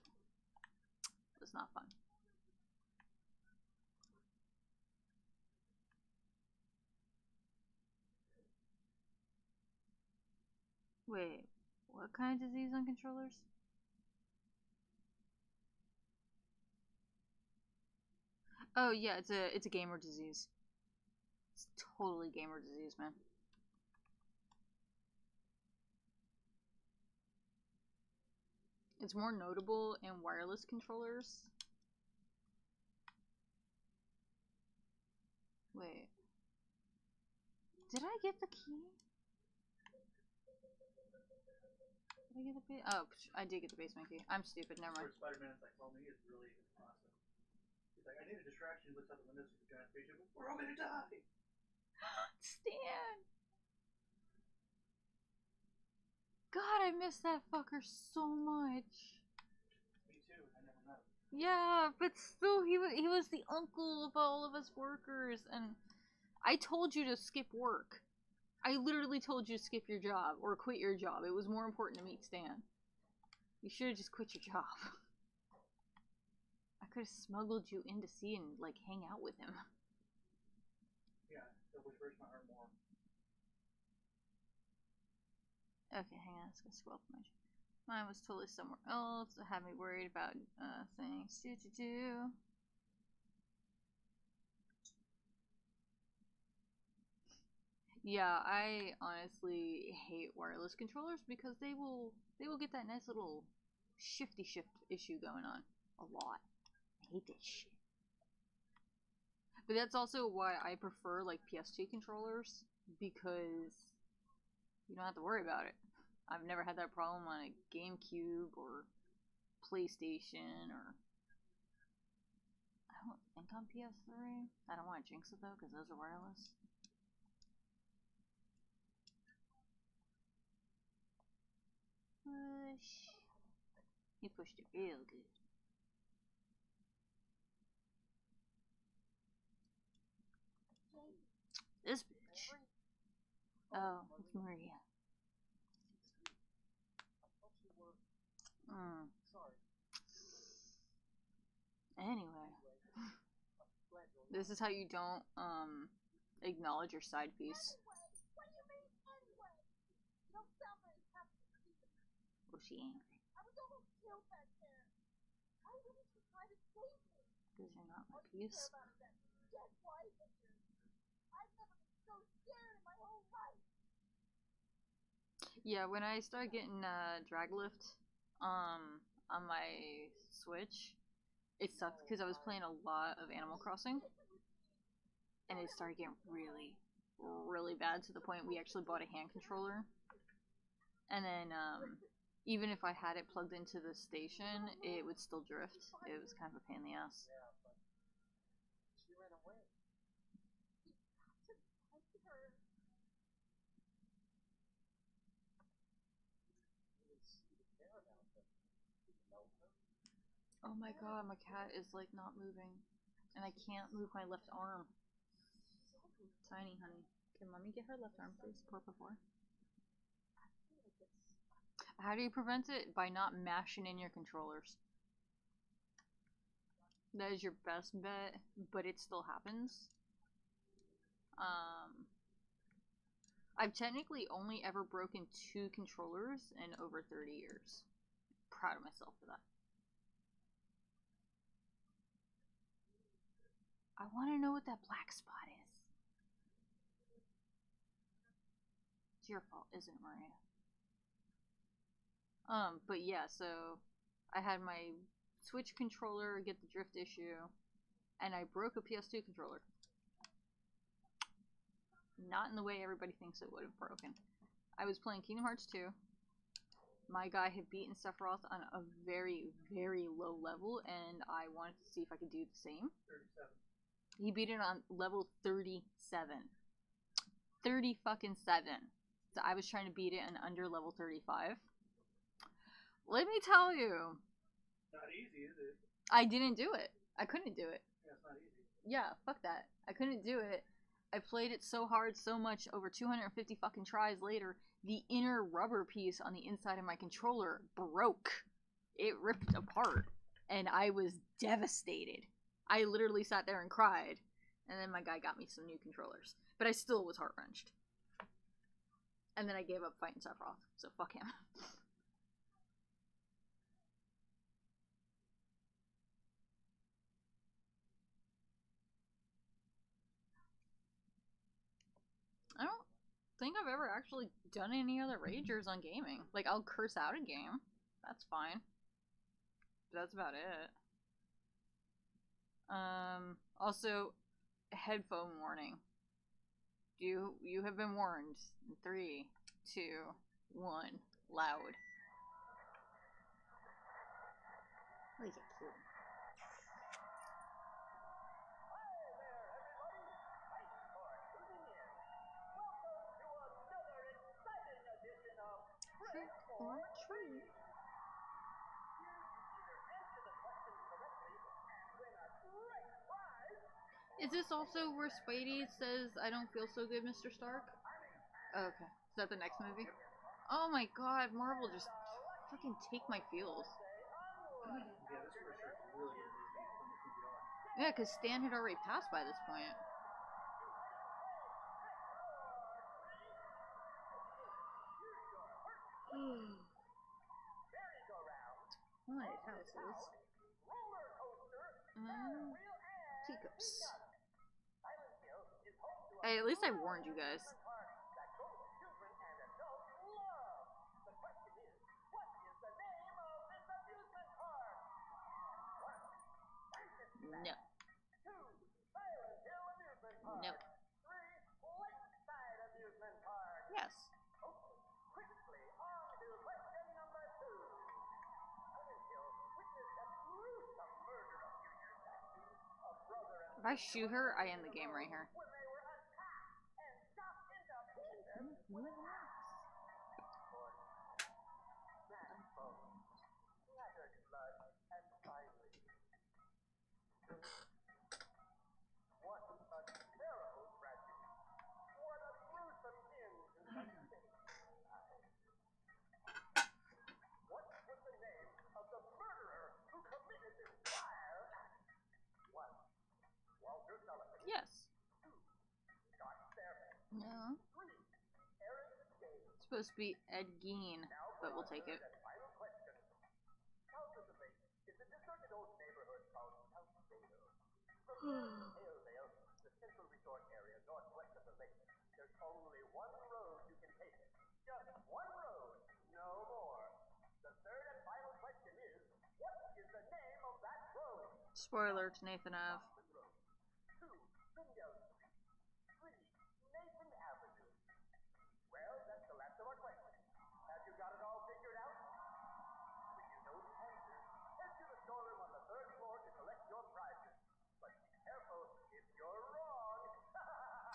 It's not fun. Wait, what kind of disease on controllers? Oh yeah, it's a gamer disease. It's totally gamer disease, man. It's more notable in wireless controllers. Wait. Did I get the key? Did I get the base? Oh, I did get the basement key. I'm stupid, never mind. Spider-Man is like, well, me is really awesome. He's like, I need a distraction. He looks out the window, sees a giant spaceship. We're all gonna die! Stan! God, I I miss that fucker so much. Me too. I never met him. Yeah, but still, he was the uncle of all of us workers, and I told you to skip work. I literally told you to skip your job or quit your job. It was more important to meet Stan. You should have just quit your job. I could have smuggled you in to see and like hang out with him. Yeah, so which breaks my heart more. Okay, hang on. Let's go scroll up my. Mine was totally somewhere else. It had me worried about things. Yeah, I honestly hate wireless controllers because they will get that nice little shifty shift issue going on a lot. I hate this shit. But that's also why I prefer like PS2 controllers, because you don't have to worry about it. I've never had that problem on a GameCube or PlayStation, or I don't think on PS3. I don't want to jinx it though, because those are wireless. Push. He pushed it real good. This bitch. Oh, it's Maria. Anyway. This is how you don't, acknowledge your side piece. What do you mean, anyway? You don't sound very happy to see me. Was she angry? I was almost killed back there. Why wouldn't you try to save me? Because you're not my All you piece. care about is that dead wife of yours. I've never been so scared in my whole life. Yeah, when I started getting Draglift on my Switch, it sucked because I was playing a lot of Animal Crossing, and it started getting really, really bad to the point we actually bought a hand controller. And then even if I had it plugged into the station, it would still drift. It was kind of a pain in the ass. Yeah, but she ran away. Oh my god, my cat is like not moving. And I can't move my left arm. Tiny, honey. Can mommy get her left arm, please? Pour before. How do you prevent it? By not mashing in your controllers. That is your best bet, but it still happens. I've technically only ever broken 2 controllers in over 30 years. Proud of myself for that. I want to know what that black spot is. It's your fault, isn't it, Maria? But yeah, so I had my Switch controller get the drift issue, and I broke a PS2 controller. Not in the way everybody thinks it would have broken. I was playing Kingdom Hearts 2. My guy had beaten Sephiroth on a very, very low level, and I wanted to see if I could do the same. 37. He beat it on level 37. 30 fucking 7. So I was trying to beat it in under level 35. Let me tell you. Not easy, is it? I didn't do it. I couldn't do it. Yeah, it's not easy. Yeah, fuck that. I couldn't do it. I played it so hard, so much, over 250 fucking tries later, the inner rubber piece on the inside of my controller broke. It ripped apart. And I was devastated. I literally sat there and cried. And then my guy got me some new controllers. But I still was heart-wrenched. And then I gave up fighting Sephiroth. So fuck him. I don't think I've ever actually done any other ragers on gaming. Like, I'll curse out a game. That's fine. But that's about it. Also, headphone warning. You have been warned. 3, 2, 1. Loud. Look at you. or treat. Is this also where Spidey says, "I don't feel so good, Mr. Stark"? Okay. Is that the next movie? Oh my god, Marvel just fucking take my feels. Yeah, this for sure really is easy. Yeah, because Stan had already passed by this point. Haunted houses. Teacups. Hey, at least I warned you guys. No. No. Yes. If I shoot her, I end the game right here. Yes. No. It's supposed to be Ed Gein, but we'll take it. Spoiler to Nathan Ave.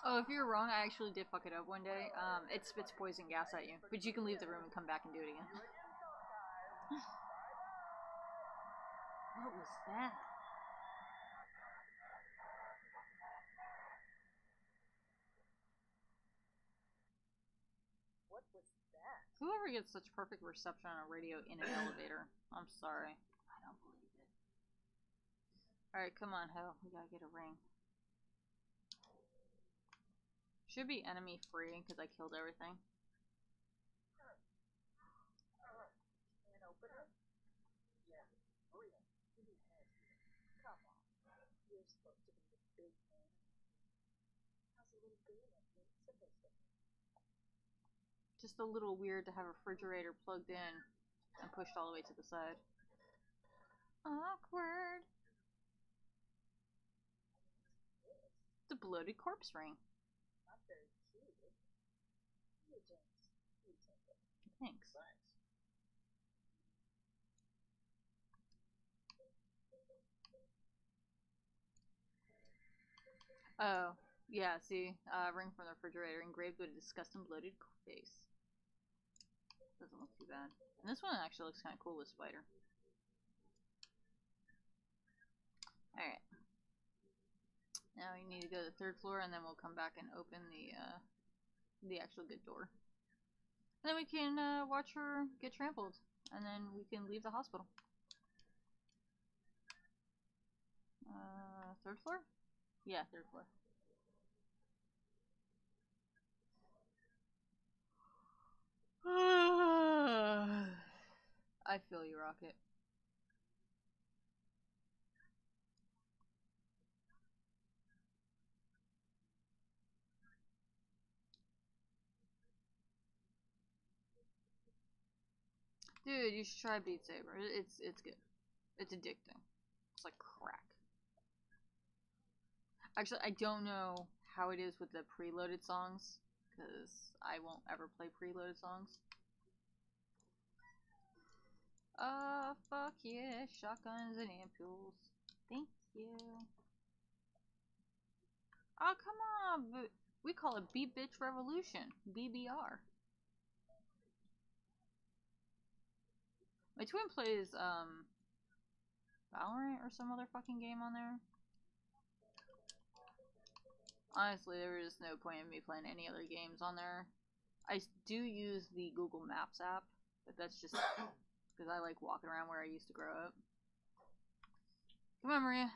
Oh, if you're wrong, I actually did fuck it up one day. It spits poison gas at you, but you can leave the room and come back and do it again. What was that? What was that? Whoever gets such perfect reception on a radio in an elevator, I'm sorry. I don't believe it. Alright, come on, Ho. We gotta get a ring. Should be enemy free because I killed everything. Can't open it? Yeah. Oh yeah. Who has it? Come on. You're supposed to be the big man. How's a little girl like me supposed to? Just a little weird to have a refrigerator plugged in and pushed all the way to the side. Awkward. It's a bloated corpse ring. Not very cute. Here, James. You take it. Thanks. Thanks. Oh, yeah, see, ring from the refrigerator engraved with a disgusting bloated face. Doesn't look too bad. And this one actually looks kind of cool with Spider. Alright. Now we need to go to the 3rd floor and then we'll come back and open the actual good door. And then we can watch her get trampled. And then we can leave the hospital. 3rd floor? Yeah, 3rd floor. I feel you, Rocket. Dude, you should try Beat Saber. It's good. It's addicting. It's like crack. Actually, I don't know how it is with the preloaded songs, because I won't ever play preloaded songs. Fuck yeah, shotguns and ampules. Thank you. Oh, come on! We call it Beat Bitch Revolution. BBR. My twin plays Valorant or some other fucking game on there. Honestly, there is no point in me playing any other games on there. I do use the Google Maps app, but that's just because I like walking around where I used to grow up. Come on, Maria.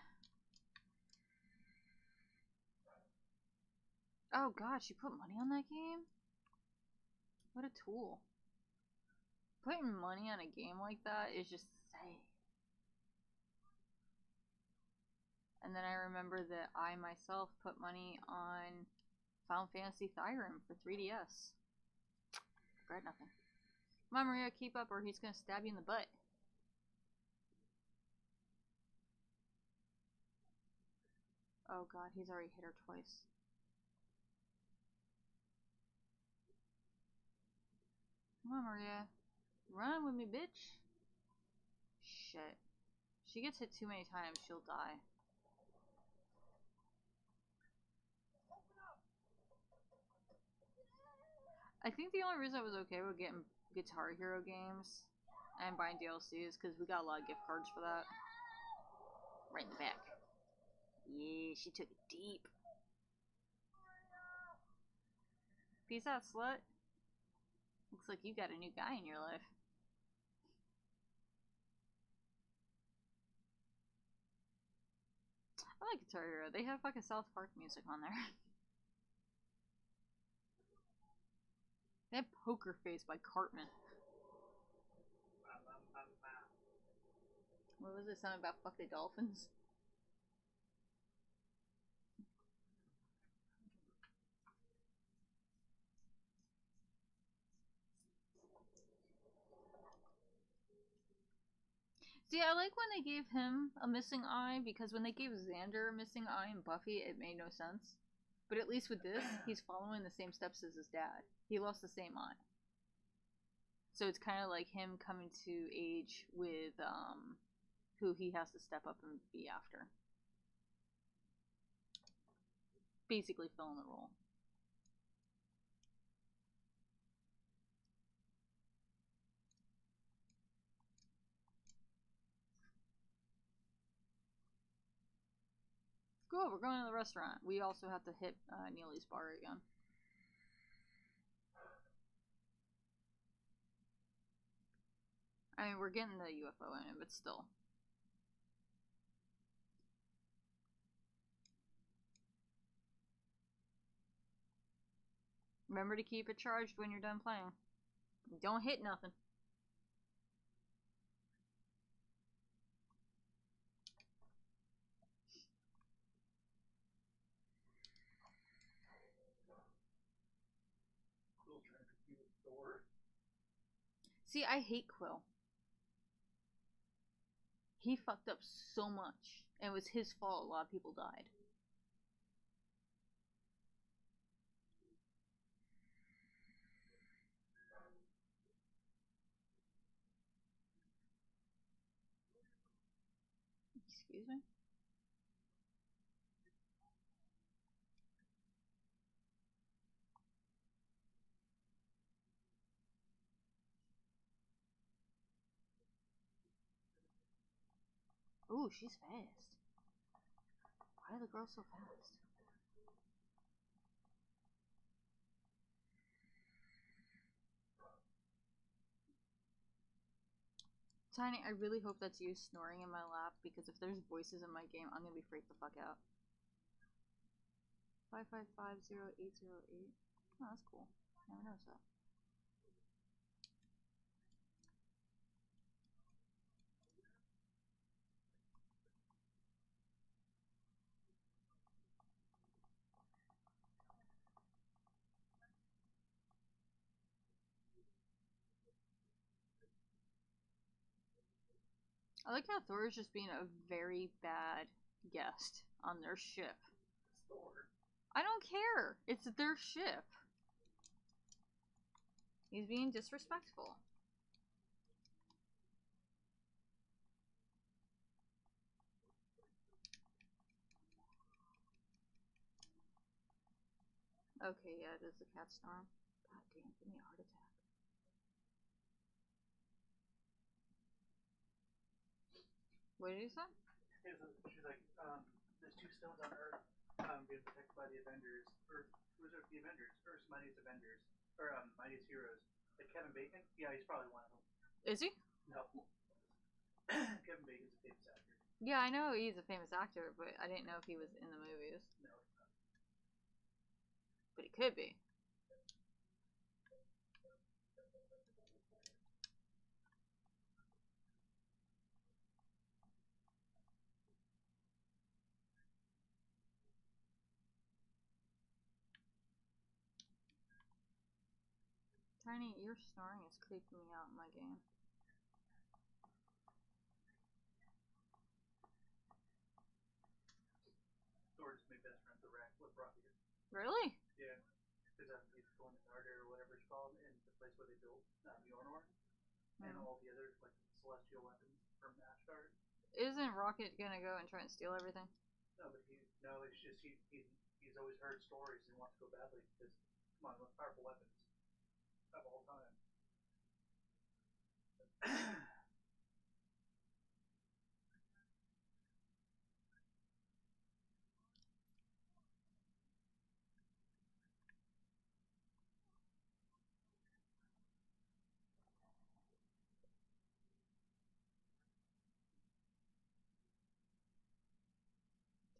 Oh god, she put money on that game? What a tool. Putting money on a game like that is just insane. And then I remember that I myself put money on Final Fantasy Thyrim for 3DS. Regret nothing. Come on, Maria, keep up or he's gonna stab you in the butt. Oh god, he's already hit her twice. Come on, Maria. Run with me, bitch. Shit. If she gets hit too many times, she'll die. I think the only reason I was okay with getting Guitar Hero games and buying DLC is because we got a lot of gift cards for that. Right in the back. Yeah, she took it deep. Peace out, slut. Looks like you got a new guy in your life. I like Guitar Hero. They have fucking South Park music on there. They have Poker Face by Cartman. What was it? Something about fuck the dolphins? See, I like when they gave him a missing eye, because when they gave Xander a missing eye in Buffy, it made no sense. But at least with this, he's following the same steps as his dad. He lost the same eye. So it's kind of like him coming to age with who he has to step up and be after. Basically filling the role. Cool, we're going to the restaurant. We also have to hit Neely's bar again. I mean, we're getting the UFO in it, but still. Remember to keep it charged when you're done playing. Don't hit nothing. Quill trying to compete with Thor. See, I hate Quill. He fucked up so much, and it was his fault a lot of people died. Excuse me? Ooh, she's fast. Why are the girls so fast? Tiny, I really hope that's you snoring in my lap, because if there's voices in my game, I'm gonna be freaked the fuck out. 5550808. Oh, that's cool. Never noticed that. I like how Thor is just being a very bad guest on their ship. Thor. I don't care. It's their ship. He's being disrespectful. Okay, yeah, it is the cat storm. God damn, give me a heart attack. What did you say? She's like, there's two stones on Earth being protected by the Avengers. Earth, who's Earth? The Avengers. Earth's mightiest Avengers. Or mightiest heroes. Like Kevin Bacon? Yeah, he's probably one of them. Is he? No. Kevin Bacon's a famous actor. Yeah, I know he's a famous actor, but I didn't know if he was in the movies. No, he's not. But he could be. Tiny, your snoring is creeping me out in my game. Thor just made best friends with Rocket. Really? Yeah. Because he's going to Narder or whatever it's called, in the place where they built Mjolnir. And all the other like celestial weapons from Asgard. Isn't Rocket gonna go and try and steal everything? No, but it's just he's always heard stories and he wants to go badly because come on, the most powerful weapons of all time.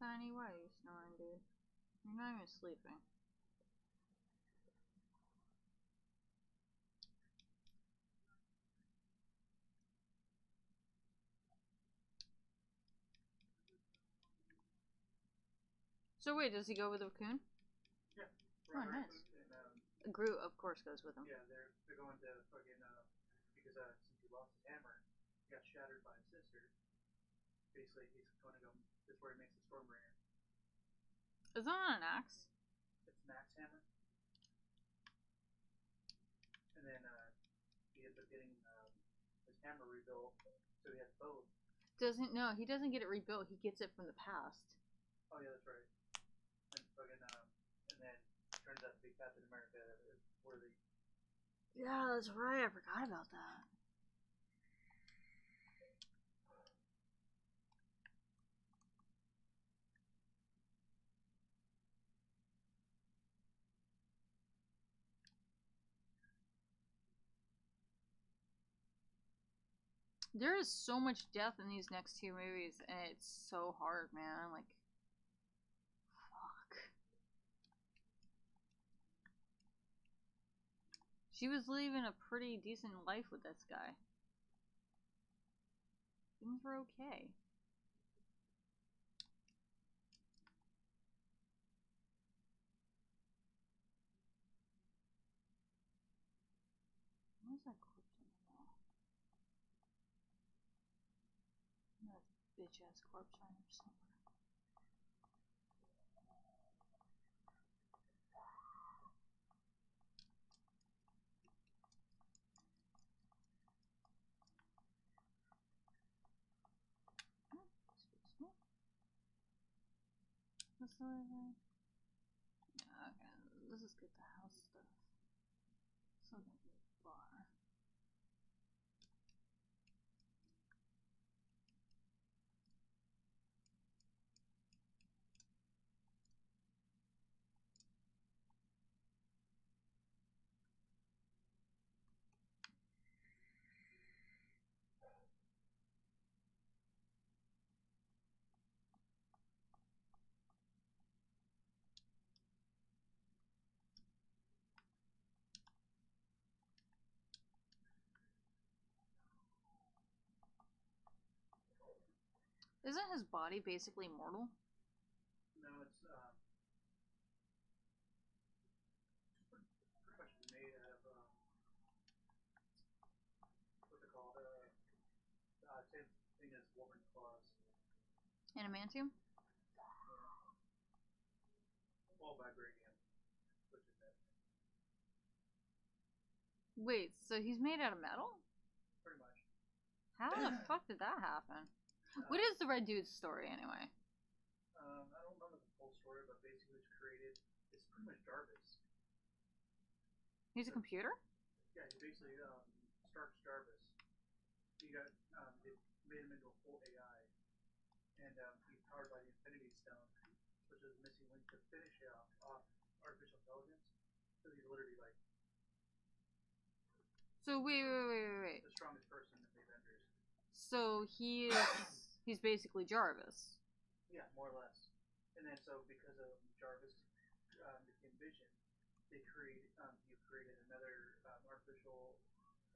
Tiny, why are you snoring, dude? You're not even sleeping. So wait, does he go with the raccoon? Yeah. Oh, nice. And, Groot, of course, goes with him. yeah, they're going to fucking because since he lost his hammer, he got shattered by his sister. Basically, he's going to go. That's where he makes the Stormbringer. Is that not an axe? It's an axe hammer. And then he ends up getting his hammer rebuilt, so he has both. He doesn't get it rebuilt. He gets it from the past. Oh yeah, that's right. And fucking and then turns out to be Captain America is worthy. Yeah, that's right. I forgot about that. There is so much death in these next two movies, and it's so hard, man. Like, fuck. She was living a pretty decent life with this guy. Things were okay. Where's that corpse on the wall? That bitch ass corpse on there somewhere. Excuse me. What's the other thing? Yeah, okay. Let's just get the house stuff. Something in the bar. Isn't his body basically mortal? No, it's pretty much made out of what's it called? Same thing as woman's claws. Adamantium? Yeah. All vibranium, which is it. Wait, so he's made out of metal? Pretty much. How the fuck did that happen? What is the red dude's story anyway? I don't remember the full story, but basically it's created. It's pretty much Jarvis. He's a computer? Yeah, he basically Stark's Jarvis. He got they made him into a full AI. and he's powered by the Infinity Stone, which is the missing link to finish it off artificial intelligence. So he's literally like So wait. the strongest person in the Avengers. So he's basically Jarvis. Yeah, more or less. And then so because of Jarvis became Vision, he created another artificial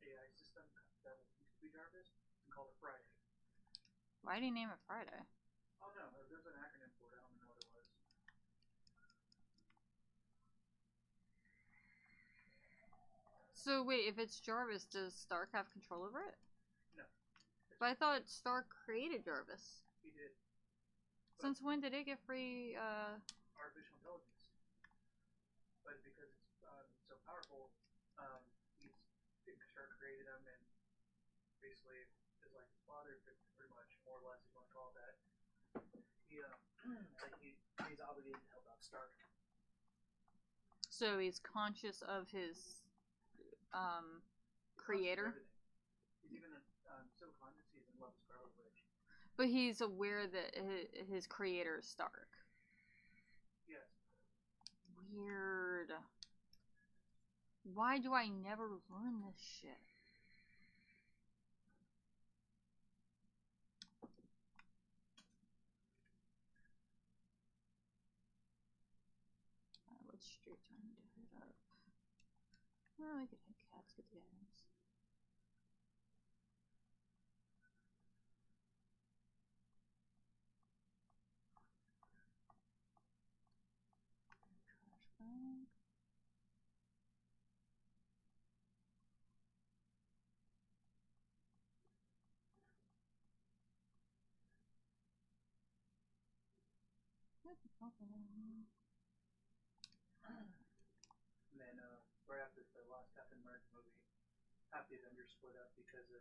AI system that used to be Jarvis and called it Friday. Why did he name it Friday? Oh no, there's an acronym for it. I don't know what it was. So wait, if it's Jarvis, does Stark have control over it? No. But I thought Stark created Jarvis. He did. Since when did it get free, Artificial intelligence. But because it's so powerful, Stark created him and basically is like his father, pretty much, more or less, if you want to call it that. He's obligated to help out Stark. So he's conscious of his creator? He's even so conscious he's in love with Scarlet Witch. But he's aware that his creator is Stark. Yes. Weird. Why do I never learn this shit? What street do I need to hit up? Oh, I could hit cats, get the items. Trash bag. And then right after the last Captain America movie, half the Avengers split up because of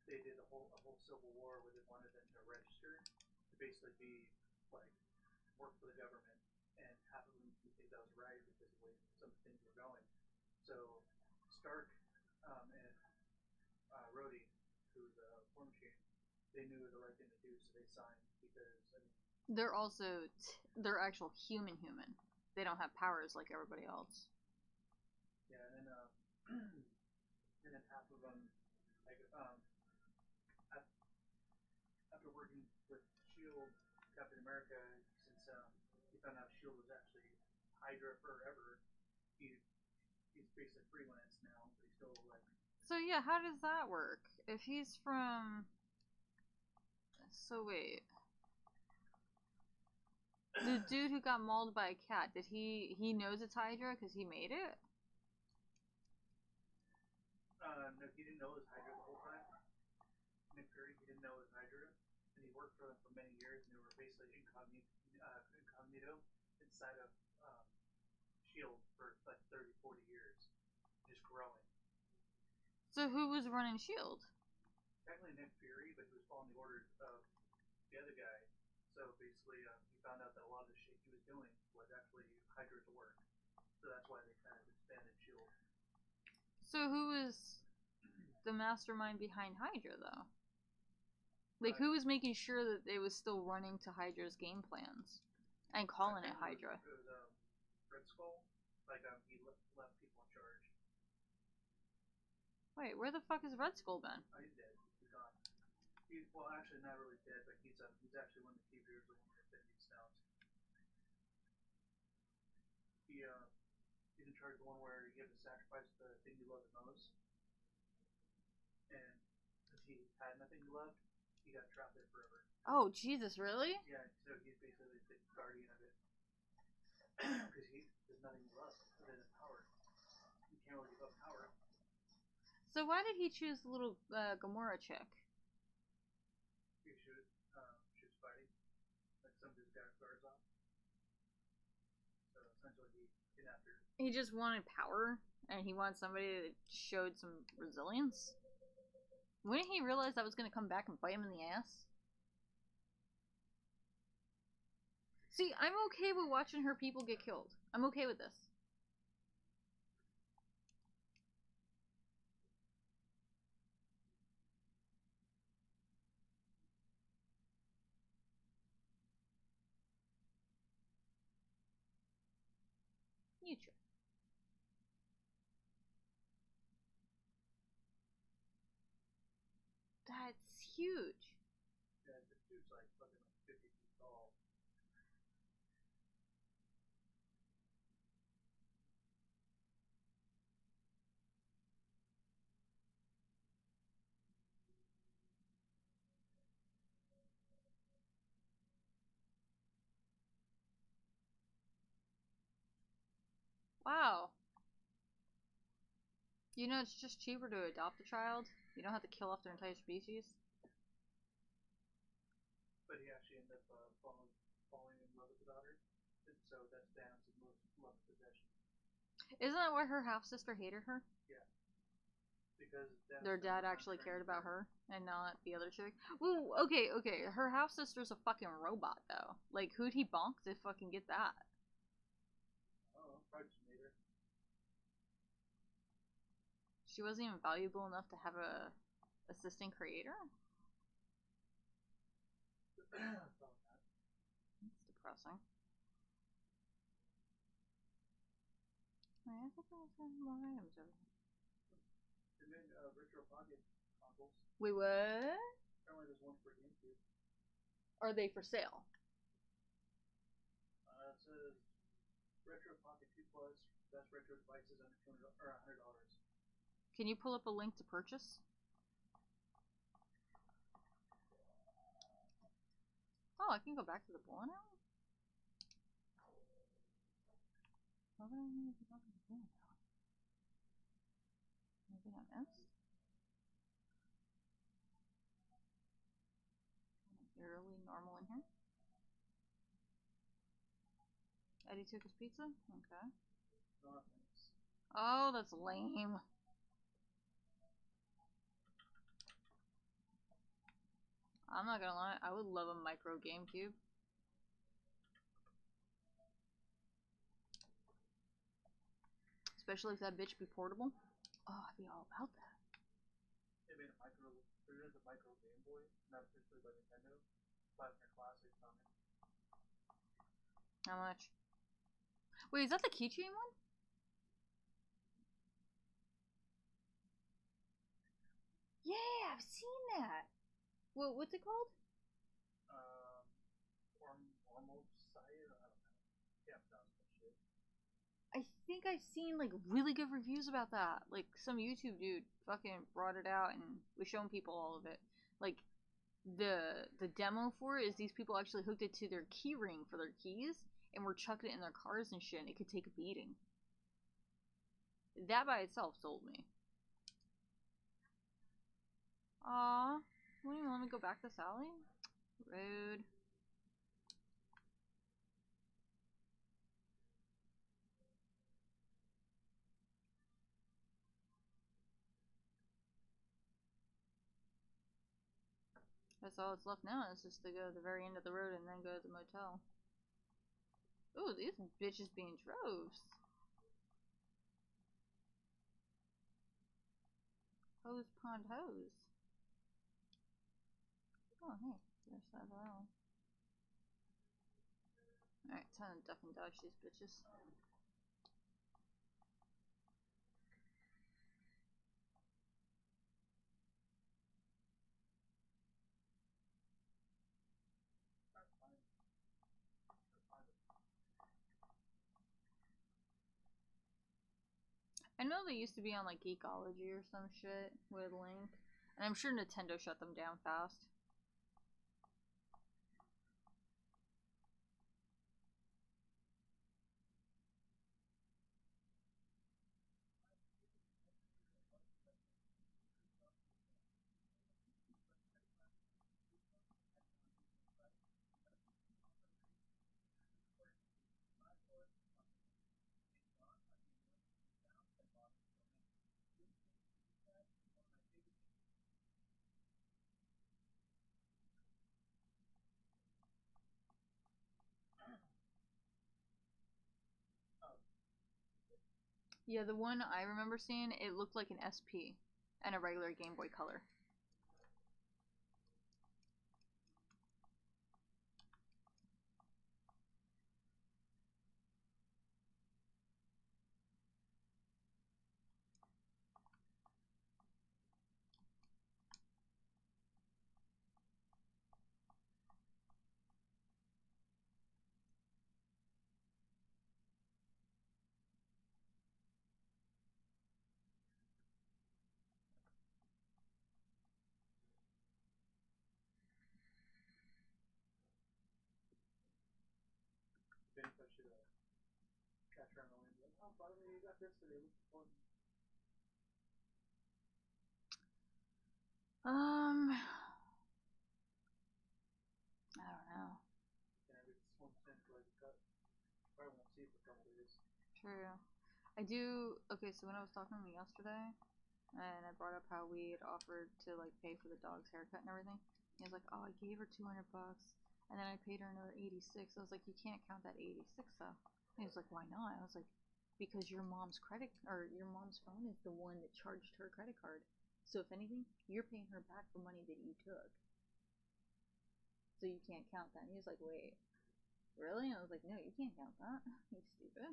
they did a whole civil war where they wanted them to register to basically be like work for the government, and half of them didn't think that was right because of the way some things were going. So Stark and Rhodey, who's a war machine, they knew the right thing to do, so they signed because I mean. They're also they're actual human. They don't have powers like everybody else. Yeah, and then and then half of them like after working with Shield, Captain America, since he found out Shield was actually Hydra forever, he's basically freelance now, but he's still like. So yeah, how does that work? If he's from, so wait, the dude who got mauled by a cat, did he knows it's Hydra because he made it? No, he didn't know it was Hydra the whole time. Nick Fury, he didn't know it was Hydra, and he worked for them for many years, and they were basically incognito inside of Shield for like 30, 40 years, just growing. So who was running Shield? Technically Nick Fury, but he was following the orders of the other guy. So basically, he found out that a lot of the shit he was doing was actually Hydra's work. So that's why they kind of expanded Shield. So who was the mastermind behind Hydra, though? Like, who was making sure that it was still running to Hydra's game plans and calling it Hydra? It was Red Skull. Like, he left people in charge. Wait, where the fuck has Red Skull been? Oh, he's dead. He's gone. Well, actually, not really dead, but he's actually one of the key leaders of one of the Infinity Stones. He's in charge of the one where you have to sacrifice the thing you love the most. And since he had nothing he loved, he got trapped there forever. Oh, Jesus, really? Yeah, so he's basically the guardian of it. Because there's nothing he loves other than power. You can't really give up power. So why did he choose the little Gamora chick? He shoots fighting. Like some of his guards off. So essentially he kidnapped her. He just wanted power, and he wanted somebody that showed some resilience? Wouldn't he realize that was going to come back and bite him in the ass? See, I'm okay with watching her people get killed. I'm okay with this. future. That's huge. Yeah, the dude's like fucking like 50 feet tall. Wow. You know, it's just cheaper to adopt a child. You don't have to kill off their entire species. But he actually ended up falling in love with the daughter. And so that's Thanos' most loved possession. Isn't that why her half sister hated her? Yeah. Because Their dad actually cared about her and not the other chick. Ooh, okay. Her half sister's a fucking robot though. Like, who'd he bonk to fucking get that? Oh, probably just made her. She wasn't even valuable enough to have a assistant creator? That's depressing. I think I have more items over here. They made retro pocket consoles. Wait, what? Apparently there's one for GameCube. Are they for sale? It says Retro Pocket 2 Plus, best retro devices under $200 or $100. Can you pull up a link to purchase? Oh, I can go back to the bowling alley? Why would I need to go back to the bowling alley? Anything I missed? Barely normal in here. Eddie took his pizza? Okay. No thanks. Oh, that's lame. I'm not gonna lie, I would love a micro GameCube. Especially if that bitch be portable. Oh, I'd be all about that. They made a micro. There is a micro Game Boy, not officially by Nintendo. Plasma Classic coming. How much? Wait, is that the keychain one? Yeah, I've seen that. What's it called? Normal Sire? I don't know. Yeah, that was that shit. I think I've seen like really good reviews about that. Like some YouTube dude fucking brought it out and was showing people all of it. Like the demo for it is these people actually hooked it to their key ring for their keys and were chucking it in their cars and shit and it could take a beating. That by itself sold me. Aw, won't even let me go back to Sally? Rude. That's all that's left now is just to go to the very end of the road and then go to the motel. Ooh, these bitches being droves. Hose Pond Hose. Oh, hey, there's that well. Alright, time to duck and dodge these bitches. I know they used to be on like Geekology or some shit with Link. And I'm sure Nintendo shut them down fast. Yeah, the one I remember seeing, it looked like an SP and a regular Game Boy Color. adrenaline. Like, oh, by the way, you got this today. Looking for me. I don't know. And if it's one cent like cut, probably won't see it for a couple days. True. I do. Okay, so when I was talking to him yesterday, and I brought up how we had offered to like pay for the dog's haircut and everything, he was like, "Oh, I gave her $200, and then I paid her another 86." I was like, "You can't count that 86 though." And he was like, "Why not?" I was like, "Because your mom's credit or your mom's phone is the one that charged her credit card. So if anything, you're paying her back for money that you took. So you can't count that." And he was like, "Wait, really?" And I was like, "No, you can't count that. You stupid."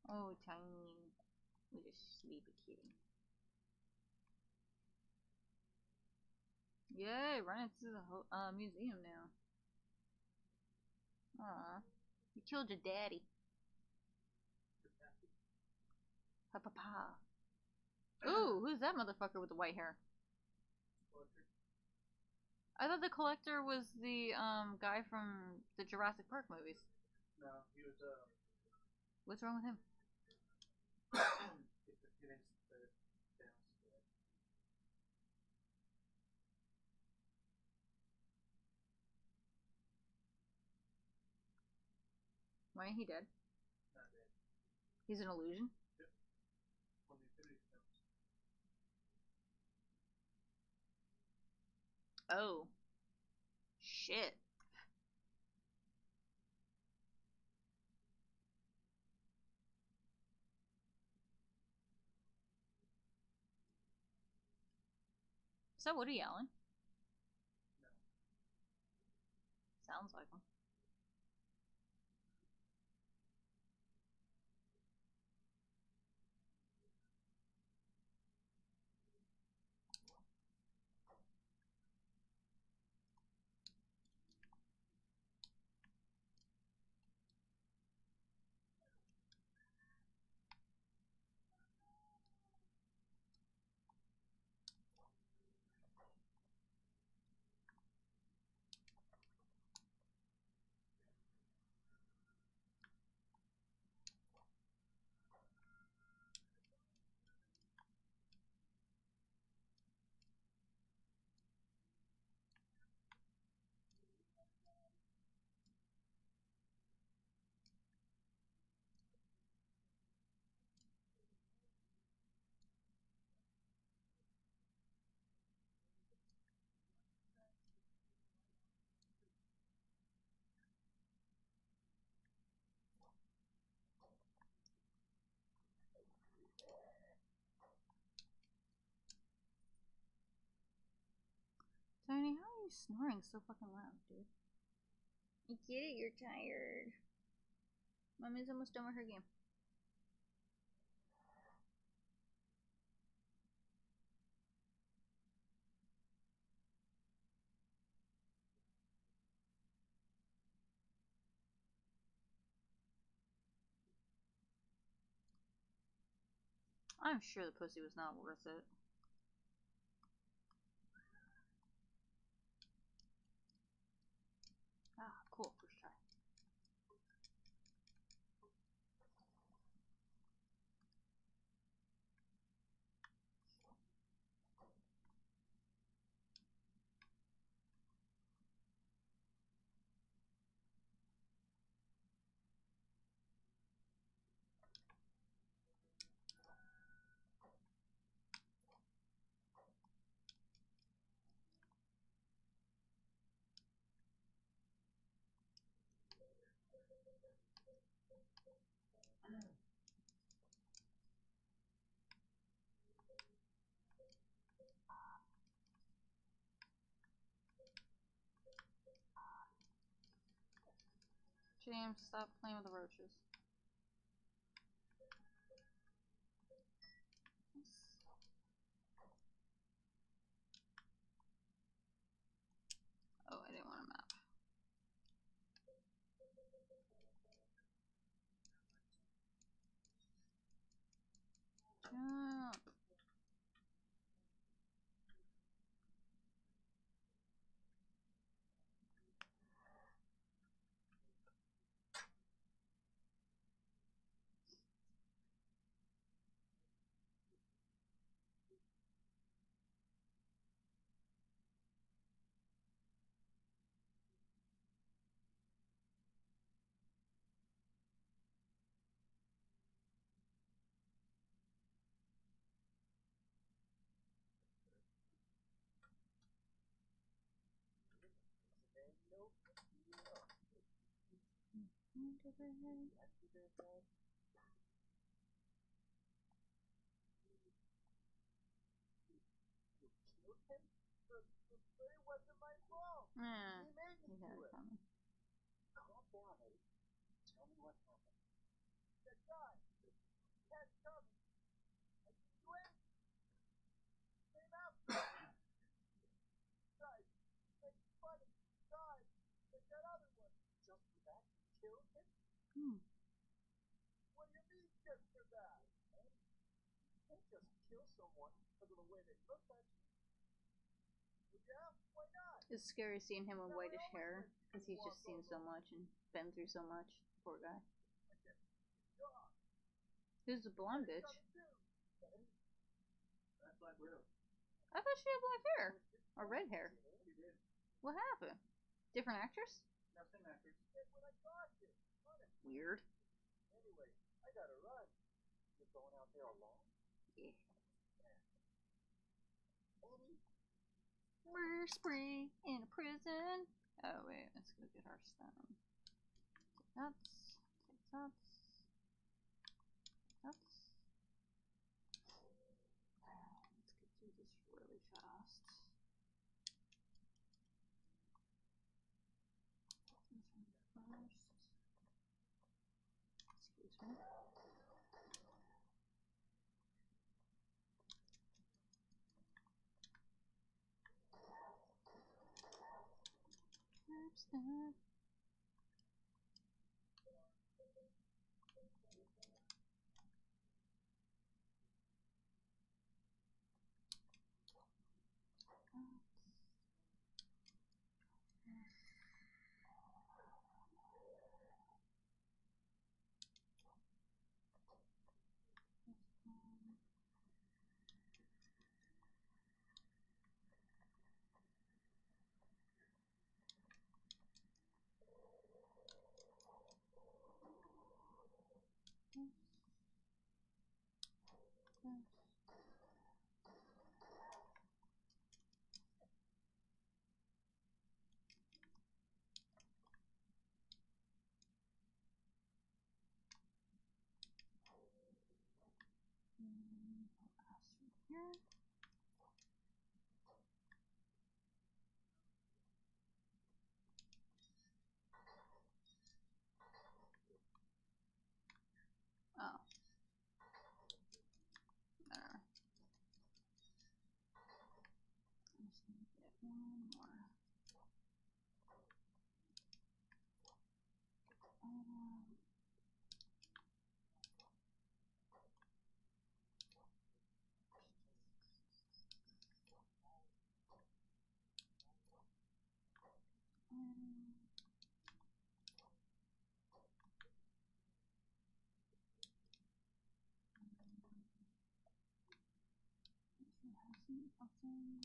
Oh, Tiny. Look at sleepy kitty. Yay, run into the museum now. Aw. You killed your daddy. Pa pa pa. Ooh, who's that motherfucker with the white hair? Collector. I thought the collector was the guy from the Jurassic Park movies. No, he was What's wrong with him? it is the down split. Why ain't he dead? Not dead. He's an illusion? Yep. From the Infinity Stones. Oh. Shit. Is that Woody Allen? No. Sounds like him. Tony, how are you snoring so fucking loud, dude? I get it, you're tired. Mommy's almost done with her game. I'm sure the pussy was not worth it. Ah, cool, first try. James, stop playing with the roaches. Oh, I didn't want a map. Jump. Under the head. It wasn't my fault. Eh, He made me he had do it it. coming. Calm down, Eddie. Tell me what happened. That guy. He had it coming. I didn't do anything. He came after me. Guys, making fun of me. Guys, like that other one. Just for that, you killed him? Hmm. What do you mean, just for that? Eddie, you can't just kill someone because of the way they look at you. Well, yeah, why not? It's scary seeing him with Now, I whitish always hair let because people he's just walk seen all so over. much and been through so much. Poor guy. I guess it's your job. Who's the blonde bitch? What are you gonna do? That's Black Widow. I thought she had black hair or red hair. She did. What happened? Different actress? No, same actress. Said when I got here. Honest. Weird. Anyway, I gotta run. You're going out there alone? Yeah. Eddie? Murder spree in a prison. Oh wait, let's go get our stone. Take nuts. Take nuts. Nuts. Let's get through this really fast. This one first. Excuse me. Curbstone. Here. Oh. There. I'm just gonna get one more. Nothing.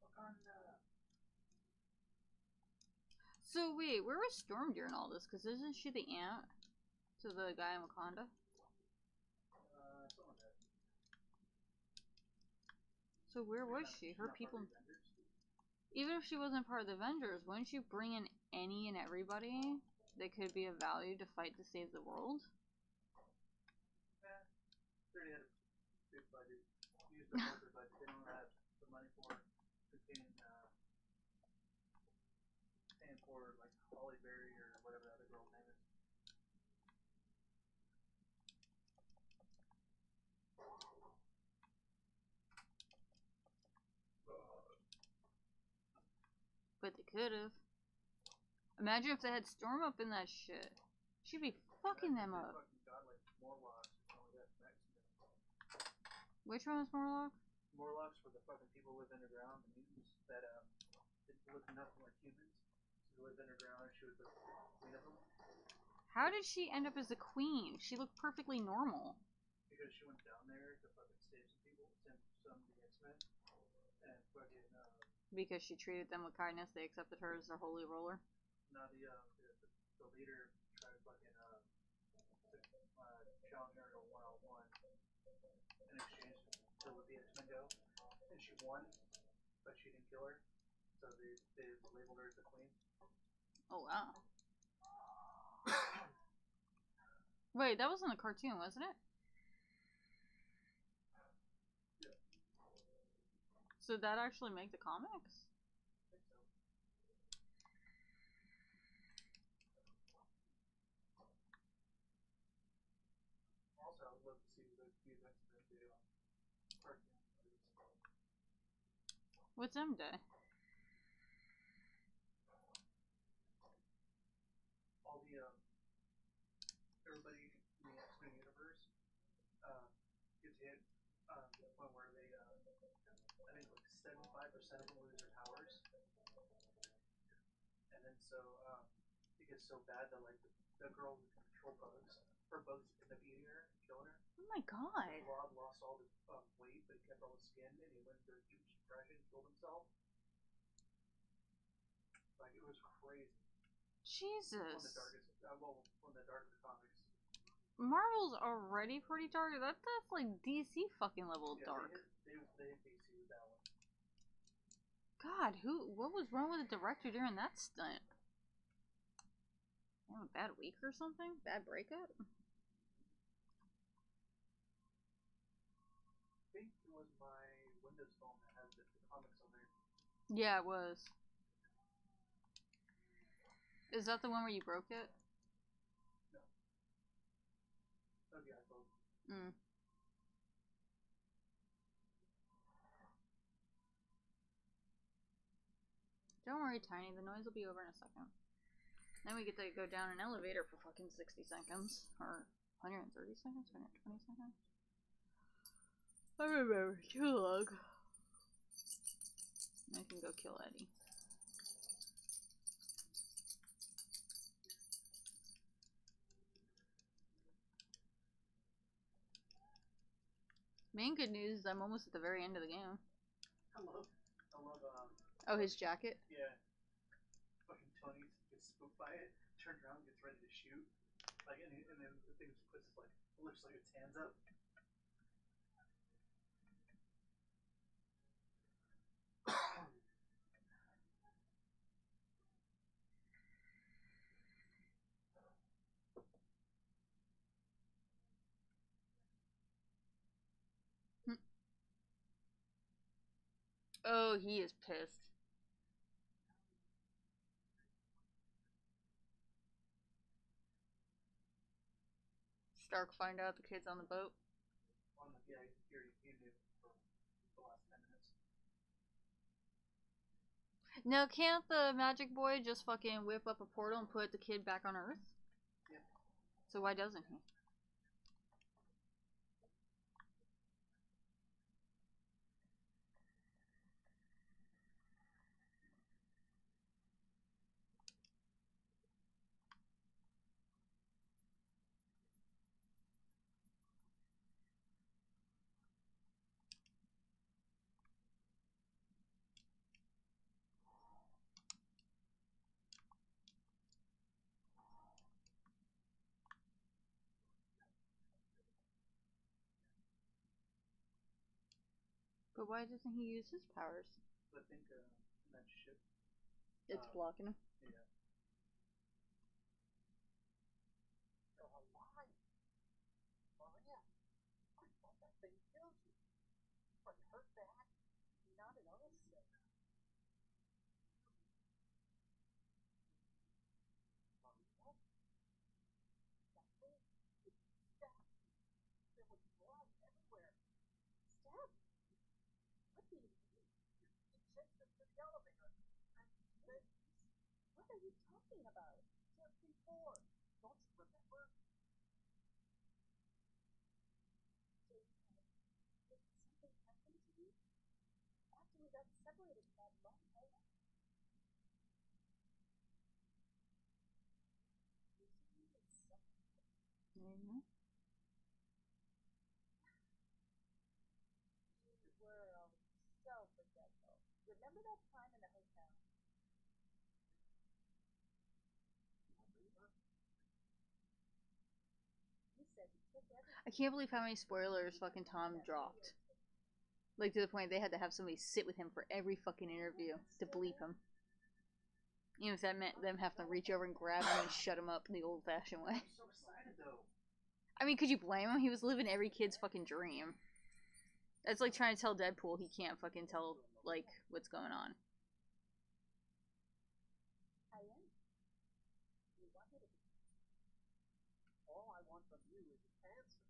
Wakanda. So wait, where was Storm during all this? Because isn't she the aunt to the guy in Wakanda? Something like that. So where was she? She's Her not part people. of the Avengers. Even if she wasn't part of the Avengers, wouldn't you bring in any and everybody that could be of value to fight to save the world? Yeah. They already had a big budget. Used up most of their budget. They don't have the money for paying for like Holly Berry or whatever the other girl's name is. But they could have. Imagine if they had Storm up in that shit. She'd be fucking them up. Fucking got like Morlocks and all that Mexican. Which one is Morlock? Morlocks were the fucking people who live underground, the mutants that didn't look nothing like humans. So they lived underground and she was the queen of them. How did she end up as a queen? She looked perfectly normal. Because she went down there to fucking save some people, some of the X-Men, and fucking Because she treated them with kindness, they accepted her as their holy roller. now the leader tried to in exchange to let the X-Men go, and she won, but she didn't kill her, so they labeled her as the queen. Oh wow. Wait, that wasn't a cartoon, wasn't it? Yeah. So that actually make the comics? I think so. Also, I would love to see the events of that day on cartoon. What's M Day? All the everybody in the X-Men universe gets hit to the point where they I think like 75% of them lose their powers, and then so it gets so bad that like the girl who can control bugs, her bugs end up eating her and killing her. Oh my god. Blob lost all his weight, but he kept all his skin, and he went into a huge depression, killed himself. Like it was crazy. Jesus. One of the darkest, one of the darker comics. Marvel's already pretty dark. That's like DC fucking level Yeah, dark. They hit DC with that one. God, what was wrong with the director during that stunt? A bad week or something? Bad breakup? I think it was my Windows phone that had the comics on there. Yeah, it was. Is that the one where you broke it? No. That was the iPhone. Mm. Don't worry, Tiny. The noise will be over in a second. Then we get to go down an elevator for fucking 60 seconds. Or 130 seconds? 120 seconds? I remember. Too long. I can go kill Eddie. Main good news is I'm almost at the very end of the game. I love, Oh, his jacket? yeah. Fucking Tony gets spooked by it, turns around, gets ready to shoot. Like, and then the thing just puts like, lifts like its hands up. Oh, he is pissed. Stark find out the kid's on the boat. Yeah, he knew for the last 10 minutes. Now, can't the magic boy just fucking whip up a portal and put the kid back on Earth? Yeah. So why doesn't he? But why doesn't he use his powers? I think in that ship. It's blocking him. Yeah. You're alive. Maria, I thought that thing killed you. But it hurt bad. Not at all sick. Maria? That thing, it stabbed me. There was blood everywhere. Stabbed me? What do you mean? It chased us to the elevator. And then what are you talking about? Just before. Don't you remember? Did something happen to you? After we got separated from that long hole? Mm-hmm. You were so forgetful. Remember that time in the hotel? You said said he took everything. I can't believe how many spoilers fucking Tom dropped. Like, to the point they had to have somebody sit with him for every fucking interview to bleep him. Even if that meant them having to reach over and grab him and shut him up in the old-fashioned way. I'm so excited though. I mean, could you blame him? He was living every kid's fucking dream. That's like trying to tell Deadpool he can't fucking tell, like, what's going on. I am. You want me to be. All I want from you is an answer.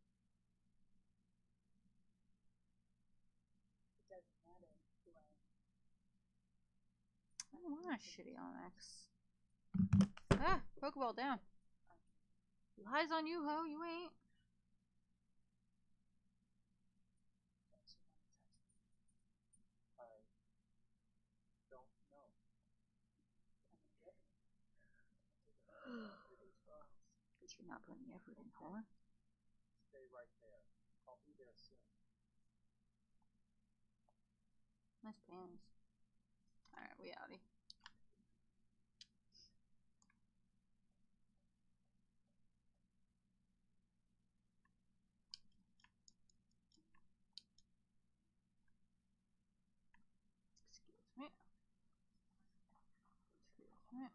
It doesn't matter who I am. I don't want a shitty Onyx. Ah, Pokeball down. Lies on you, ho, you ain't. Don't you want to touch me? I don't know. Come and get me. For these balls. But you're not putting the effort in, huh? Stay right there. I'll be there soon. Nice pants. Alright, we outie. Excuse me. Excuse me.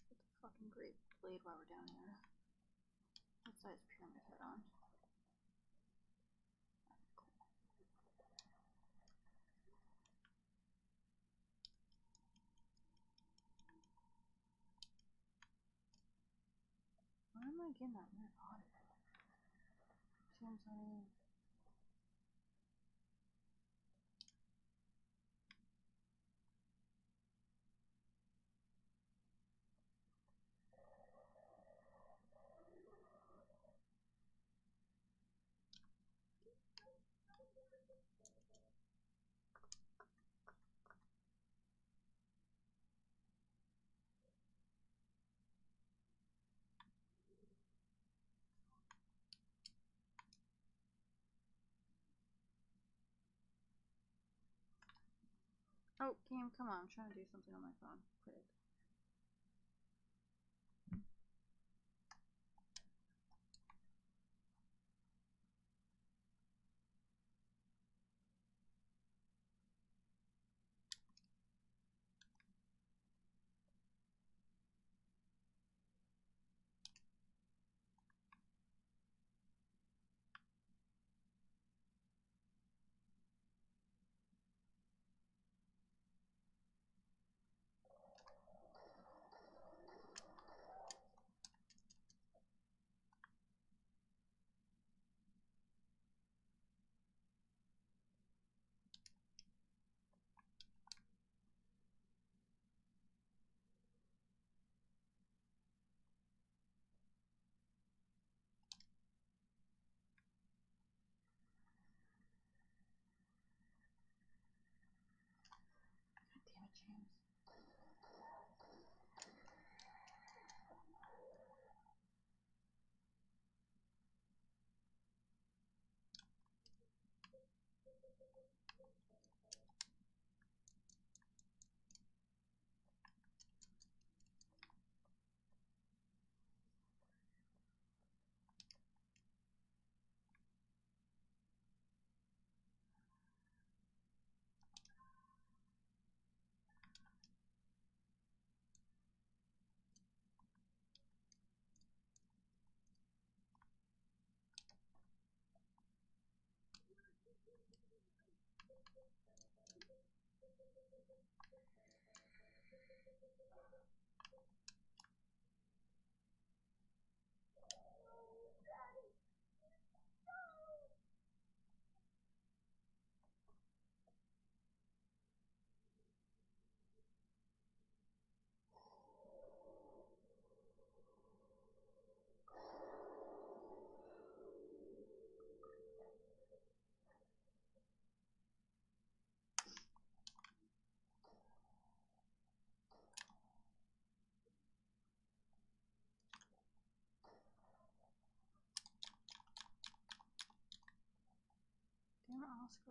Get the fucking great blade while we're down here. What size pyramid head on? Why am I getting that weird audio? Seems like... Oh, game, come on. I'm trying to do something on my phone. Quit it. God damn it, James. Oscar.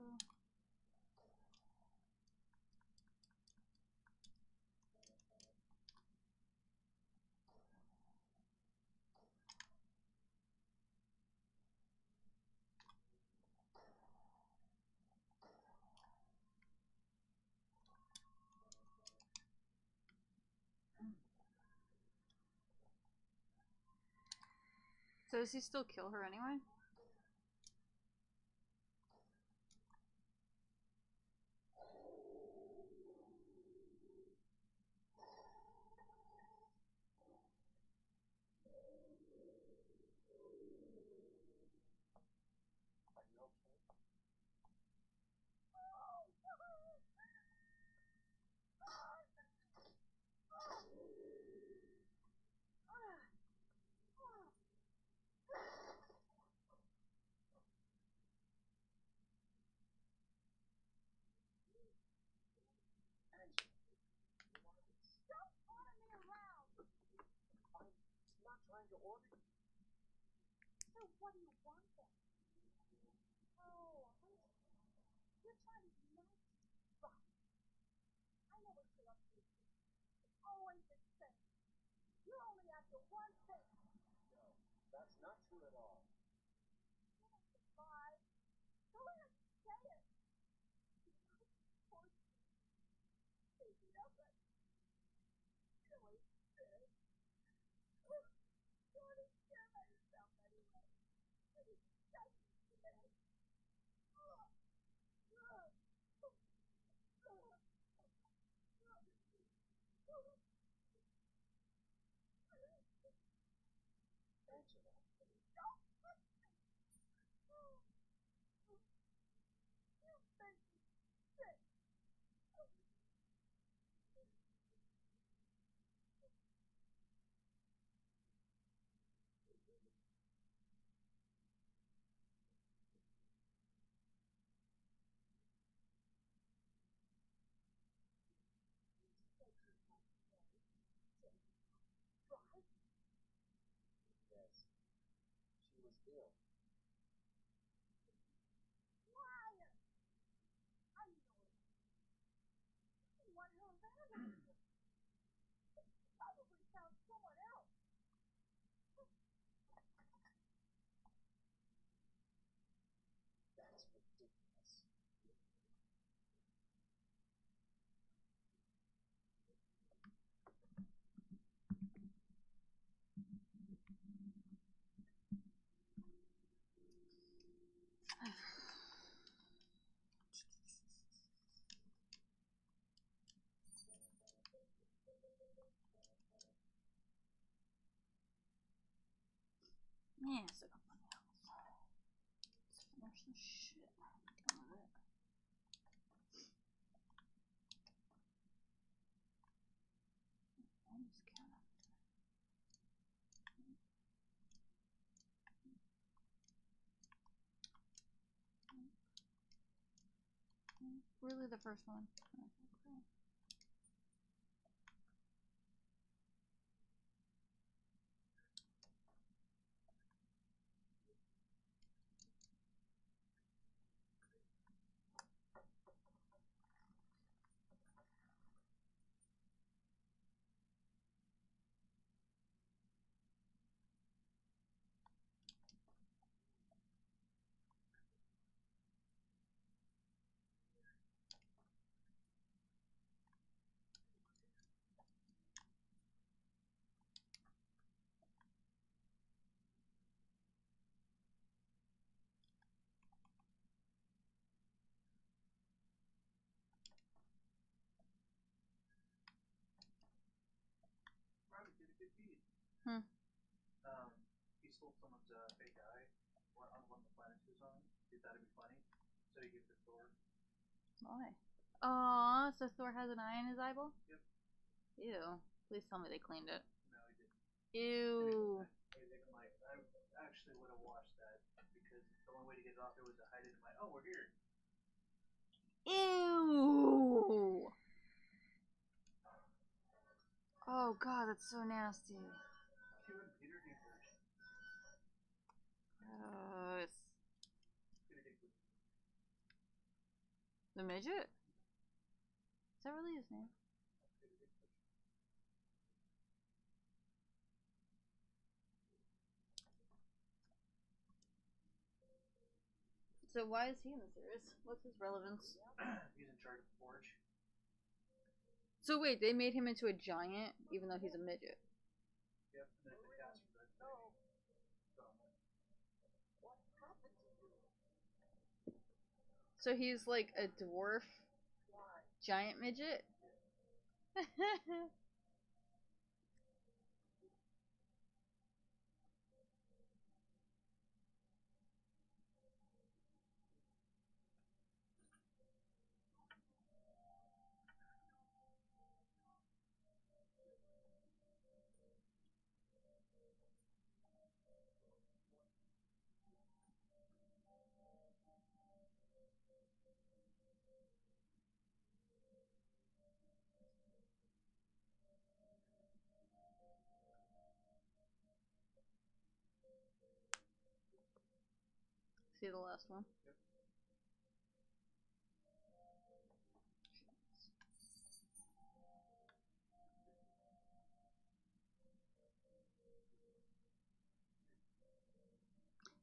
So does he still kill her anyway? Are you okay? Angela, you want this? Don't order me around! I'm not trying to order you. So what do you want then? Oh, you're trying to be nice. Right. I know what you're up to. It's always the same. You're only after one thing. No, that's not true at all. You don't survive. Go ahead and say it. Poor baby, nothing. You always did. You want to care about yourself anyway. And you got me today. Angela, Don't touch me! You make me sick! Said you had no sick, right? yes, she was ill. Liar! I know it. You want her abandoned. She probably found someone else. That's ridiculous. Yeah, so something else. Let's finish this shit. Done with it. Almost counter. Really, the first one. Okay. Robert did a good deed. Hmm. He stole someone's fake eye on one of the planets he was on. He thought it'd be funny, so he gave it to Thor. Why? Aw, so Thor has an eye in his eyeball? Yep. Ew. Please tell me they cleaned it. No, he didn't. Ew. I'm like, I actually would have watched that because the only way to get it off there was to hide it in my. Oh, we're here. Ew. Oh god, that's so nasty. Q and Peter Dinklage. Gross. Peter Dinklage. The midget? Is that really his name? So why is he in the series? What's his relevance? He's in charge of the forge. So wait, they made him into a giant, even though he's a midget. Yep, and then they cast for that. No. What happened to you? So he's like a dwarf Why? giant midget? See the last one? Yep.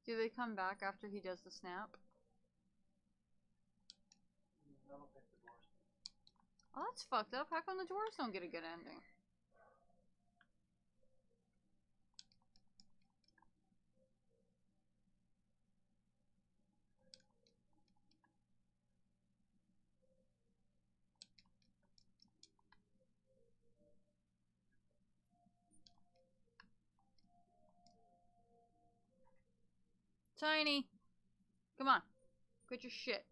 Do they come back after he does the snap? I don't think the doors. Oh, that's fucked up. How come the dwarves don't get a good ending? Tiny! Come on. Quit your shit.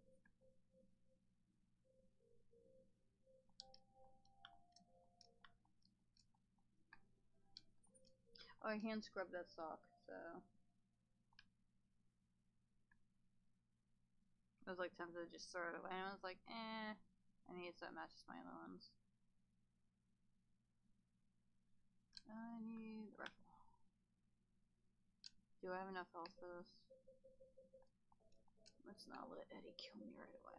Oh, I hand scrubbed that sock, so... I was like tempted to just throw it away, and I was like, eh. I need so it matches my other ones. I need the rifle. Do I have enough health for this? Let's not let Eddie kill me right away.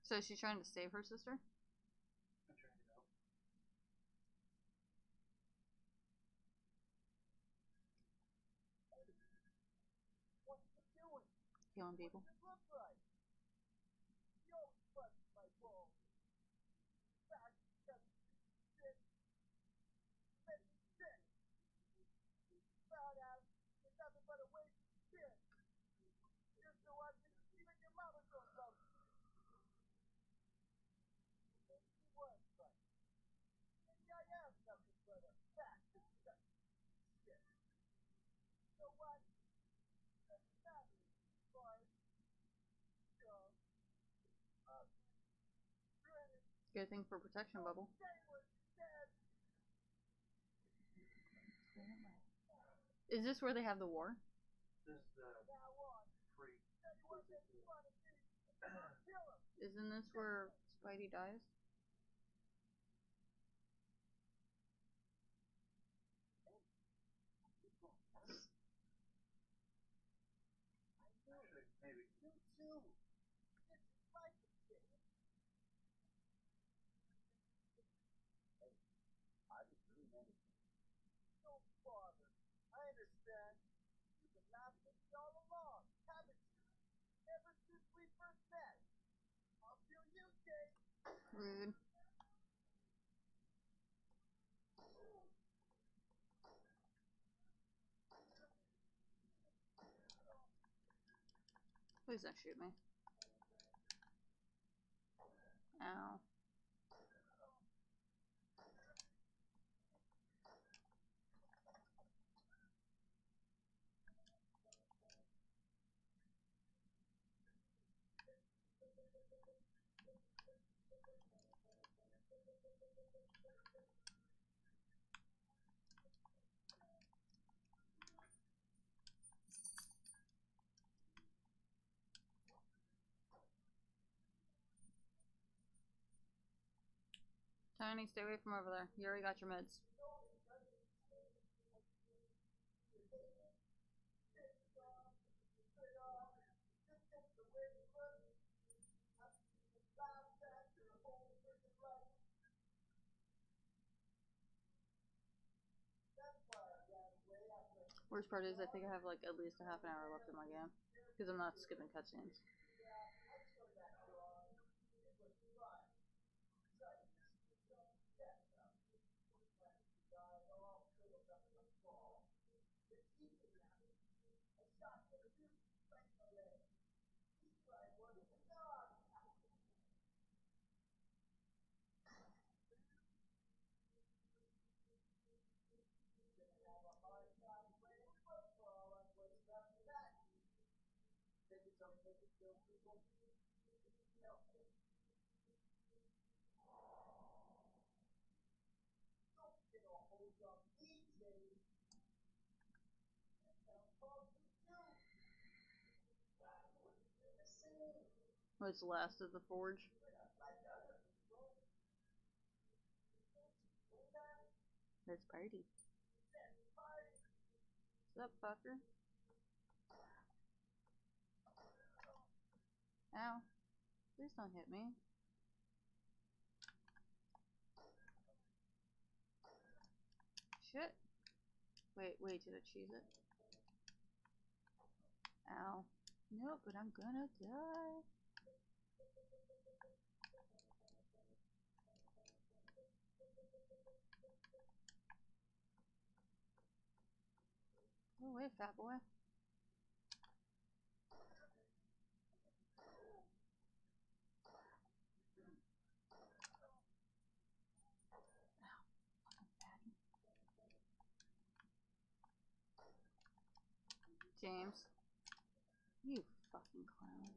So is she trying to save her sister? I'm trying to help. What are you doing? Killing people? What does it look like? You always bust my balls. Fast, just shit. Make me sick. Found out you're nothing but a waste of shit. You're so ugly, even your mama don't love you. Maybe he was right. Maybe I am nothing but a fat, disgusting shit. You know what? Doesn't matter. Fine. Dumb. Ugly. Pretty. Good thing for protection bubble. Say what you said. Is this where they have the war? This is the Now on. free. Anyone makes fun of me, kill him. Isn't this where Spidey dies? Actually, maybe. You too. This is like a kid. Hey, I didn't mean anything. Don't bother. I understand. You've been laughing at me all along, haven't you? Ever since we first met. I'll feel you, Jake. Rude. Please don't shoot me. Ow. Tiny, stay away from over there. You already got your meds. Worst part is I think I have like at least a half an hour left in my game because I'm not skipping cutscenes. What's the last of the forge? Let's party. What's up, fucker? Ow. Please don't hit me. Shit. Wait, did I choose it? Ow. No, but I'm gonna die. Go away, fat boy. James. You fucking clown.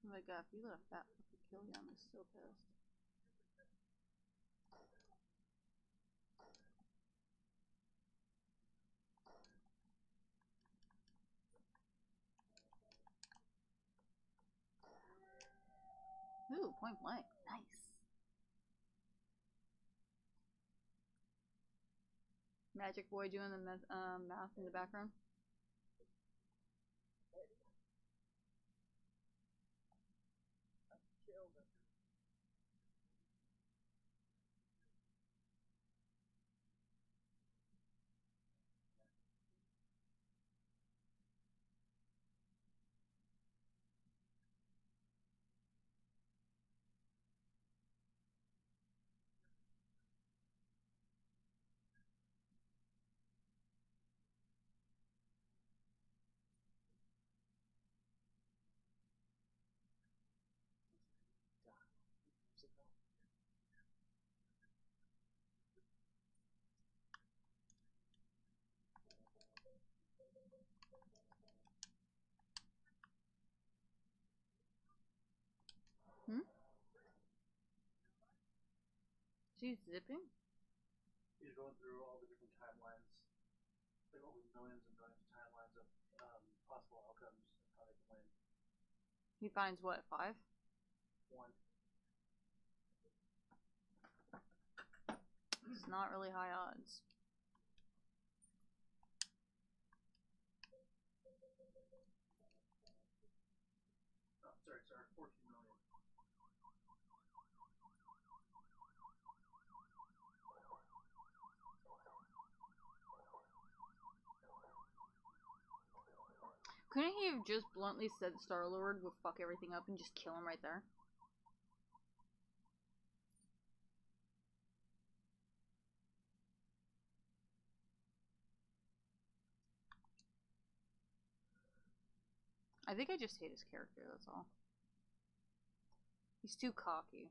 Oh my god, if you let a fat fucker kill you, I'm so pissed. Ooh, point blank. Nice. Magic boy doing the math in the background. Killed him. Hmm? She's zipping? He's going through all the different timelines, like over millions and millions of timelines of possible outcomes and how they can win. He finds what, 5? One. It's not really high odds. Oh, sorry, 14 million. Couldn't he have just bluntly said Star-Lord would fuck everything up and just kill him right there? I think I just hate his character, that's all. He's too cocky.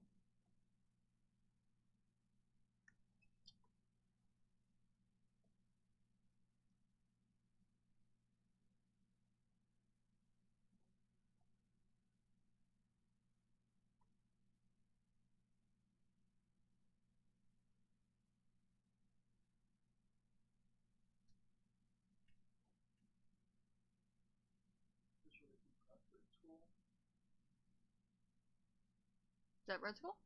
that Red Skull?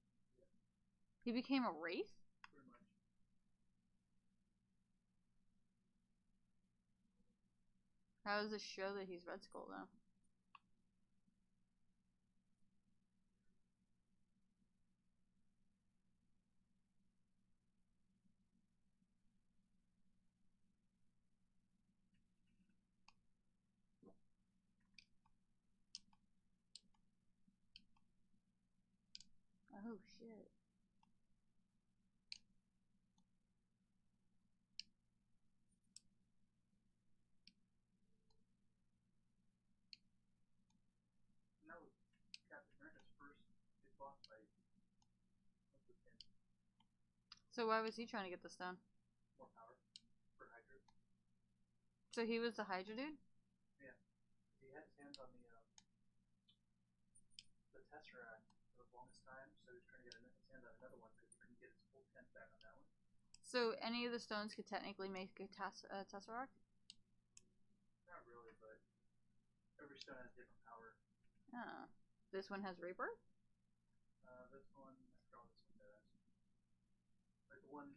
He became a wraith? Pretty much. How does this show that he's Red Skull though? Oh shit. And that was Captain America's first big boss fight. Was with him. So why was he trying to get this done? More power for Hydra. So he was the Hydra dude? Yeah. He had his hands on the Tesseract for the longest time, so he was trying to get his hands on another one because he couldn't get his full tent back on that one. So any of the stones could technically make a Tesseract? Not really, but every stone has different power. Oh. This one has Rebirth? This one, I forgot what this one does. Like the one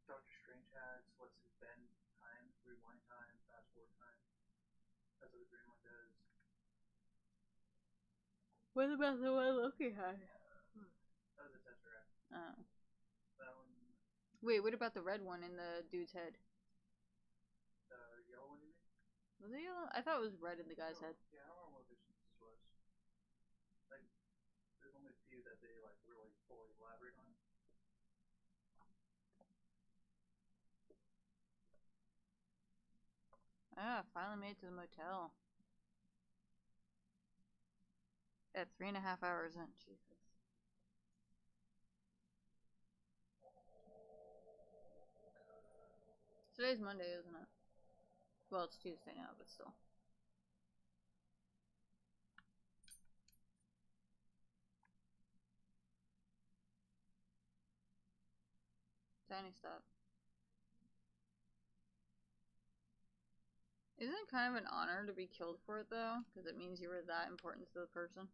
Doctor Strange has, lets him bend time, rewind time, fast forward time. That's what the green one does. What about the one Loki had? That was a Tesseract. Oh. That one, Wait, what about the red one in the dude's head? the yellow one, you mean? Was it yellow? I thought it was red in the guy's head. Yeah, I don't remember what this was. Like, there's only a few that they like really fully elaborate on. Ah, finally made it to the motel. At 3.5 hours in. Jesus. Today's Monday, isn't it? Well, it's Tuesday now, but still. Tiny stop. Isn't it kind of an honor to be killed for it, though? Because it means you were that important to the person.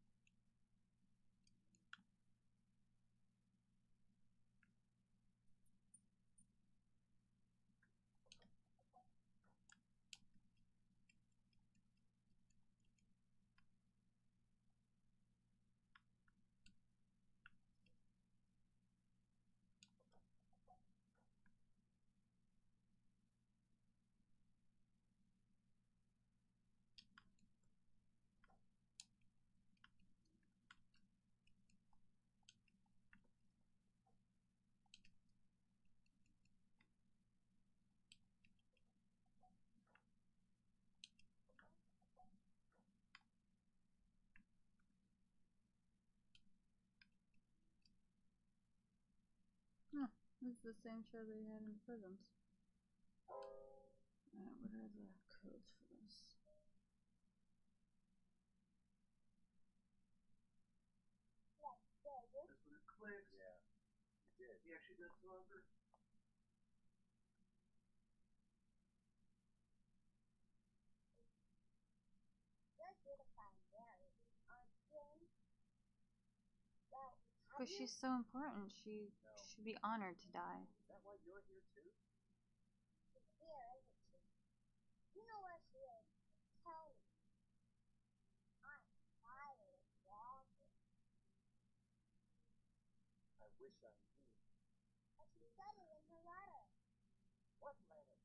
Huh. This is the same show they had in the prisons. Alright, what are the codes for this? That's when it clicks. Yeah, you did. He actually does deliver. You're here to find Mary, aren't you? Well, But she's so important. She should be honored to die. Is that why you're here too? she's here, isn't she? You know where she is. Tell me. I'm tired of walking. I wish I knew. But she said it in her letter. What letter?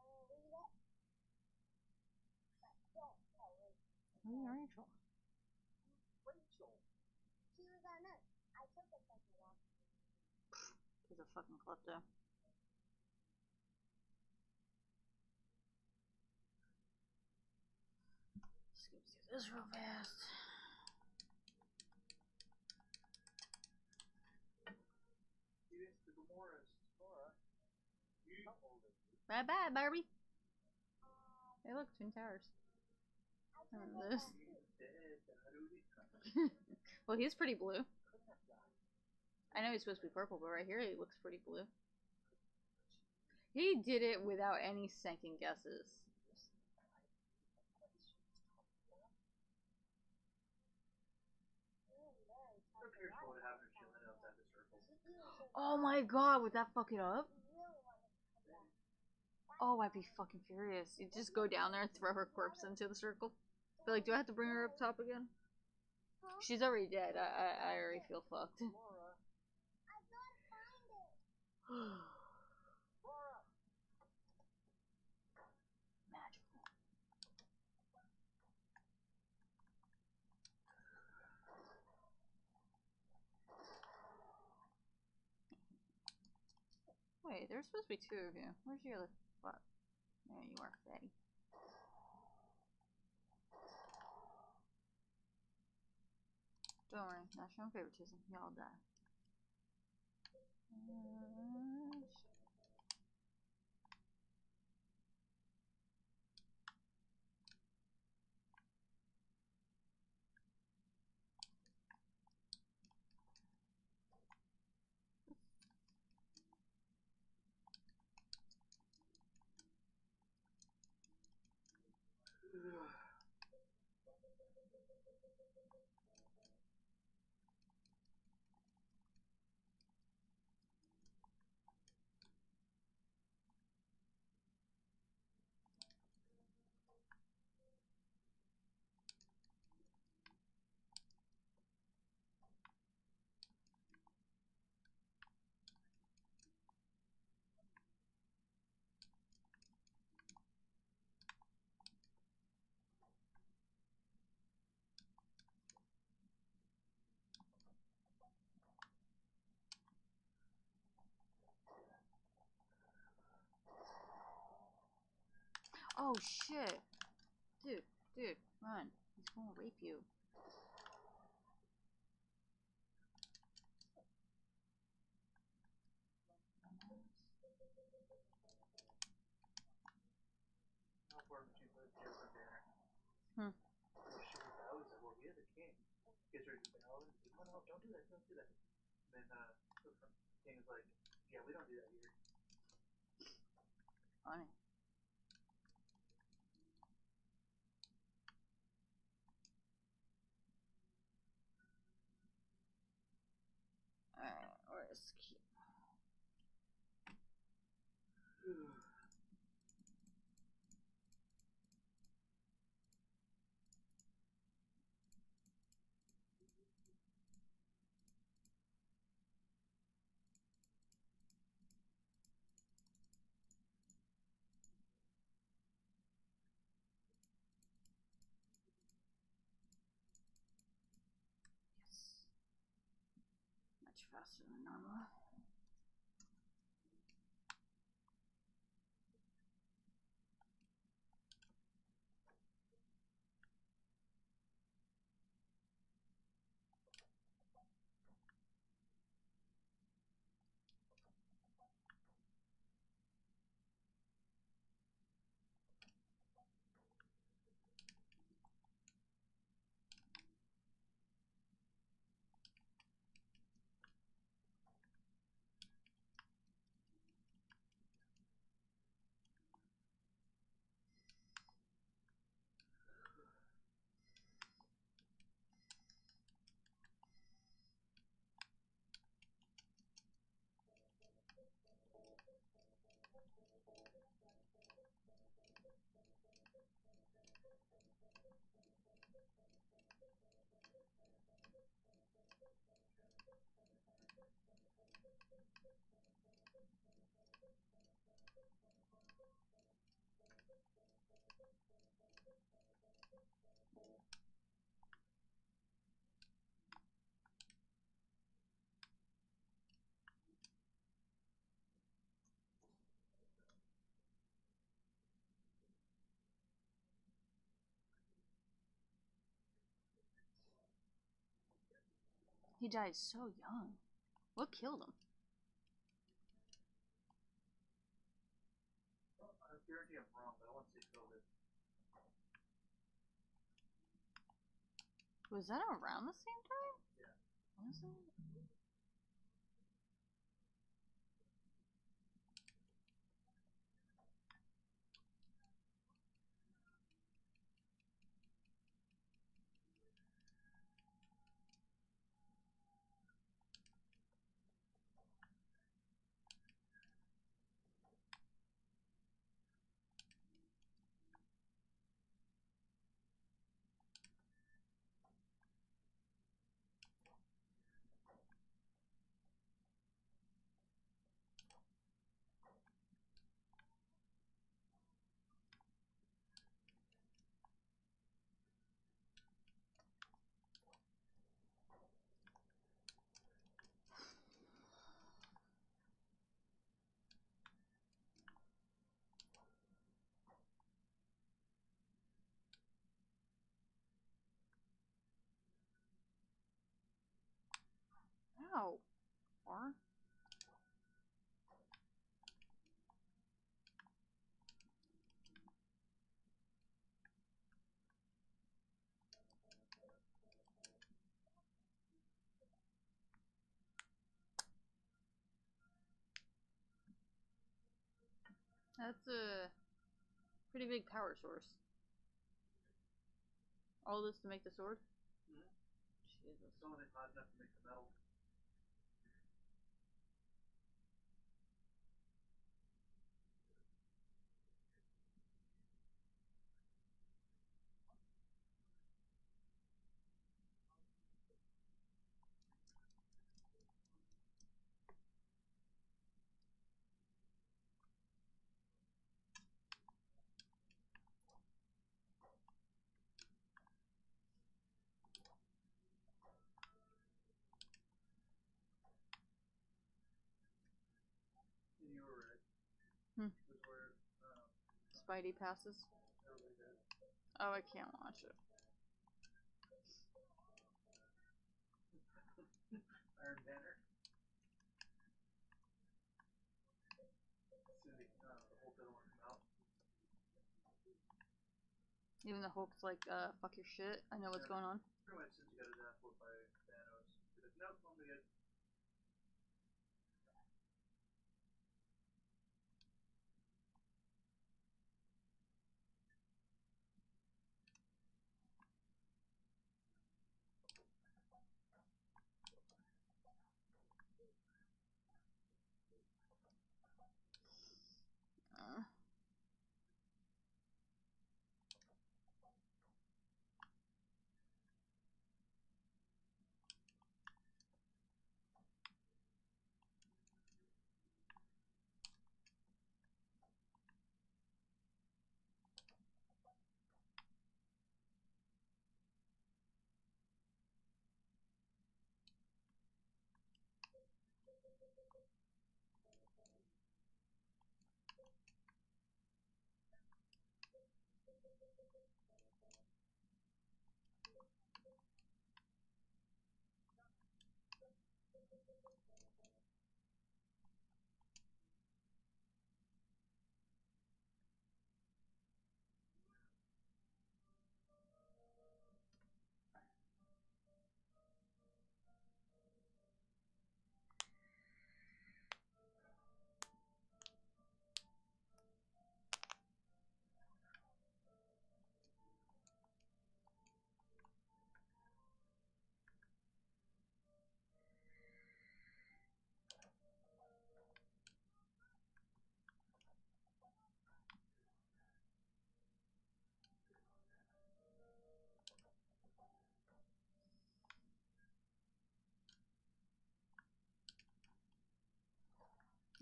Read it. But don't tell her. Who's Rachel? Rachel. She was our nurse. I took her from her last week. He's a fucking klepto. Skip through this real fast. He is the Gamora's. Cora, how old are you? Bye bye, Barbie. Hey, look, Twin Towers. I I took remember her this. last week. Well, he's pretty blue. Couldn't have died. I know he's supposed to be purple, but right here he looks pretty blue. He did it without any second guesses. Oh my god, would that fuck it up? You really want him to come back. Oh, I'd be fucking furious. You just go down there and throw her corpse into the circle. But like, do I have to bring her up top again? Huh? She's already dead. I already feel fucked. Laura. I gotta find it. Laura. Magical. Wait, there's supposed to be two of you. Where's the other fuck? There you are, fatty. Don't worry, not showing favoritism. Y'all die. Oh shit! Dude, run. He's gonna rape you. How far would you put Joe for dinner? Hmm. So she would bow. He's like, well, you're the king. Gets ready to bow. And he's like, no, don't do that, don't do that. And then the king is like, yeah, we don't do that here. Funny. Alright, where's key? Yes. Much faster than normal. He died so young. What killed him? Well, I guarantee I'm wrong, but I want to say COVID. Was that around the same time? Yeah. Was it? Ow. Or? That's a pretty big power source. All this to make the sword? Mm-hmm. Jesus. It's only hot enough to make the metal. And you were right. Hmm. It was where Spidey passes. everybody did. Oh, I can't watch it. Iron Banner. Soon the Hulk doesn't want to come out. Even the Hulk's like, fuck your shit. I know what's Yeah. going on. Pretty much since you got his ass whooped by Thanos. He's like, nope, I'm good.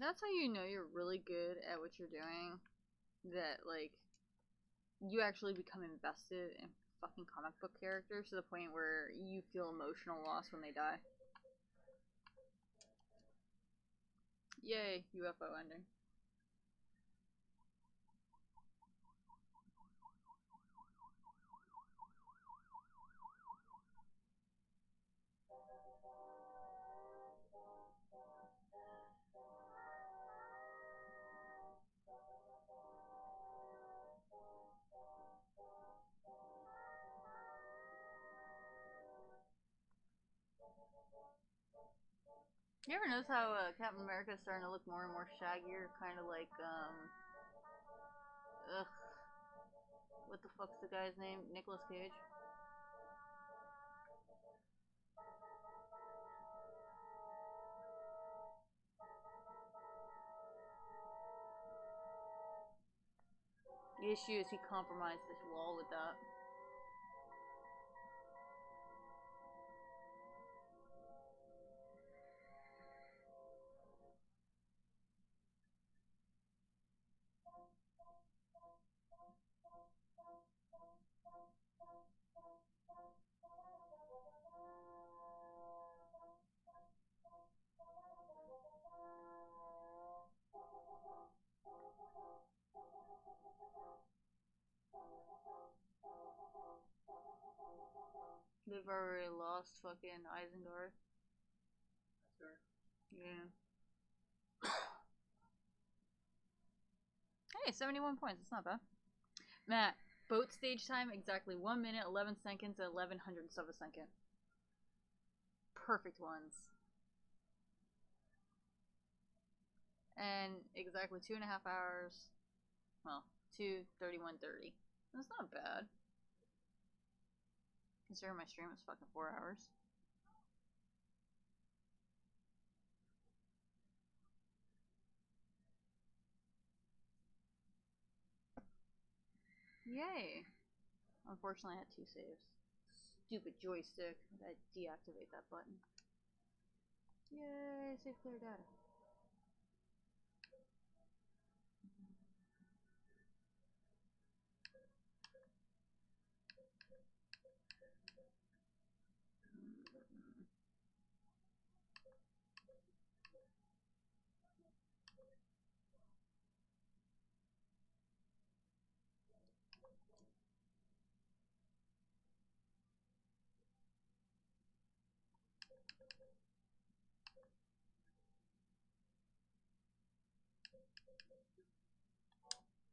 That's how you know you're really good at what you're doing. That, like, you actually become invested in fucking comic book characters to the point where you feel emotional loss when they die. Yay, UFO ending. You ever notice how Captain America is starting to look more and more shaggier? Kind of like, ugh. What the fuck's the guy's name? Nicolas Cage? The issue is he compromised this wall with that. They've already lost fucking Isengard. there. Yeah. Hey, 71 points. It's not bad. Matt, boat stage time exactly 1 minute, 11 seconds, and 11 hundredths of a second. Perfect ones. And exactly 2.5 hours. Well, 2:31:30. That's not bad. Considering my stream is fucking 4 hours. Yay! Unfortunately, I had 2 saves. Stupid joystick. I gotta deactivate that button. Yay! Save clear data.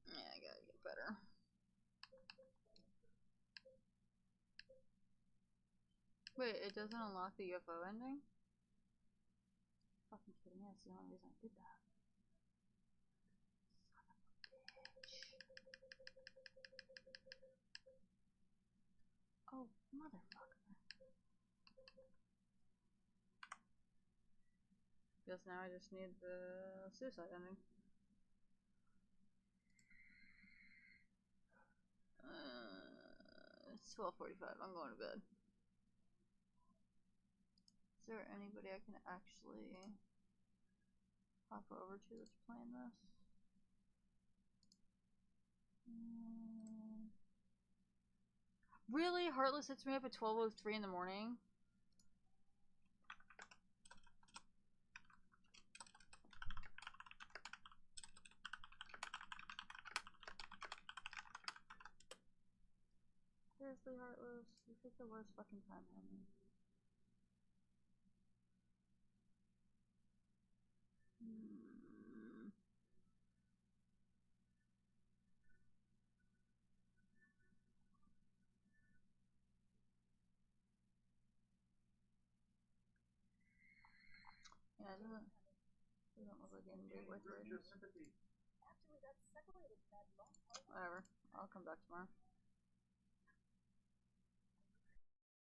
Yeah, I gotta get better. Wait, it doesn't unlock the UFO ending? Fucking kidding me, that's the only reason I did that. Oh, motherfucker. Guess now I just need the suicide ending. It's 12:45. I'm going to bed. Is there anybody I can actually hop over to that's playing this? Really? Heartless hits me up at 12:03 in the morning? Seriously, Heartless? You picked the worst fucking time on me. Yeah, it doesn't look like anybody worth raiding. Sympathy. After we got separated that long hard Whatever. I'll come back tomorrow.